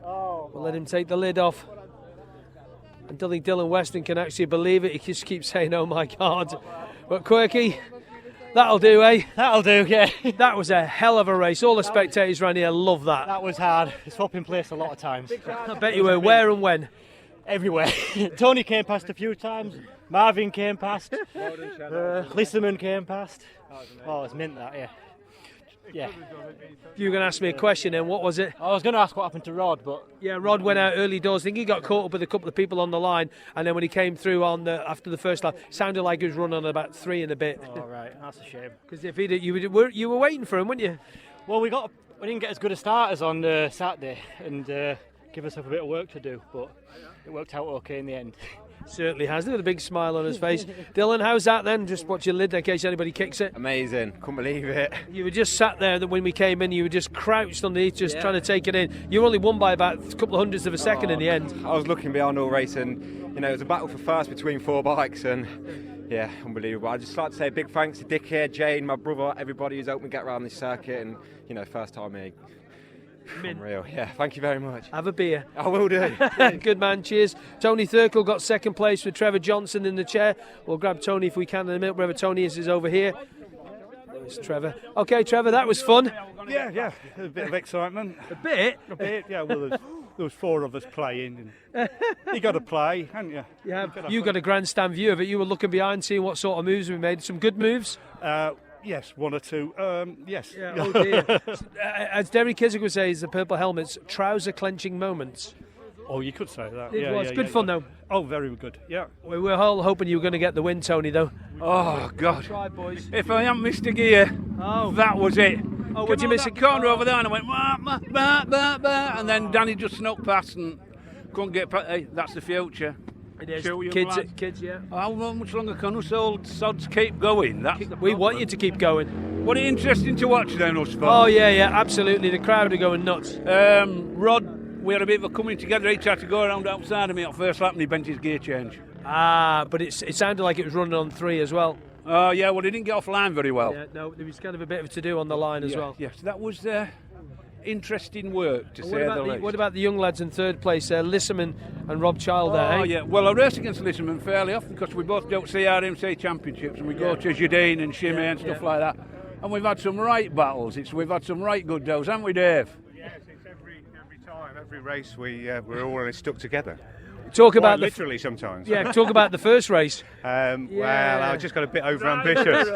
We'll let him take the lid off. I don't think Dylan Weston can actually believe it. He just keeps saying, oh my God. But Quirky, that'll do, eh? That'll do, yeah. That was a hell of a race. All the spectators around here love that. That was hard. It's up in place a lot of times. I bet you were. Where and when? Everywhere. Tony came past a few times. Marvin came past. Lisserman came past. Oh, it's mint that, yeah. Yeah. You were going to ask me a question then, what was it? I was going to ask what happened to Rod, but... Yeah, Rod went out early doors. I think he got caught up with a couple of people on the line, and then when he came through after the first lap, sounded like he was running on about 3 and a bit. Oh, right, that's a shame. Because if he did, you were waiting for him, weren't you? Well, we didn't get as good a start as on Saturday, and give us a bit of work to do, but it worked out okay in the end. Certainly has. Look at the big smile on his face. Dylan, how's that then? Just watch your lid in case anybody kicks it. Amazing. Couldn't believe it. You were just sat there when we came in, you were just crouched underneath, just trying to take it in. You were only won by about a couple of hundredths of a second in the end. I was looking behind all race, and it was a battle for first between 4 bikes, and yeah, unbelievable. I'd just like to say a big thanks to Dick here, Jane, my brother, everybody who's helped me get around this circuit, and first time here. Unreal. Yeah, thank you very much. Have a beer. I will do. Good man, cheers. Tony Thurkle got second place with Trevor Johnson in the chair. We'll grab Tony if we can in a minute. Wherever Tony is over here. There's Trevor. Okay, Trevor, that was fun. Yeah, a bit of excitement. A bit? Yeah. Well, there was 4 of us playing. And you got to play, haven't you? Yeah, you got a grandstand view of it. You were looking behind, seeing what sort of moves we made. Some good moves. Yes, 1 or 2. Yes. Yeah, oh dear. As Derry Kiswick would say, is the purple helmets, trouser clenching moments. Oh, you could say that. It was good fun though. Oh, very good. Yeah. We were all hoping you were going to get the win, Tony, though. Oh God! Try, boys. If I hadn't missed a gear, that was it. Oh, would you miss a corner over there? And I went and then Danny just snuck past and couldn't get. Hey, that's the future. It is. Show Kids, yeah. How much longer can us old sods keep going? We want you to keep going. What interesting to watch then, us folks. Oh yeah, absolutely. The crowd are going nuts. Rod, we had a bit of a coming together. He tried to go around outside of me at first lap and he bent his gear change. But it sounded like it was running on 3 as well. Oh yeah, well he didn't get off line very well. Yeah, no, there was kind of a bit of to do on the line as well. Yes, that was interesting work, to say the least. What about the young lads in third place, Lisserman and Rob Child there? Oh, yeah. Well, I race against Lisserman fairly often because we both do CRMC championships and we go to Jardine and Shimmy and stuff like that. And we've had some right battles. We've had some right good days, haven't we, Dave? Yes, it's every time, every race we're all stuck together. Talk about literally sometimes. Yeah, talk about the first race. Well, I just got a bit over ambitious.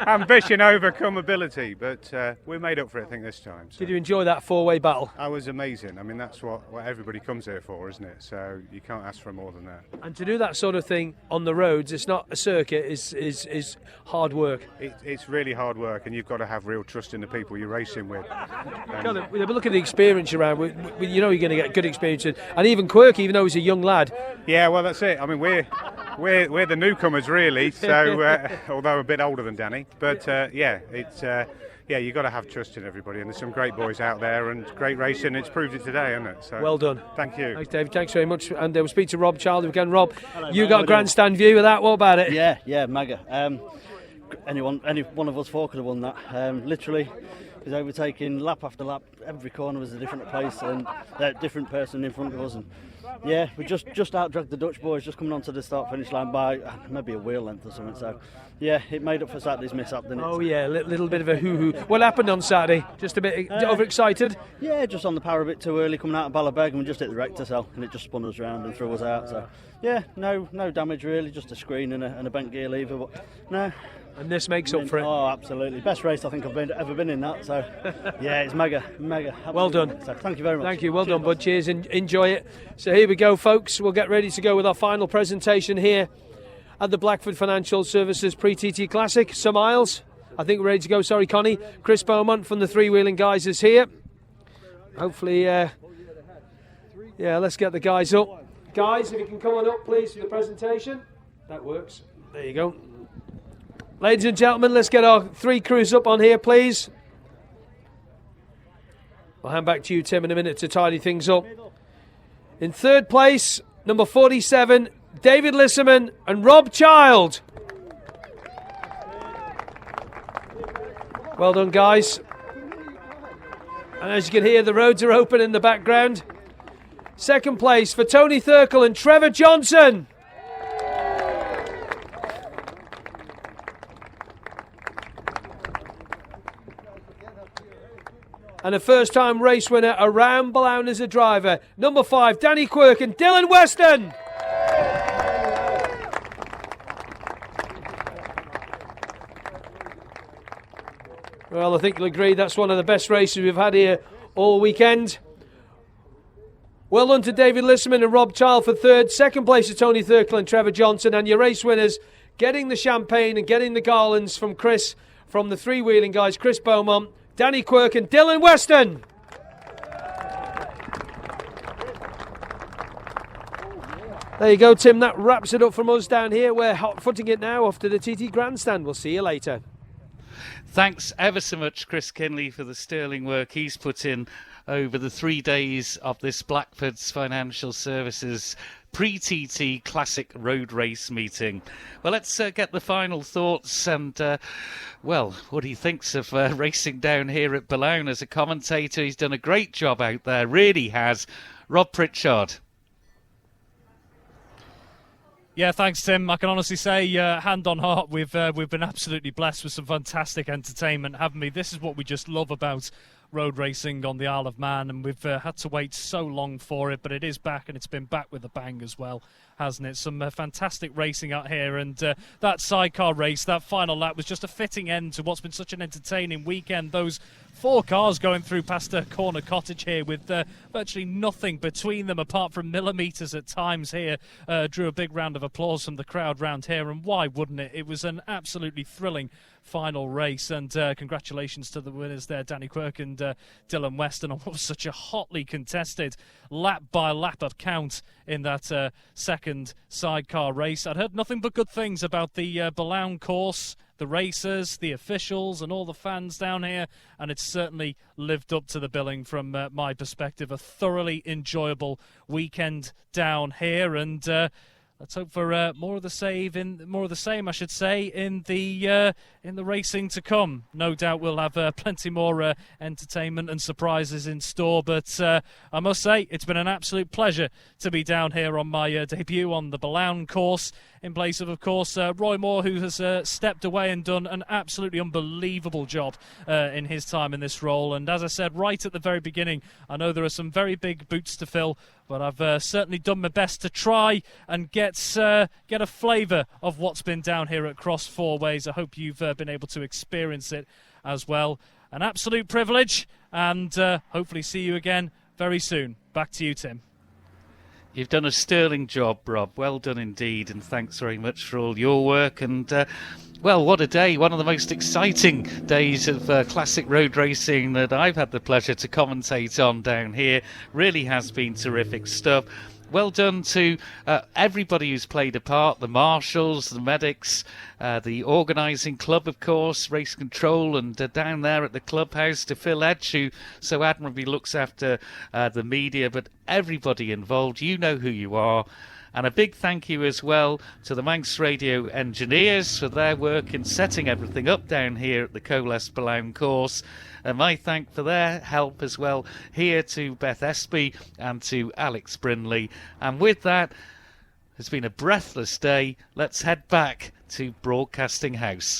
Ambition overcome ability, but we made up for it, I think, this time. So. Did you enjoy that 4-way battle? I was amazing. I mean, that's what everybody comes here for, isn't it? So you can't ask for more than that. And to do that sort of thing on the roads, it's not a circuit, is hard work. It's really hard work, and you've got to have real trust in the people you're racing with. Look at the experience around. You know you're going to get good experience. And even Quirky, even though he's a young lad. Yeah, well, that's it. I mean, we're the newcomers, really. So, although a bit older than Danny, but you've got to have trust in everybody. And there's some great boys out there and great racing. It's proved it today, hasn't it? So, well done. Thank you. Thanks, David. Thanks very much. And we'll speak to Rob Child again. Rob, you got a grandstand view of that. What about it? Yeah, mega. Any one of us 4 could have won that. Literally. Was overtaking lap after lap. Every corner was a different place and a different person in front of us. And yeah, we just out-dragged the Dutch boys just coming onto the start-finish line by maybe a wheel length or something. So yeah, it made up for Saturday's mishap, didn't it? Oh yeah, a little bit of a hoo-hoo. What happened on Saturday? Just a bit overexcited? Yeah, just on the power a bit too early coming out of Ballabeg and we just hit the rector cell and it just spun us round and threw us out. So yeah, no damage really, just a screen and a bent gear lever. But no. And this makes up for it. Oh, absolutely. Best race I think I've ever been in that. So, yeah, it's mega. Well done. So, thank you very much. Thank you. Well done, bud. Cheers. Enjoy it. So here we go, folks. We'll get ready to go with our final presentation here at the Blackford Financial Services Pre-TT Classic. Sir Miles, I think we're ready to go. Sorry, Connie. Chris Beaumont from the Three Wheeling Guys is here. Hopefully, let's get the guys up. Guys, if you can come on up, please, for the presentation. That works. There you go. Ladies and gentlemen, let's get our 3 crews up on here, please. I'll hand back to you, Tim, in a minute to tidy things up. In third place, number 47, David Lisserman and Rob Child. Well done, guys. And as you can hear, the roads are open in the background. Second place for Tony Thurkle and Trevor Johnson. And a first-time race winner around Ballown as a driver, number 5, Danny Quirk and Dylan Weston. Well, I think you'll agree that's one of the best races we've had here all weekend. Well done to David Lisserman and Rob Child for third. Second place to Tony Thurkel and Trevor Johnson. And your race winners, getting the champagne and getting the garlands from Chris, from the three-wheeling guys, Chris Beaumont, Danny Quirk and Dylan Weston. There you go, Tim. That wraps it up from us down here. We're hot-footing it now off to the TT Grandstand. We'll see you later. Thanks ever so much, Chris Kinley, for the sterling work he's put in over the 3 days of this Blackford's Financial Services pre-TT Classic Road Race meeting. Well, let's get the final thoughts and, what he thinks of racing down here at Boulogne as a commentator. He's done a great job out there, really has. Rob Pritchard. Yeah, thanks, Tim. I can honestly say, hand on heart, we've been absolutely blessed with some fantastic entertainment, haven't we? This is what we just love about road racing on the Isle of Man, and we've had to wait so long for it, but it is back, and it's been back with a bang as well, hasn't it? Some fantastic racing out here, and that sidecar race, that final lap, was just a fitting end to what's been such an entertaining weekend. Those 4 cars going through past Corner Cottage here with virtually nothing between them apart from millimetres at times here drew a big round of applause from the crowd round here, and why wouldn't it? It was an absolutely thrilling final race, and congratulations to the winners there, Danny Quirk and Dylan Weston, on what was such a hotly contested lap by lap account in that second sidecar race. I'd heard nothing but good things about the Boulogne course, the racers, the officials and all the fans down here, and it's certainly lived up to the billing from my perspective. A thoroughly enjoyable weekend down here, and let's hope for more of the same, I should say, in the racing to come. No doubt we'll have plenty more entertainment and surprises in store. But I must say, it's been an absolute pleasure to be down here on my debut on the Boulogne course, in place of course, Roy Moore, who has stepped away and done an absolutely unbelievable job in his time in this role. And as I said right at the very beginning, I know there are some very big boots to fill, but I've certainly done my best to try and get a flavour of what's been down here at Cross Four Ways. I hope you've been able to experience it as well. An absolute privilege, and hopefully see you again very soon. Back to you, Tim. You've done a sterling job, Rob. Well done indeed, and thanks very much for all your work. And what a day. One of the most exciting days of classic road racing that I've had the pleasure to commentate on down here. Really has been terrific stuff. Well done to everybody who's played a part, the marshals, the medics, the organising club, of course, Race Control, and down there at the clubhouse to Phil Edge, who so admirably looks after the media, but everybody involved, you know who you are. And a big thank you as well to the Manx Radio engineers for their work in setting everything up down here at the Coles Boulogne course. And my thank for their help as well here to Beth Espy and to Alex Brinley. And with that, it's been a breathless day. Let's head back to Broadcasting House.